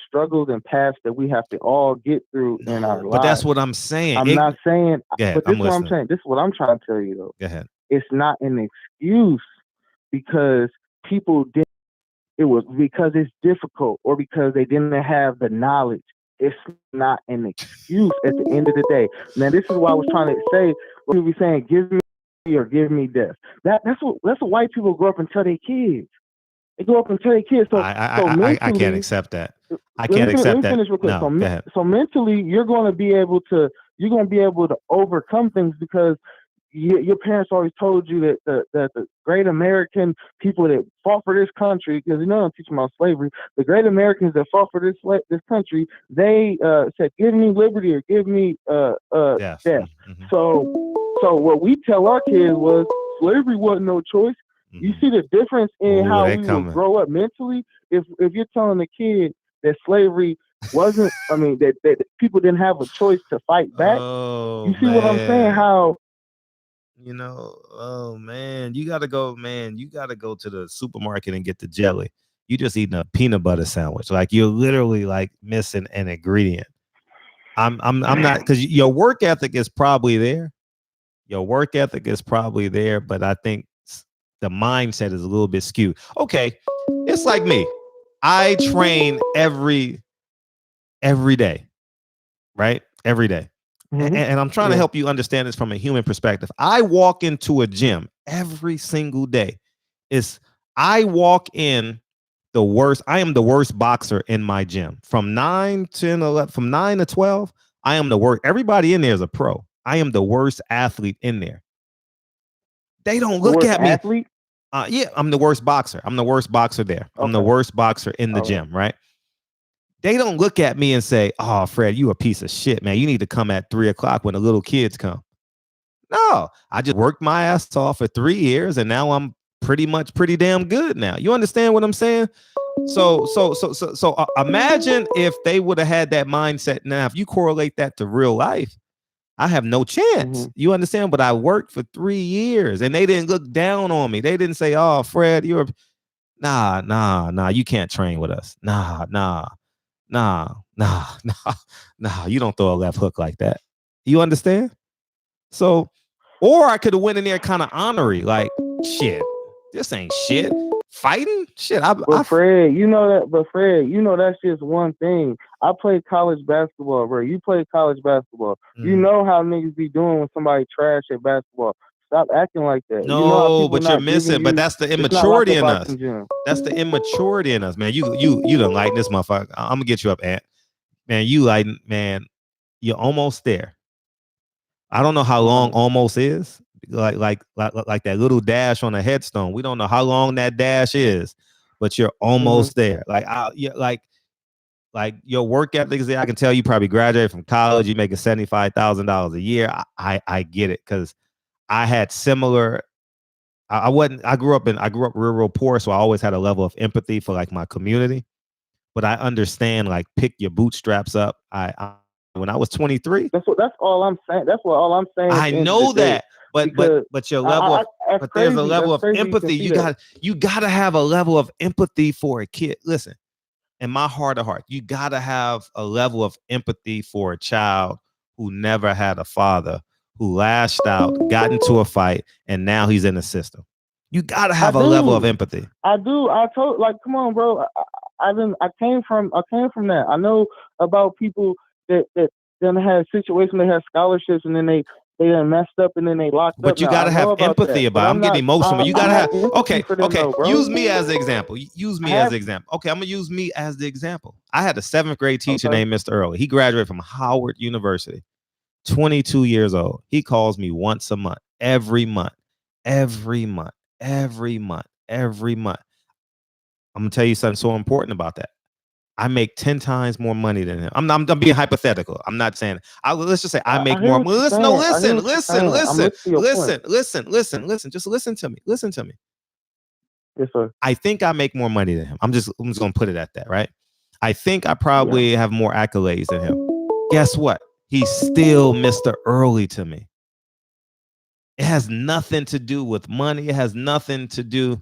struggles and paths that we have to all get through in our lives. But that's what I'm saying. I'm not saying, but this is what I'm saying. This is what I'm trying to tell you though. Go ahead. It's not an excuse because people didn't. It was because it's difficult or because they didn't have the knowledge. It's not an excuse at the end of the day. Now, this is what I was trying to say. What we saying, give me or give me death. That's what white people grow up and tell their kids. They grow up and tell their kids. So I can't accept that. I can't accept that. No, so mentally, you're going to be able to overcome things because your parents always told you that the great American people that fought for this country, because I'm teaching about slavery, the great Americans that fought for this country, they said, give me liberty or give me death. Mm-hmm. So what we tell our kids was slavery wasn't no choice. Mm-hmm. You see the difference in how we will grow up mentally. If you're telling a kid that slavery wasn't, that people didn't have a choice to fight back. You see what I'm saying? How oh man, you gotta go to the supermarket and get the jelly. You just eating a peanut butter sandwich. Like you're literally like missing an ingredient. I'm not, because your work ethic is probably there. But I think the mindset is a little bit skewed. Okay, it's like me. I train every day, right? Every day. Mm-hmm. And I'm trying to help you understand this from a human perspective. I walk into a gym every single day. I walk in the worst. I am the worst boxer in my gym. From 9 to 12, I am the worst. Everybody in there is a pro. I am the worst athlete in there. They don't look at me. Athlete? Yeah, I'm the worst boxer. I'm the worst boxer there. Okay. I'm the worst boxer in the gym, right? They don't look at me and say, "Oh, Fred, you a piece of shit, man. You need to come at 3:00 when the little kids come." No, I just worked my ass off for 3 years, and now I'm pretty damn good now. You understand what I'm saying? So imagine if they would have had that mindset. Now, if you correlate that to real life, I have no chance. Mm-hmm. You understand? But I worked for 3 years, and they didn't look down on me. They didn't say, "Oh, Fred, you're nah, you can't train with us. Nah, you don't throw a left hook like that." You understand? So, or I could have went in there kind of honorary, like, shit, this ain't shit. Fighting? Shit. Fred, that's just one thing. I played college basketball, bro. You played college basketball. You know how niggas be doing when somebody trash at basketball. Stop acting like that. No, but you're missing. But that's the immaturity in us. That's the immaturity in us, man. You don't like this motherfucker. I'm gonna get you up, Ant. Man, you're almost there. I don't know how long almost is. Like that little dash on a headstone. We don't know how long that dash is, but you're almost there. Like your work ethic is there. I can tell you probably graduated from college. You're making $75,000 a year. I get it, because I had similar. I grew up real poor, so I always had a level of empathy for like my community. But I understand, like, pick your bootstraps up. When I was 23. That's all I'm saying. That's what all I'm saying. I know that, but your level but there's a level of empathy. You gotta have a level of empathy for a kid. Listen, in my heart of heart, you gotta have a level of empathy for a child who never had a father, who lashed out, got into a fight, and now he's in the system. You gotta have a level of empathy. I do. Come on, bro. I came from that. I know about people that then had situations, they had scholarships, and then they they done messed up and then they locked up. But you gotta have empathy about it. I'm getting emotional, but you gotta have okay. Use me as the example. Use me as the example. Okay, I'm gonna use me as the example. I had a 7th grade teacher named Mr. Early. He graduated from Howard University, 22 years old. He calls me once a month, every month. I'm gonna tell you something so important about that. I make 10 times more money than him. I'm being hypothetical. I'm not saying let's just say I make more. Listen. Just listen to me. Yes, sir. I think I make more money than him. I'm just gonna put it at that, right? I think I probably have more accolades than him. Guess what? He's still Mr. Early to me. It has nothing to do with money. It has nothing to do.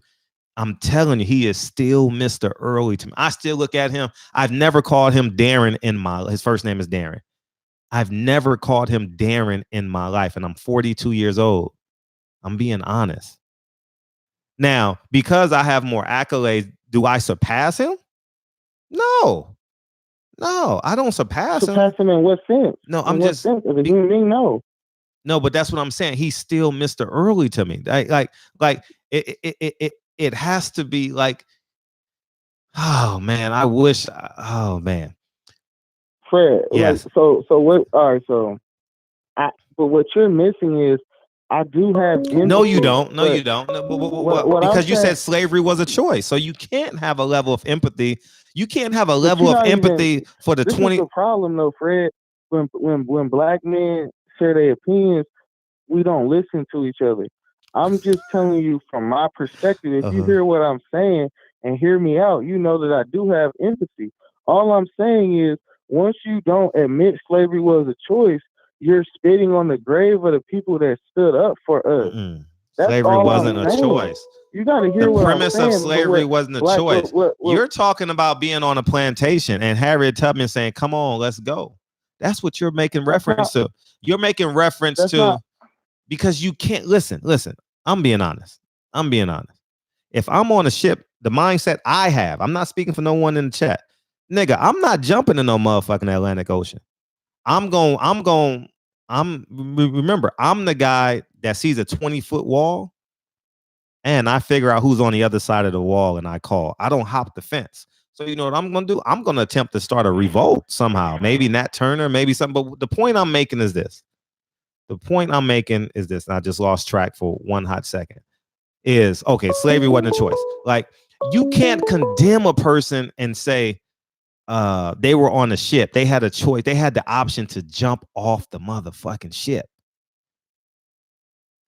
I'm telling you, he is still Mr. Early to me. I still look at him. I've never called him Darren his first name is Darren. I've never called him Darren in my life, and I'm 42 years old. I'm being honest. Now, because I have more accolades, do I surpass him? No, I don't surpass him. Surpass him in what sense? No, I'm just as a human being. No, but that's what I'm saying. He's still Mr. Early to me. Like it has to be like, oh man, I wish. Oh man, Fred. Yes. Like, so what? All right. So, but what you're missing is I do have empathy. No, you don't. No, you don't. No, because you said slavery was a choice, so you can't have a level of empathy. You can't have a level of empathy for the 20. This is the problem, though, Fred. When black men share their opinions, we don't listen to each other. I'm just telling you from my perspective. If you hear what I'm saying and hear me out, you know that I do have empathy. All I'm saying is, once you don't admit slavery was a choice, you're spitting on the grave of the people that stood up for us. Slavery wasn't a choice. You got to hear the what premise I'm saying, of slavery wasn't a choice. You're talking about being on a plantation and Harriet Tubman saying, "Come on, let's go." That's what you're making reference to. You're making reference to because you can't listen. I'm being honest. If I'm on a ship, the mindset I have, I'm not speaking for no one in the chat. Nigga, I'm not jumping in no motherfucking Atlantic Ocean. Remember, I'm the guy that sees a 20-foot wall and I figure out who's on the other side of the wall and I call. I don't hop the fence. So you know what I'm going to do? I'm going to attempt to start a revolt somehow. Maybe Nat Turner, maybe something. But the point I'm making is this. And I just lost track for one hot second. Is, okay, slavery wasn't a choice. Like, you can't condemn a person and say, they were on a ship. They had a choice. They had the option to jump off the motherfucking ship.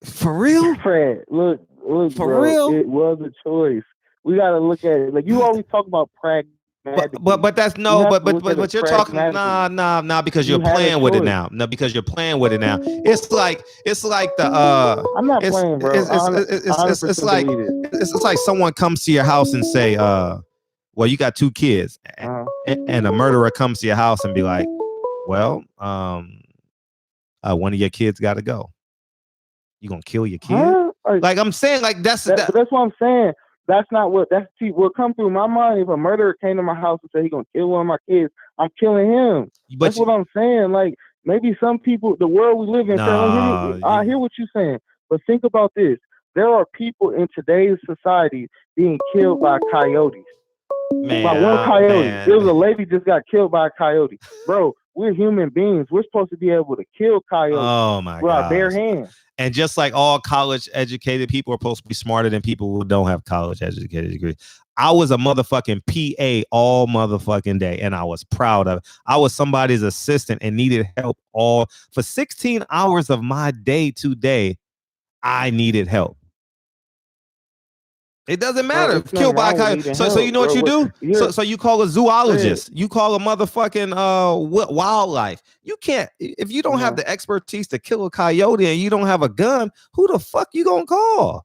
For real? Fred, look, for bro, real? It was a choice. We got to look at it. Like, you always talk about pragmatic. But that's no, but you're talking nah, because you're playing with it now. No, because you're playing with it now. It's like the I'm not playing, bro. It's like someone comes to your house and say, well, you got 2 kids, and a murderer comes to your house and be like, well, one of your kids got to go. You gonna kill your kid? Like I'm saying, like that's what I'm saying. That's not what what come through my mind. If a murderer came to my house and said he gonna kill one of my kids, I'm killing him. That's what I'm saying. Like, maybe some people, the world we live in, I hear what you're saying, but think about this. There are people in today's society being killed by coyotes. Man, by one coyote. There was a lady just got killed by a coyote. Bro, we're human beings. We're supposed to be able to kill coyotes with our bare hands. And just like all college educated people are supposed to be smarter than people who don't have college educated degrees. I was a motherfucking PA all motherfucking day, and I was proud of it. I was somebody's assistant and needed help for 16 hours of my day today. I needed help. It doesn't matter. Killed by a coyote. So you know what you do? So you call a zoologist. You call a motherfucking wildlife. You can't, if you don't have the expertise to kill a coyote and you don't have a gun, who the fuck you gonna call?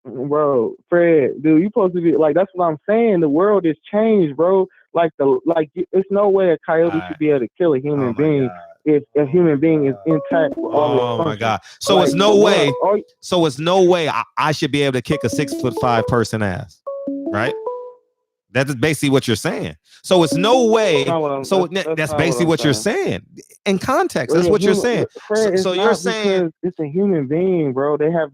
Bro, Fred, dude, you supposed to be like, that's what I'm saying. The world has changed, bro. Like it's no way a coyote should be able to kill a human being if a human being is intact. Oh my God! So like, it's no way. So it's no way I should be able to kick a 6'5" person ass, right? That's basically what you're saying. So it's no way. That's basically what you're saying. In context, that's what you're saying. Fred, So you're saying it's a human being, bro. They have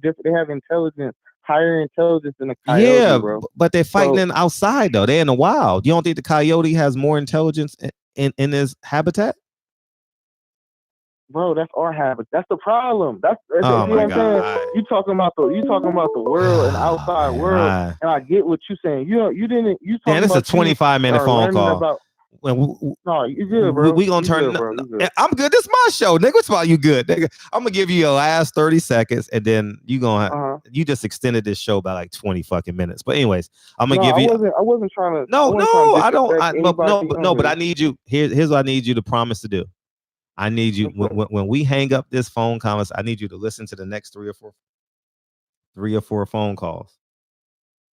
intelligence, higher intelligence than a coyote, yeah, bro. but they're fighting in outside though. They're in the wild. You don't think the coyote has more intelligence in his habitat? Bro, that's our habit. That's the problem. Oh my God. You talking about the world and outside world, and I get what you're saying. You talking Man, this is a 25-minute phone call. No, you good, bro. We gonna turn. I'm good. This is my show, nigga. What's about you good, nigga? I'm gonna give you your last 30 seconds, and then you gonna you just extended this show by like 20 fucking minutes. But anyways, I'm gonna give you. I wasn't trying to. But I need you. Here's what I need you to promise to do. I need you when we hang up this phone conference. I need you to listen to the next three or four phone calls.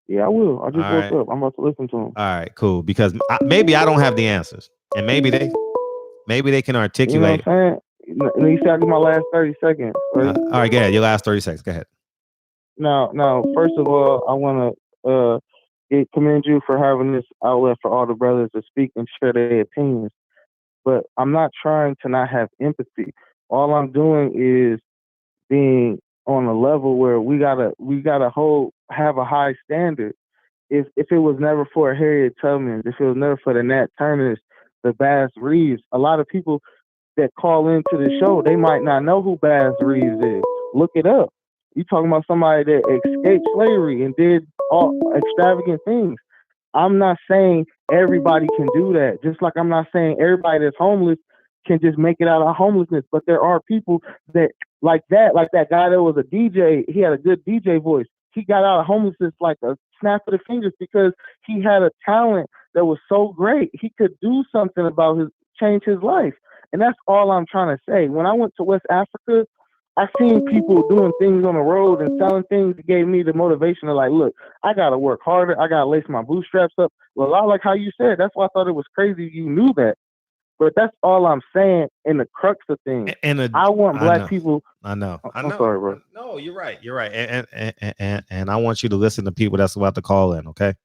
Yeah, I will. I just woke up. I'm about to listen to them. All right, cool. Because maybe I don't have the answers, and maybe they can articulate. You know what I'm saying? You said I do my last 30 seconds. Right? All right, go ahead. Your last 30 seconds. Go ahead. Now, first of all, I want to commend you for having this outlet for all the brothers to speak and share their opinions. But I'm not trying to not have empathy. All I'm doing is being on a level where we gotta have a high standard. If it was never for Harriet Tubman, if it was never for the Nat Turners, the Bass Reeves, a lot of people that call into the show, they might not know who Bass Reeves is. Look it up. You talking about somebody that escaped slavery and did all extravagant things. I'm not saying everybody can do that. Just like I'm not saying everybody that's homeless can just make it out of homelessness. But there are people that like that guy that was a DJ. He had a good DJ voice. He got out of homelessness like a snap of the fingers because he had a talent that was so great. He could do something about change his life. And that's all I'm trying to say. When I went to West Africa, I seen people doing things on the road and selling things that gave me the motivation to like, look, I got to work harder. I got to lace my bootstraps up. Well, I like how you said. That's why I thought it was crazy you knew that. But that's all I'm saying in the crux of things. I want black people. I know. I'm sorry, bro. No, you're right. You're right. And I want you to listen to people that's about to call in, okay?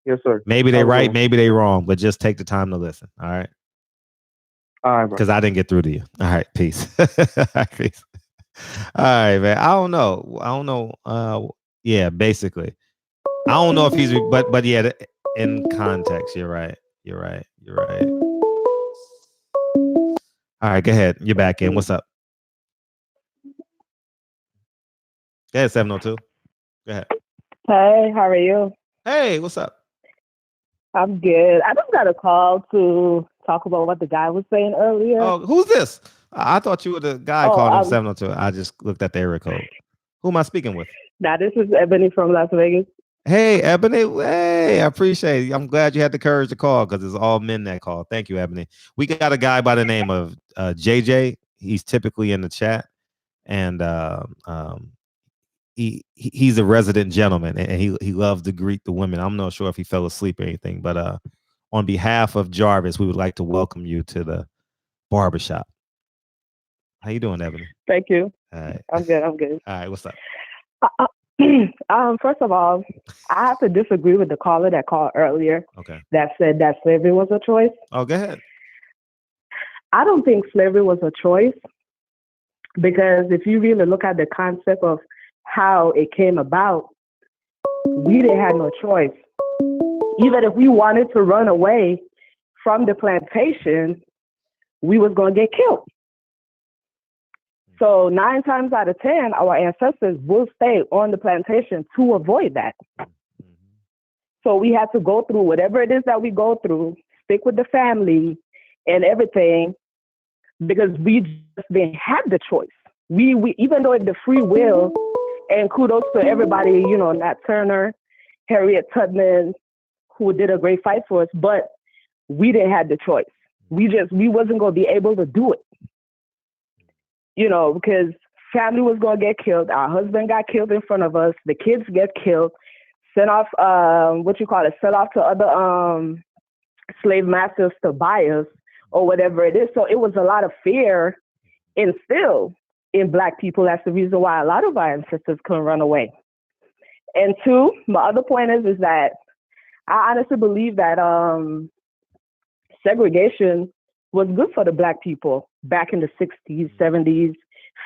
Yes, sir. Maybe they right, maybe they wrong, but just take the time to listen, all right? All right, bro. Because I didn't get through to you. All right, peace. Peace. All right, man. I don't know. Yeah, basically. I don't know if he's but yeah, in context, you're right. All right, go ahead. You're back in. What's up? Go ahead, 702. Go ahead. Hey, how are you? Hey, what's up? I'm good. I just got a call to talk about what the guy was saying earlier. Oh, who's this? I thought you were the guy calling 702. I just looked at the area code. Who am I speaking with? Now, this is Ebony from Las Vegas. Hey, Ebony. Hey, I appreciate it. I'm glad you had the courage to call because it's all men that call. Thank you, Ebony. We got a guy by the name of JJ. He's typically in the chat, and he's a resident gentleman, and he loves to greet the women. I'm not sure if he fell asleep or anything, but on behalf of Jarvis, we would like to welcome you to the barbershop. How you doing, Ebony? Thank you. All right. I'm good. All right, what's up? First of all, I have to disagree with the caller that called earlier. Okay. That said that slavery was a choice. Oh, go ahead. I don't think slavery was a choice because if you really look at the concept of how it came about, we didn't have no choice. Even if we wanted to run away from the plantation, we was going to get killed. So 9 times out of 10, our ancestors will stay on the plantation to avoid that. So we had to go through whatever it is that we go through, stick with the family and everything, because we just didn't have the choice. We even though the free will, and kudos to everybody, Nat Turner, Harriet Tubman, who did a great fight for us, but we didn't have the choice. We wasn't going to be able to do it. Because family was going to get killed. Our husband got killed in front of us. The kids get killed, sent off, sent off to other slave masters to buy us or whatever it is. So it was a lot of fear instilled in Black people. That's the reason why a lot of our ancestors couldn't run away. And 2, my other point is that I honestly believe that segregation was good for the Black people back in the 60s, 70s,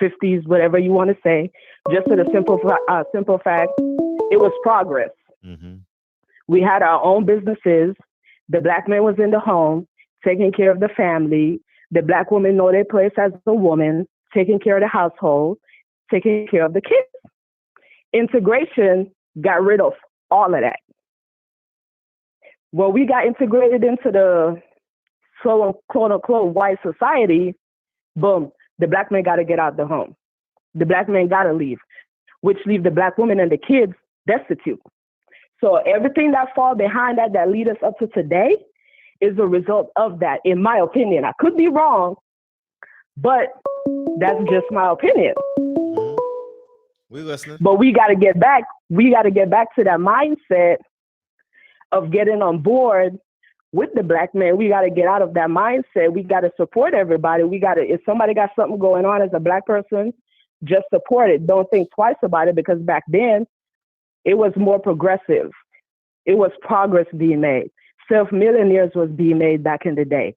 50s, whatever you want to say. Just for the simple fact, it was progress. Mm-hmm. We had our own businesses. The Black man was in the home, taking care of the family. The Black woman know their place as a woman, taking care of the household, taking care of the kids. Integration got rid of all of that. When we got integrated into the quote unquote white society, boom, the Black man got to get out the home. The Black man got to leave, which leave the Black woman and the kids destitute. So everything that fall behind that lead us up to today is a result of that, in my opinion. I could be wrong, but that's just my opinion. We listening. But we got to get back. We got to get back to that mindset of getting on board with the Black man. We got to get out of that mindset. We got to support everybody. We got to, if somebody got something going on as a Black person, just support it. Don't think twice about it, because back then it was more progressive. It was progress being made. Self-millionaires was being made back in the day.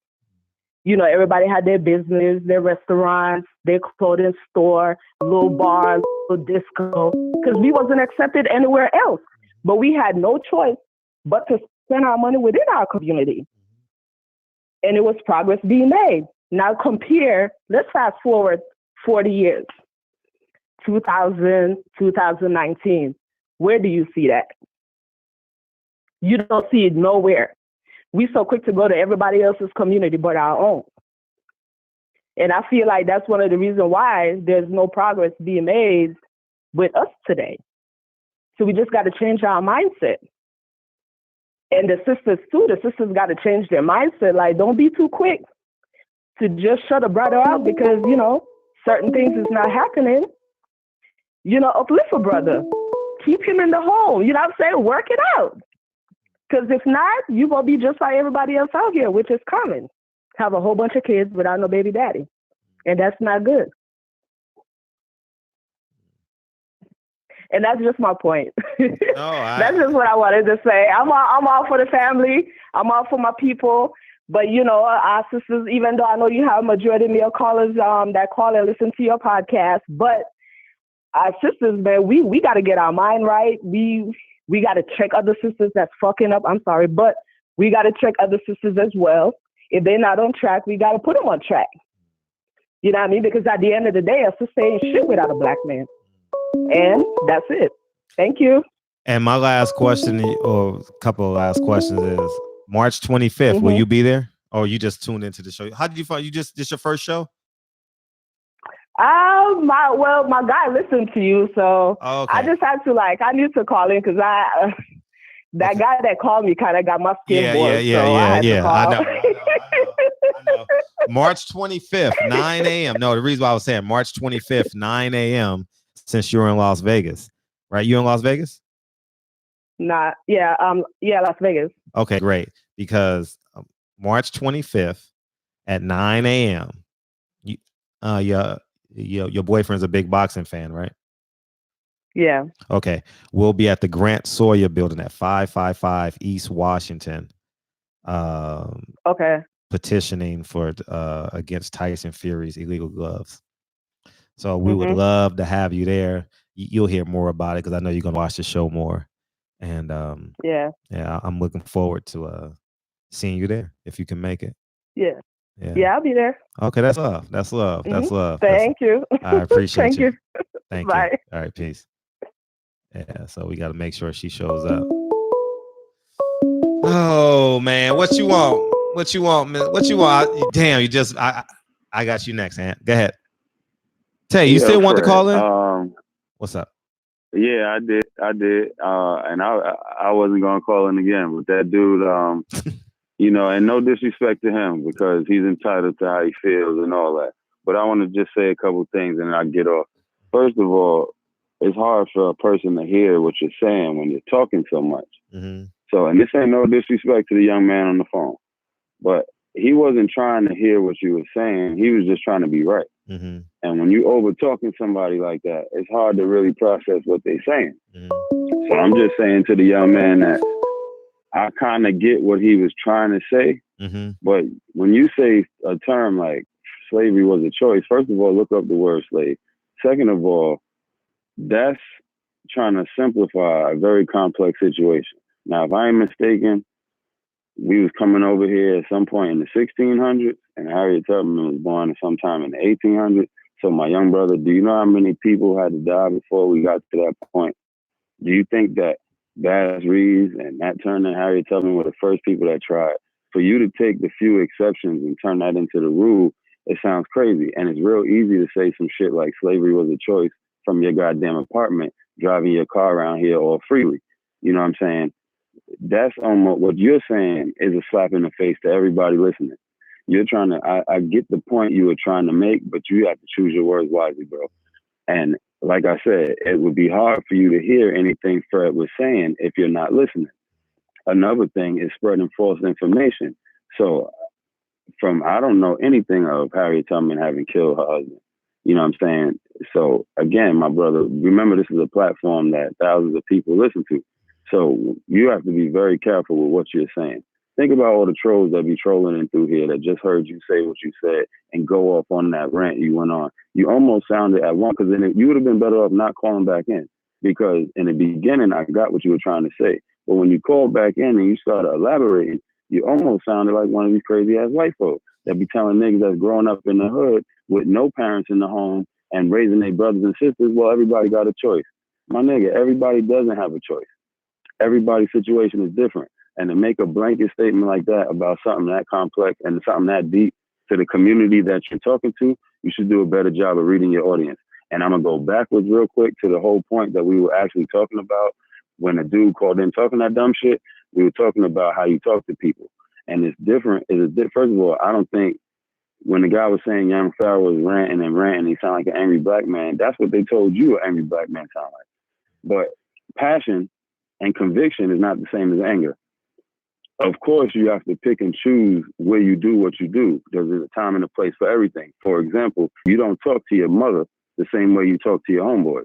You know, everybody had their business, their restaurants, their clothing store, little bars, little disco, because we wasn't accepted anywhere else. But we had no choice but to spend our money within our community. And it was progress being made. Now compare, let's fast forward 40 years, 2000, 2019. Where do you see that? You don't see it nowhere. We so quick to go to everybody else's community but our own. And I feel like that's one of the reasons why there's no progress being made with us today. So we just got to change our mindset. And the sisters too, the sisters got to change their mindset. Like, don't be too quick to just shut a brother out because, you know, certain things is not happening. You know, uplift a brother. Keep him in the home. You know what I'm saying? Work it out. Because if not, you will be just like everybody else out here, which is common. Have a whole bunch of kids without no baby daddy. And that's not good. And that's just my point. That's just what I wanted to say. I'm all for the family. I'm all for my people. But, you know, our sisters, even though I know you have majority male callers that call and listen to your podcast, but our sisters, man, we got to get our mind right. We got to check other sisters that's fucking up. I'm sorry, but we got to check other sisters as well. If they're not on track, we got to put them on track. You know what I mean? Because at the end of the day, a sister ain't shit without a Black man. And that's it. Thank you. And my last question, or a couple of last questions, is March 25th. Will you be there? Or you just tuned into the show? How did you find? This your first show? My guy listened to you, so I just had to I need to call in because that guy that called me kind of got my skin bored. I know. March 25th, 9 a.m. No, the reason why I was saying March 25th, 9 a.m. since you're in Las Vegas, right? You in Las Vegas? Las Vegas. Okay, great. Because March 25th at 9 a.m. Your boyfriend's a big boxing fan, right? Yeah. Okay. We'll be at the Grant Sawyer building at 555 East Washington. Okay. Petitioning for against Tyson Fury's illegal gloves. So we would love to have you there. You'll hear more about it because I know you're gonna watch the show more. And I'm looking forward to seeing you there if you can make it. Yeah, I'll be there. Okay, that's love. That's love. That's love. Thank you. I appreciate Thank you. Thank Bye. you. All right, peace. Yeah, so we got to make sure she shows up. Oh man, what you want? What you want, man? What you want? Damn, you just I got you next, Ant. Go ahead. Tay, you still want to call in? What's up? Yeah, I did. And I wasn't gonna call in again, but that dude, you know, and no disrespect to him because he's entitled to how he feels and all that. But I want to just say a couple things and I'll get off. First of all, it's hard for a person to hear what you're saying when you're talking so much. Mm-hmm. So, and this ain't no disrespect to the young man on the phone, but he wasn't trying to hear what you were saying. He was just trying to be right. Mm-hmm. And when you over talking somebody like that, it's hard to really process what they're saying. So I'm just saying to the young man that I kind of get what he was trying to say. But when you say a term like slavery was a choice, first of all, look up the word slave. Second of all, that's trying to simplify a very complex situation. Now, if I ain't mistaken, we was coming over here at some point in the 1600s, and Harriet Tubman was born sometime in the 1800s. So my young brother, do you know how many people had to die before we got to that point? Do you think that Bass Reeves and Nat Turner and Harriet Tubman were the first people that tried? For you to take the few exceptions and turn that into the rule, it sounds crazy. And it's real easy to say some shit like slavery was a choice from your goddamn apartment, driving your car around here all freely. You know what I'm saying? That's almost what you're saying is a slap in the face to everybody listening. You're trying to, I get the point you were trying to make, but you have to choose your words wisely, bro. And like I said, it would be hard for you to hear anything Fred was saying if you're not listening. Another thing is spreading false information. So I don't know anything of Harriet Tubman having killed her husband. You know what I'm saying? So again, my brother, remember this is a platform that thousands of people listen to. So you have to be very careful with what you're saying. Think about all the trolls that be trolling in through here that just heard you say what you said and go off on that rant you went on. You almost sounded at one, because you would have been better off not calling back in, because in the beginning, I got what you were trying to say. But when you called back in and you started elaborating, you almost sounded like one of these crazy ass white folks that be telling niggas that's growing up in the hood with no parents in the home and raising their brothers and sisters, well, everybody got a choice. My nigga, everybody doesn't have a choice. Everybody's situation is different. And to make a blanket statement like that about something that complex and something that deep to the community that you're talking to, you should do a better job of reading your audience. And I'm going to go backwards real quick to the whole point that we were actually talking about when a dude called in talking that dumb shit. We were talking about how you talk to people. And it's different. First of all, I don't think when the guy was saying Young Pharaoh was ranting and ranting, he sounded like an angry black man. That's what they told you an angry black man sound like. But passion and conviction is not the same as anger. Of course, you have to pick and choose where you do what you do. There's a time and a place for everything. For example, you don't talk to your mother the same way you talk to your homeboy,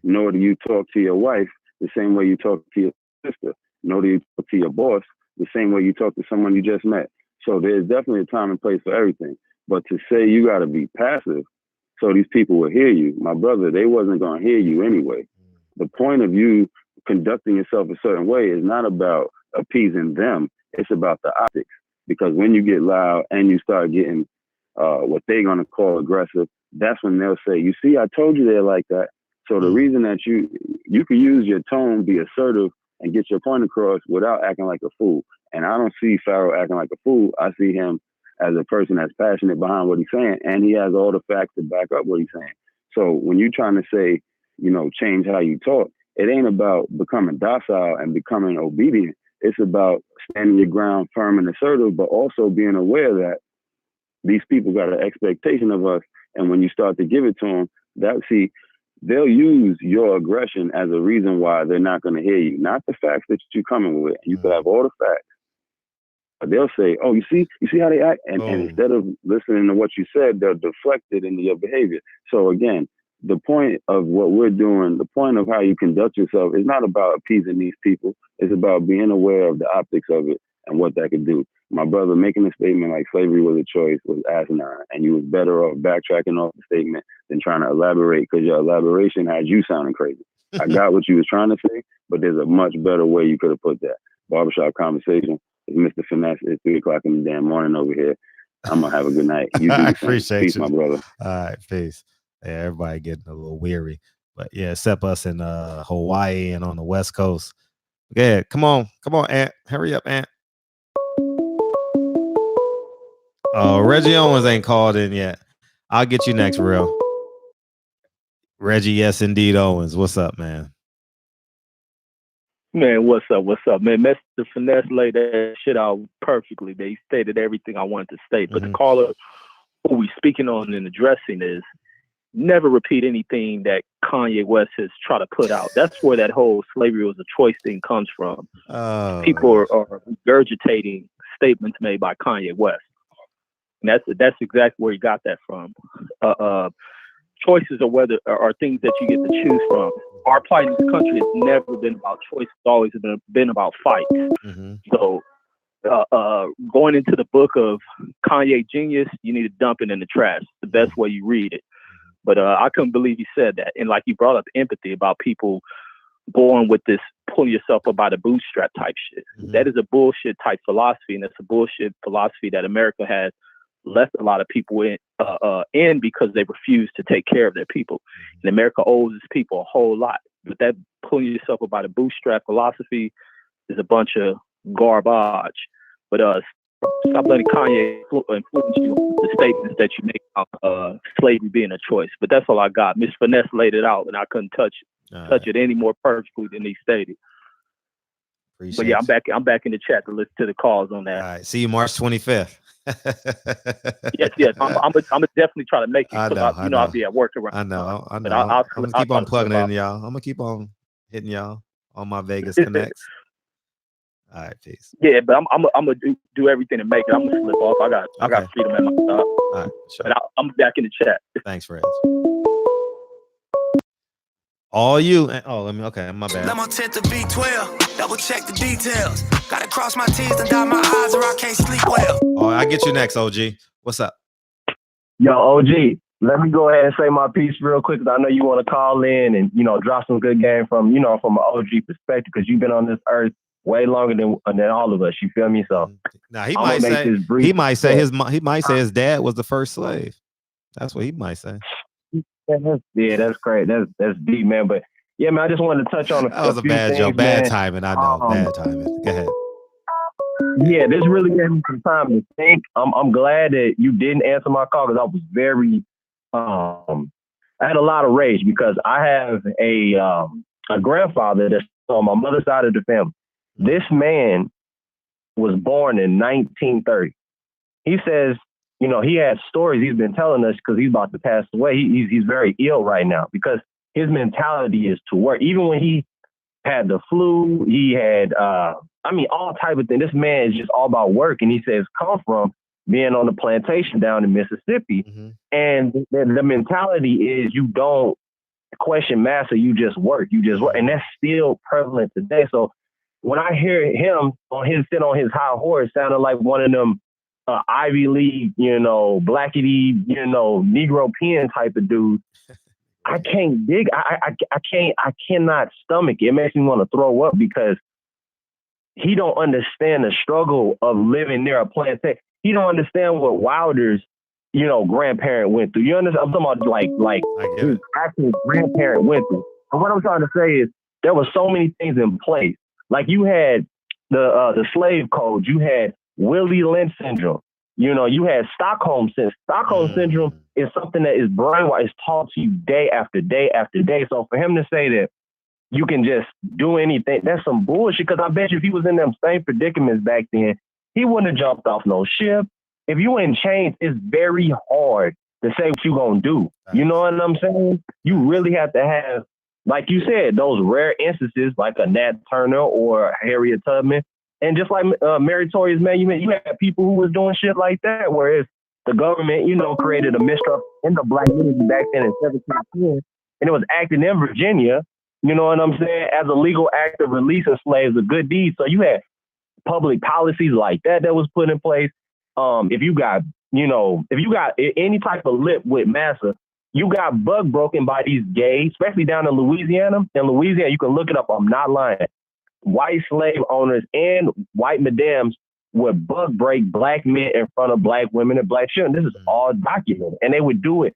nor do you talk to your wife the same way you talk to your sister, nor do you talk to your boss the same way you talk to someone you just met. So there's definitely a time and place for everything. But to say you got to be passive so these people will hear you, my brother, they wasn't going to hear you anyway. The point of you conducting yourself a certain way is not about appeasing them. It's about the optics. Because when you get loud and you start getting what they're going to call aggressive, that's when they'll say, you see, I told you they're like that. So the reason that you can use your tone, be assertive, and get your point across without acting like a fool. And I don't see Pharaoh acting like a fool. I see him as a person that's passionate behind what he's saying, and he has all the facts to back up what he's saying. So when you're trying to say, change how you talk, it ain't about becoming docile and becoming obedient. It's about standing your ground firm and assertive, but also being aware that these people got an expectation of us. And when you start to give it to them, they'll use your aggression as a reason why they're not going to hear you. Not the facts that you're coming with. You could have all the facts. But they'll say, oh, you see how they act? And instead of listening to what you said, they'll deflect it into your behavior. So again, the point of what we're doing, the point of how you conduct yourself is not about appeasing these people. It's about being aware of the optics of it and what that could do. My brother, making a statement like slavery was a choice was asinine, and you was better off backtracking off the statement than trying to elaborate, because your elaboration had you sounding crazy. I got what you was trying to say, but there's a much better way you could have put that. Barbershop Conversation. It's Mr. Finesse. It's 3 o'clock in the damn morning over here. I'm going to have a good night. You I appreciate peace, you. my brother. All right, peace. Yeah, everybody getting a little weary. But yeah, except us in Hawaii and on the West Coast. Yeah, come on, Ant. Hurry up, Ant. Oh, Reggie Owens ain't called in yet. I'll get you next, real. Reggie, yes, indeed, Owens. What's up, man? Man, what's up, man? Mr. Finesse laid that shit out perfectly. They stated everything I wanted to state. But the caller who we speaking on and addressing is never repeat anything that Kanye West has tried to put out. That's where that whole slavery was a choice thing comes from. People are regurgitating statements made by Kanye West. And that's exactly where he got that from. Choices are things that you get to choose from. our plight in this country has never been about choice. It's always been about fight. So going into the book of Kanye Genius, you need to dump it in the trash. It's the best way you read it. But I couldn't believe he said that. And like you brought up empathy about people born with this pulling yourself up by the bootstrap type shit. That is a bullshit type philosophy, and it's a bullshit philosophy that America has left a lot of people in because they refuse to take care of their people. And America owes its people a whole lot. But that pulling yourself up by the bootstrap philosophy is a bunch of garbage. But stop letting Kanye influence you on the statements that you make about slavery being a choice. But that's all I got. Miss Finesse laid it out, and I couldn't touch it any more perfectly than he stated. But yeah, I'm back in the chat to listen to the calls on that. All right, see you March 25th. yes. I'm gonna definitely try to make it because I'll be at work around. I know. I'm I'll gonna keep on plugging in, y'all. I'm gonna keep on hitting y'all on my Vegas connects. All right, peace. Yeah, but I'm gonna do everything to make it. I'm gonna slip off. I got freedom at my job. All right, sure. But I'm back in the chat. Thanks, Reg. All you and okay, my bad. Lemon tint to B12, double check the details. Gotta cross my T's and dot my I's or I can't sleep well. Oh, I get you next, OG. What's up? Yo, OG, let me go ahead and say my piece real quick because I know you want to call in and drop some good game from an OG perspective because you've been on this earth way longer than all of us. You feel me? So now he might say his dad was the first slave. That's what he might say. Yeah, that's great. That's deep, man. But yeah, man, I just wanted to touch on that was a bad joke. Bad timing. I know. Bad timing. Go ahead. Yeah, this really gave me some time to think. I'm glad that you didn't answer my call because I was very I had a lot of rage because I have a grandfather that's on my mother's side of the family. This man was born in 1930. He says, he had stories he's been telling us because he's about to pass away. He's very ill right now because his mentality is to work. Even when he had the flu, he had, all type of thing. This man is just all about work. And he says, come from being on the plantation down in Mississippi. And the mentality is you don't question master, you just work. And that's still prevalent today. So when I hear him sit on his high horse, sounding like one of them Ivy League, blackity, Negro pen type of dude, I can't dig. I cannot stomach it. It makes me want to throw up because he don't understand the struggle of living near a plantation. He don't understand what Wilder's, grandparent went through. You understand? I'm talking about like his actual grandparent went through. And what I'm trying to say is there were so many things in place. Like you had the slave code, you had Willie Lynch syndrome. You had Stockholm syndrome. Stockholm syndrome is something that is brainwashed, is taught to you day after day after day. So for him to say that you can just do anything, that's some bullshit. Because I bet you if he was in them same predicaments back then, he wouldn't have jumped off no ship. If you in chains, it's very hard to say what you gonna do. You know what I'm saying? You really have to have, like you said, those rare instances like a Nat Turner or Harriet Tubman. And just like Mary Tory's man, you had people who was doing shit like that, whereas the government, created a mistrust in the black community back then in 1710, and it was acting in Virginia, you know what I'm saying, as a legal act of releasing slaves, a good deed. So you had public policies like that was put in place. If you got any type of lip with massa, you got bug broken by these gays, especially down in Louisiana. In Louisiana, you can look it up. I'm not lying. White slave owners and white madams would bug break black men in front of black women and black children. This is all documented, and they would do it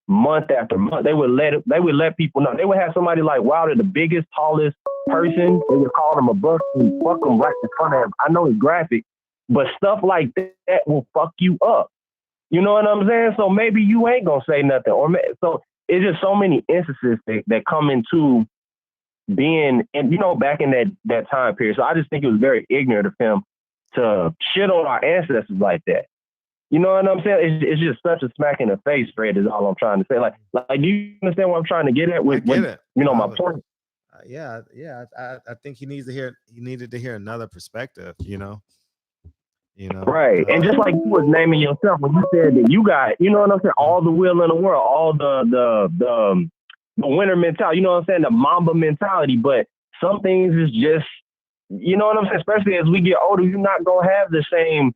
month after month. They would let people know. They would have somebody like Wilder, the biggest, tallest person. They would call him a buck and fuck him right in front of him. I know it's graphic, but stuff like that will fuck you up. You know what I'm saying? So maybe you ain't gonna say nothing, so it's just so many instances that come into being, and back in that time period. So I just think it was very ignorant of him to shit on our ancestors like that. You know what I'm saying? It's just such a smack in the face, Fred, is all I'm trying to say. Like, do you understand what I'm trying to get at with my point? I think he needed to hear another perspective, Right. And just like you was naming yourself when you said that you got, you know what I'm saying, all the will in the world, all the the winner mentality, you know what I'm saying? The Mamba mentality. But some things is just, you know what I'm saying? Especially as we get older, you're not going to have the same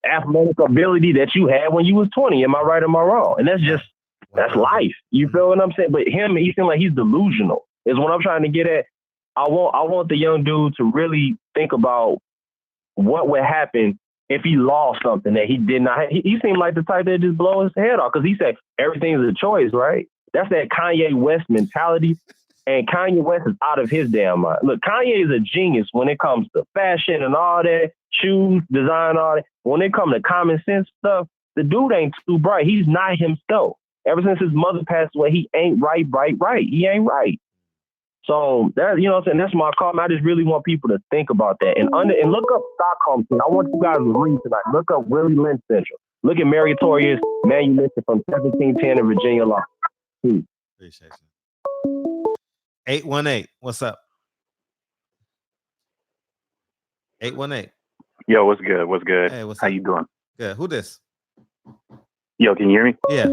athletic ability that you had when you was 20. Am I right or am I wrong? And that's just, that's life. You feel what I'm saying? But him, he seems like he's delusional is what I'm trying to get at. I want the young dude to really think about what would happen if he lost something that he did not. He seemed like the type that just blow his head off because he said everything's a choice, right? That's that Kanye West mentality. And Kanye West is out of his damn mind. Look, Kanye is a genius when it comes to fashion and all that, shoes, design, all that. When it comes to common sense stuff, the dude ain't too bright. He's not himself. Ever since his mother passed away, he ain't right. He ain't right. So that, you know what I'm saying, that's my call. I just really want people to think about that. And look up Stockholm. I want you guys to read tonight. Look up Willie Lynch Central. Look at Meritorious Manumission from 1710 in Virginia Law. Appreciate you. 818, what's up? 818. Yo, what's good? What's good? Hey, what's How up? you doing? Good. Who this? Yo, can you hear me? Yeah.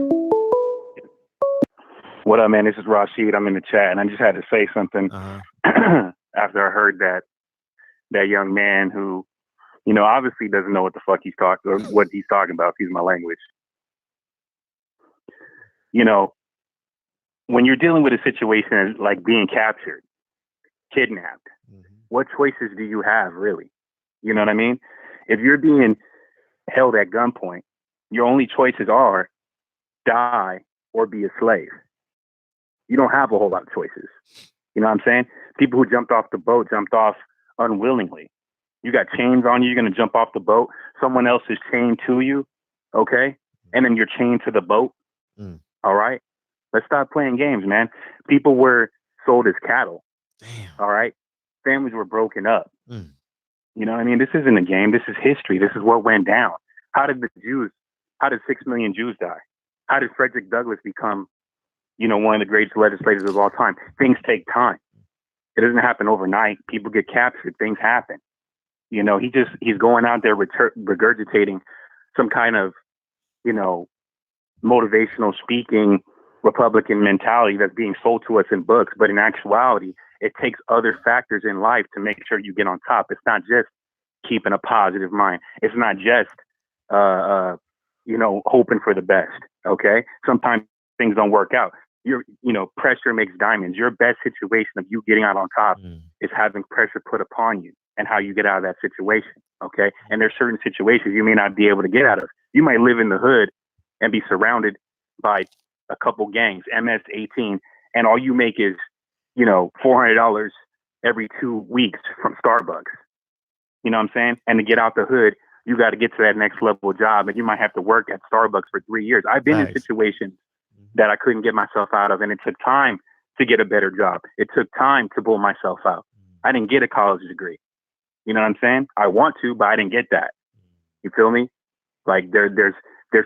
What up, man? This is Rashid. I'm in the chat, and I just had to say something after I heard that young man who, you know, obviously doesn't know what the fuck he's talking or what he's talking about. Excuse my language. You know, when you're dealing with a situation like being captured, kidnapped, what choices do you have, really? You know what I mean? If you're being held at gunpoint, your only choices are die or be a slave. You don't have a whole lot of choices. You know what I'm saying? People who jumped off the boat jumped off unwillingly. You got chains on you. You're going to jump off the boat. Someone else is chained to you. Okay. And then you're chained to the boat. All right. Let's stop playing games, man. People were sold as cattle. Damn. All right. Families were broken up. You know what I mean? This isn't a game. This is history. This is what went down. How did 6 million Jews die? How did Frederick Douglass become, you know, one of the greatest legislators of all time? Things take time. It doesn't happen overnight. People get captured. Things happen. You know, he's going out there regurgitating some kind of, you know, motivational speaking Republican mentality that's being sold to us in books. But in actuality, it takes other factors in life to make sure you get on top. It's not just keeping a positive mind. It's not just, you know, hoping for the best. Okay. Sometimes things don't work out. You know, pressure makes diamonds. Your best situation of you getting out on top is having pressure put upon you and how you get out of that situation. Okay. And there's certain situations you may not be able to get out of. You might live in the hood and be surrounded by a couple gangs, MS-18, and all you make is, you know, $400 every 2 weeks from Starbucks. You know what I'm saying? And to get out the hood, you got to get to that next level job, and you might have to work at Starbucks for 3 years. I've been in situations that I couldn't get myself out of, and it took time to get a better job. It took time to pull myself out. I didn't get a college degree. You know what I'm saying? I want to, but I didn't get that. You feel me? Like there's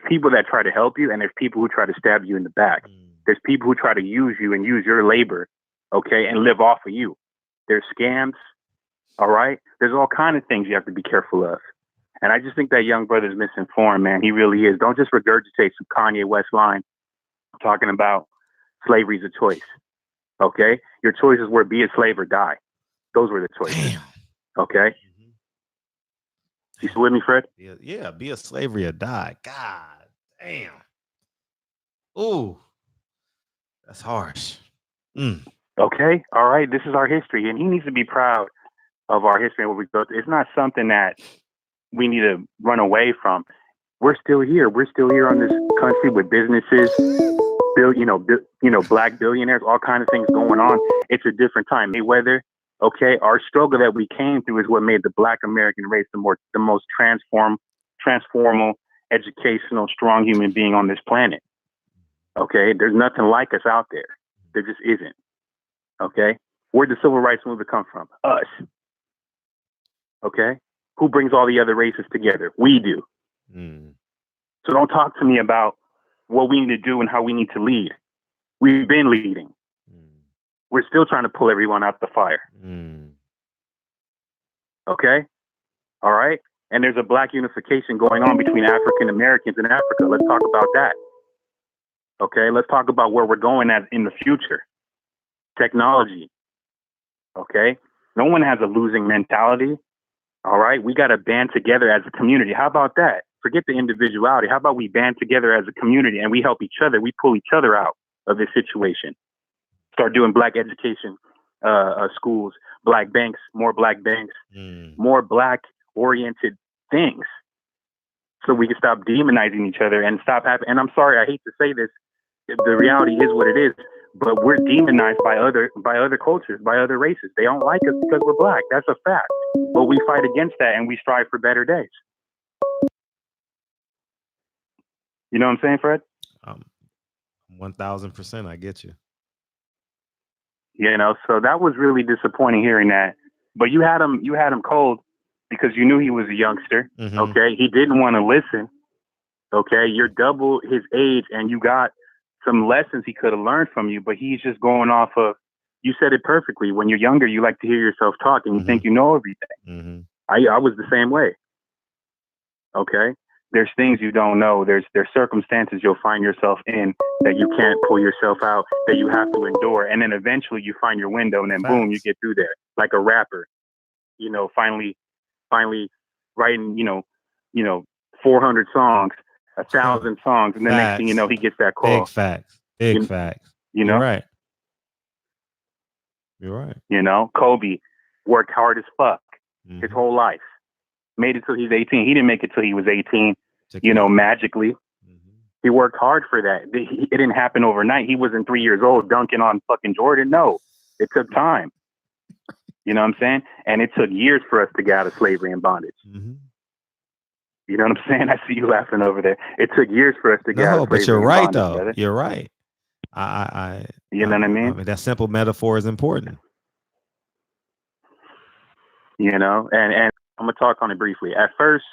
people that try to help you, and there's people who try to stab you in the back. There's people who try to use you and use your labor, okay, and live off of you. There's scams, all right? There's all kind of things you have to be careful of. And I just think that young brother's misinformed, man. He really is. Don't just regurgitate some Kanye West line talking about slavery's a choice, okay? Your choices were be a slave or die. Those were the choices, okay? You still with me, Fred? Yeah, be a slavery or die. God damn. Ooh, that's harsh. Okay, all right. This is our history, and he needs to be proud of our history and what we built. It's not something that we need to run away from. We're still here. We're still here on this country with businesses, black billionaires, all kinds of things going on. It's a different time. Mayweather. Okay, our struggle that we came through is what made the Black American race the most transformal, educational, strong human being on this planet. Okay, there's nothing like us out there. There just isn't. Okay, where'd the civil rights movement come from? Us. Okay, who brings all the other races together? We do. So don't talk to me about what we need to do and how we need to lead. We've been leading. We're still trying to pull everyone out the fire. Okay? All right? And there's a black unification going on between African Americans in Africa. Let's talk about that. Okay, let's talk about where we're going at in the future. Technology. Okay, no one has a losing mentality. All right, we got to band together as a community. How about that? Forget the individuality. How about we band together as a community and we help each other? We pull each other out of this situation. Start doing black education schools, black banks, more black oriented things, so we can stop demonizing each other and stop having. And I'm sorry, I hate to say this. The reality is what it is. But we're demonized by other cultures, by other races. They don't like us because we're black. That's a fact. But we fight against that and we strive for better days. You know what I'm saying, Fred? 1000%. I get you. You know, so that was really disappointing hearing that. But you had him cold because you knew he was a youngster. Mm-hmm. Okay, he didn't want to listen. Okay, you're double his age, and you got some lessons he could have learned from you, but he's just going off of, you said it perfectly. When you're younger, you like to hear yourself talk and you think you know everything. Mm-hmm. I was the same way. Okay. There's things you don't know. There's circumstances you'll find yourself in that you can't pull yourself out, that you have to endure. And then eventually you find your window and then boom, you get through there like a rapper, you know, finally writing, you know, 400 songs, 1,000 songs, and the next thing you know, he gets that call. Big facts. Facts. You know, You're right. You know, Kobe worked hard as fuck his whole life. Made it till he's 18. He didn't make it till he was 18. You know, magically. He worked hard for that. It didn't happen overnight. He wasn't 3 years old dunking on fucking Jordan. No, it took time. You know what I'm saying? And it took years for us to get out of slavery and bondage. You know what I'm saying? I see you laughing over there. It took years for us to get out of slavery. But you're and right, bondage, though. brother. You're right. You know what I mean? That simple metaphor is important. You know, and I'm gonna talk on it briefly. At first,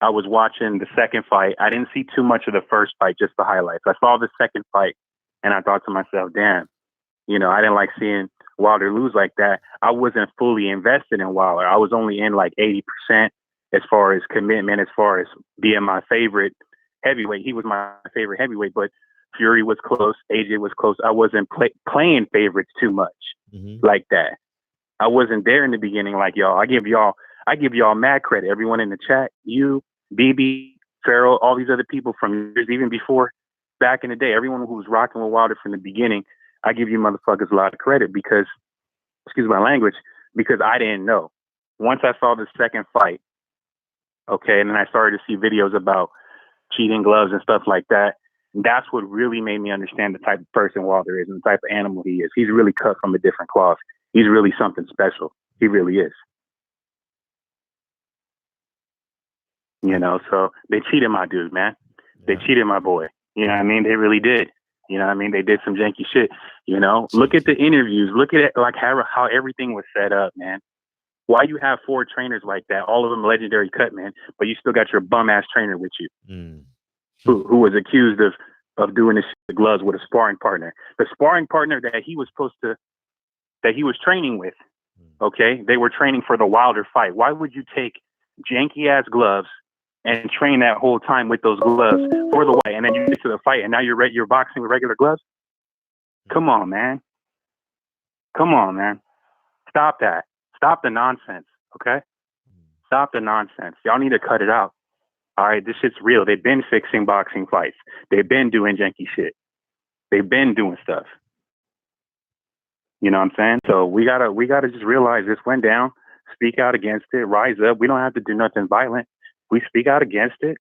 I was watching the second fight. I didn't see too much of the first fight, just the highlights. I saw the second fight, and I thought to myself, "Damn, you know, I didn't like seeing Wilder lose like that." I wasn't fully invested in Wilder. I was only in like 80% as far as commitment, as far as being my favorite heavyweight. He was my favorite heavyweight, but Fury was close. AJ was close. I wasn't playing favorites too much like that. I wasn't there in the beginning like y'all. I give y'all mad credit. Everyone in the chat, you, BB, Farrell, all these other people from years, even before, back in the day, everyone who was rocking with Wilder from the beginning, I give you motherfuckers a lot of credit because, excuse my language, because I didn't know. Once I saw the second fight, okay, and then I started to see videos about cheating gloves and stuff like that, that's what really made me understand the type of person Wilder is and the type of animal he is. He's really cut from a different cloth. He's really something special. He really is. You know, so they cheated my dude, man. They cheated my boy. You know what I mean? They really did. You know what I mean? They did some janky shit. You know, look at the interviews. Look at it, like how everything was set up, man. Why you have 4 trainers like that? All of them legendary cut, man. But you still got your bum ass trainer with you, who was accused of doing this shit with gloves with a sparring partner. The sparring partner that he was training with. Okay, they were training for the Wilder fight. Why would you take janky ass gloves and train that whole time with those gloves for the fight, and then you get to the fight and now you're boxing with regular gloves? Come on, man. Stop that. Stop the nonsense. Okay, stop the nonsense. Y'all need to cut it out. All right, this shit's real. They've been fixing boxing fights. They've been doing janky shit. They've been doing stuff. You know what I'm saying? So we gotta just realize this went down, speak out against it, rise up. We don't have to do nothing violent. We speak out against it.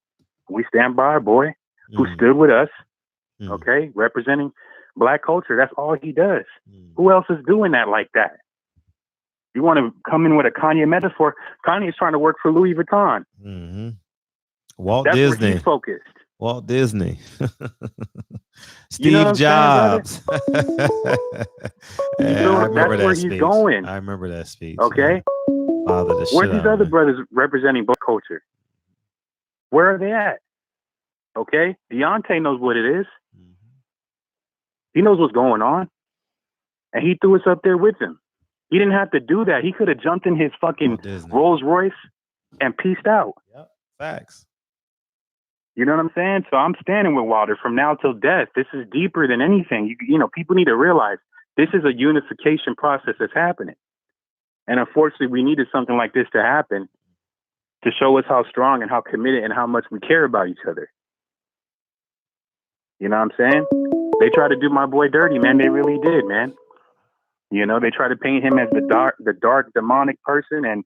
We stand by our boy who stood with us, okay, representing black culture. That's all he does. Who else is doing that like that? You want to come in with a Kanye metaphor? Kanye's trying to work for Louis Vuitton. Walt That's Disney. Where he's focused. Walt Disney. Steve You know Jobs. Yeah, I remember that speech. I remember that speech. Okay. Where's these other brothers representing black culture? Where are they at? Okay. Deontay knows what it is. He knows what's going on. And he threw us up there with him. He didn't have to do that. He could have jumped in his fucking Rolls Royce and pieced out. Yep. Facts. You know what I'm saying? So I'm standing with Wilder from now till death. This is deeper than anything. You know, people need to realize this is a unification process that's happening. And unfortunately, we needed something like this to happen to show us how strong and how committed and how much we care about each other. You know what I'm saying? They tried to do my boy dirty, man. They really did, man. You know, they tried to paint him as the dark demonic person, and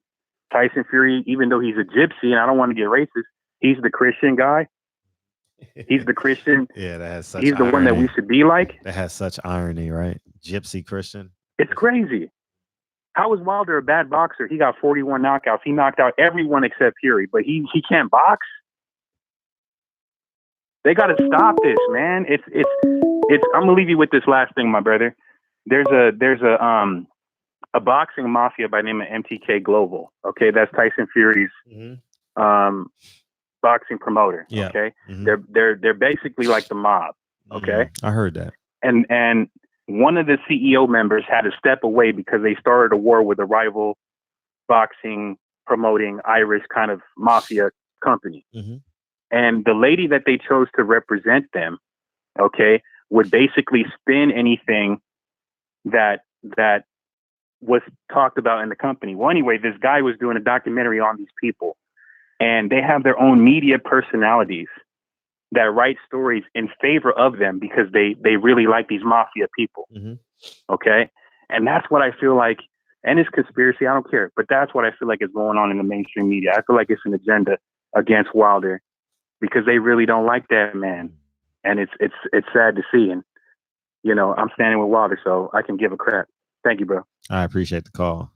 Tyson Fury, even though he's a gypsy, and I don't want to get racist, he's the Christian guy. He's the Christian. Yeah, that has such He's the irony. one that we should be like. That has such irony, right? Gypsy Christian. It's crazy. How is Wilder a bad boxer? He got 41 knockouts. He knocked out everyone except Fury, but he can't box. They got to stop this, man. It's. I'm gonna leave you with this last thing, my brother. There's a boxing mafia by the name of MTK Global. Okay, that's Tyson Fury's boxing promoter. Yeah. Okay, they're basically like the mob. Okay, I heard that. And one of the CEO members had to step away because they started a war with a rival boxing promoting Irish kind of mafia company. And the lady that they chose to represent them, okay, would basically spin anything that was talked about in the company. Well, anyway, this guy was doing a documentary on these people, and they have their own media personalities that write stories in favor of them because they really like these mafia people. Okay. And that's what I feel like, and it's conspiracy, I don't care, but that's what I feel like is going on in the mainstream media. I feel like it's an agenda against Wilder because they really don't like that man. And it's sad to see. And, you know, I'm standing with Wilder, so I can give a crap. Thank you, bro. I appreciate the call.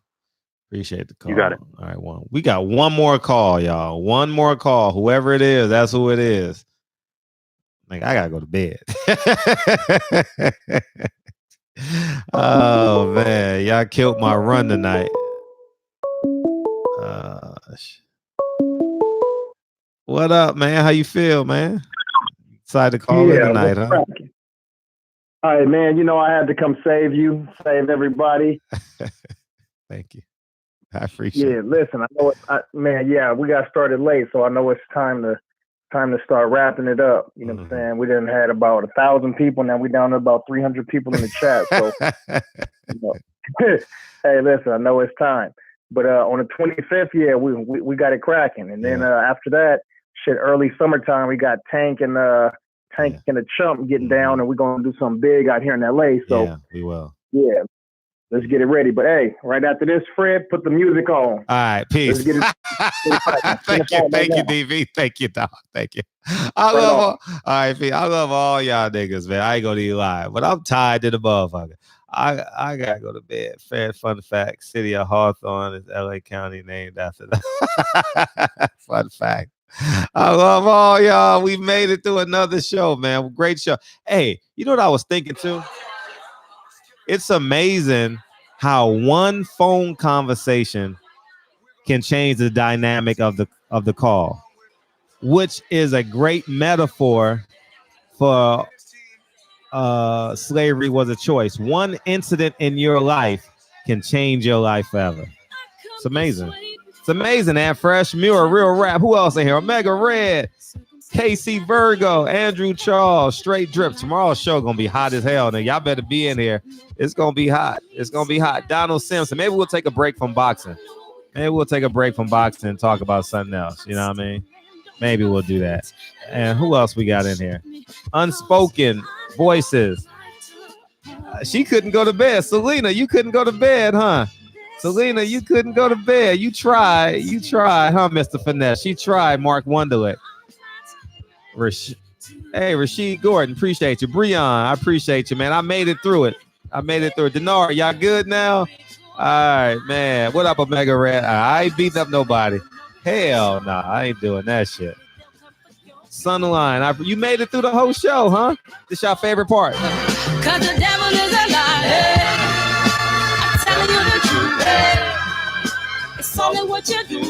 Appreciate the call. You got it. All right, we got one more call, y'all. One more call. Whoever it is, that's who it is. Like, I gotta go to bed. Oh man, y'all killed my run tonight. What up, man? How you feel, man? Excited to call in tonight, huh? All right, man. You know I had to come save you, save everybody. Thank you. I appreciate it. Yeah, listen, I know we got started late, so I know it's time to start wrapping it up. You know what I'm saying? We done had about 1,000 people, now we down to about 300 people in the chat. So, you know, hey, listen, I know it's time. But on the 25th, we got it cracking, and then after that, early summertime, we got Tank and the Chump getting down, and we're gonna do something big out here in LA. So yeah, we will. Yeah. Let's get it ready. But hey, right after this, Fred, put the music on. All right, peace. Thank you, DV. Thank you, dog. Thank you. I love all y'all niggas, man. I ain't gonna lie, but I'm tired to the motherfucker. I gotta go to bed. Fun fact: City of Hawthorne is LA County named after that. Fun fact. I love all y'all. We made it through another show, man. Great show. Hey, you know what I was thinking too? It's amazing how one phone conversation can change the dynamic of the call, which is a great metaphor for slavery was a choice. One incident in your life can change your life forever. It's amazing. It's amazing. And Fresh Muir, Real Rap. Who else in here? Omega Red, KC Virgo, Andrew Charles, Straight Drip. Tomorrow's show gonna be hot as hell. Now y'all better be in here. It's gonna be hot. It's gonna be hot. Donald Simpson. Maybe we'll take a break from boxing. Maybe we'll take a break from boxing and talk about something else. You know what I mean? Maybe we'll do that. And who else we got in here? Unspoken Voices. She couldn't go to bed. Selena, you couldn't go to bed, huh? Selena, you couldn't go to bed. You tried, huh, Mr. Finesse? She tried, Mark Wonderlick. Hey, Rashid Gordon, appreciate you. Breon, I appreciate you, man. I made it through it. Dinar, y'all good now? All right, man. What up, Omega Red? I ain't beating up nobody. Hell no, I ain't doing that shit. Sunline, you made it through the whole show, huh? This your favorite part? Cause the devil is a lie. I'm telling you the truth. It's only what you do.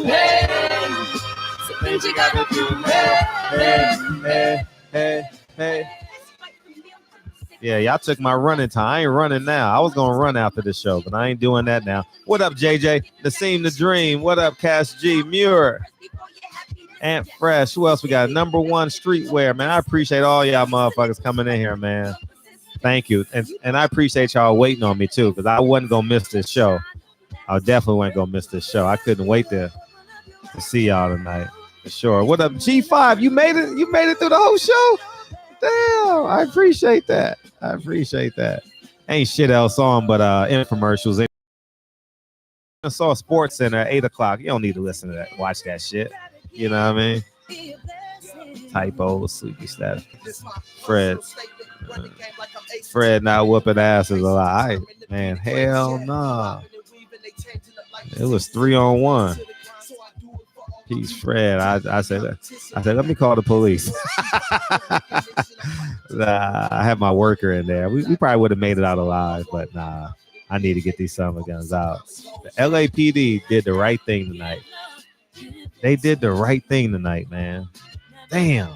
So things you gotta do. Hey. Yeah, y'all took my running time. I ain't running now. I was gonna run after the show, but I ain't doing that now. What up, JJ? Nassim the Dream. What up, Cash G? Muir. Ant Fresh. Who else we got? Number One Streetwear, man. I appreciate all y'all motherfuckers coming in here, man. Thank you. And I appreciate y'all waiting on me too, because I wasn't gonna miss this show. I definitely wasn't gonna miss this show. I couldn't wait to see y'all tonight. For sure. What up, G5? You made it. You made it through the whole show. Damn, I appreciate that. I appreciate that. Ain't shit else on but infomercials. I saw Sports Center at 8 o'clock. You don't need to listen to that. Watch that shit. You know what I mean? Typo, sleepy status. Fred not whooping asses a lot. Man, hell no. It was 3-on-1. Peace, Fred. I said, let me call the police. I have my worker in there. We probably would have made it out alive, but nah. I need to get these summer guns out. The LAPD did the right thing tonight. They did the right thing tonight, man. Damn.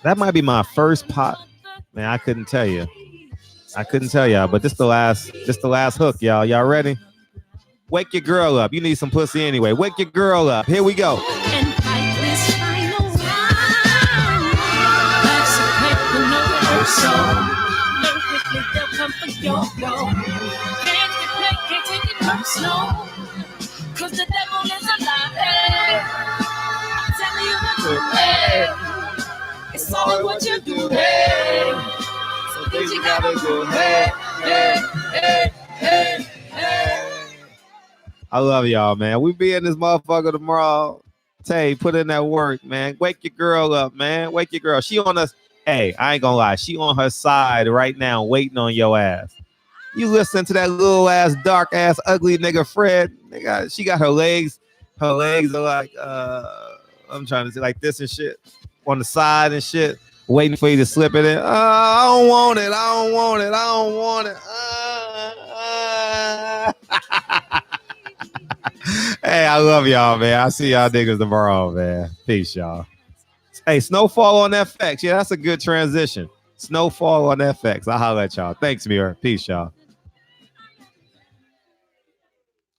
That might be my first pot. Man, I couldn't tell you. But this the last hook, y'all. Y'all ready? Wake your girl up. You need some pussy anyway. Wake your girl up. Here we go. Cause the devil is a lie. Hey, I'm telling you the truth. Hey, it's all what you do. Hey, so things you gotta do. Hey, hey, hey, hey, hey. I love y'all, man. We be in this motherfucker tomorrow. Tay, put in that work, man. Wake your girl up, man. Wake your girl. She on us. Hey, I ain't gonna lie. She on her side right now, waiting on your ass. You listen to that little ass, dark ass, ugly nigga Fred. She got her legs. Her legs are like, I'm trying to say like this and shit on the side and shit, waiting for you to slip it in. I don't want it. I don't want it. I don't want it. Hey, I love y'all, man. I'll see y'all niggas tomorrow, man. Peace, y'all. Hey, Snowfall on FX. Yeah, that's a good transition. Snowfall on FX. I'll holler at y'all. Thanks, Muir. Peace, y'all.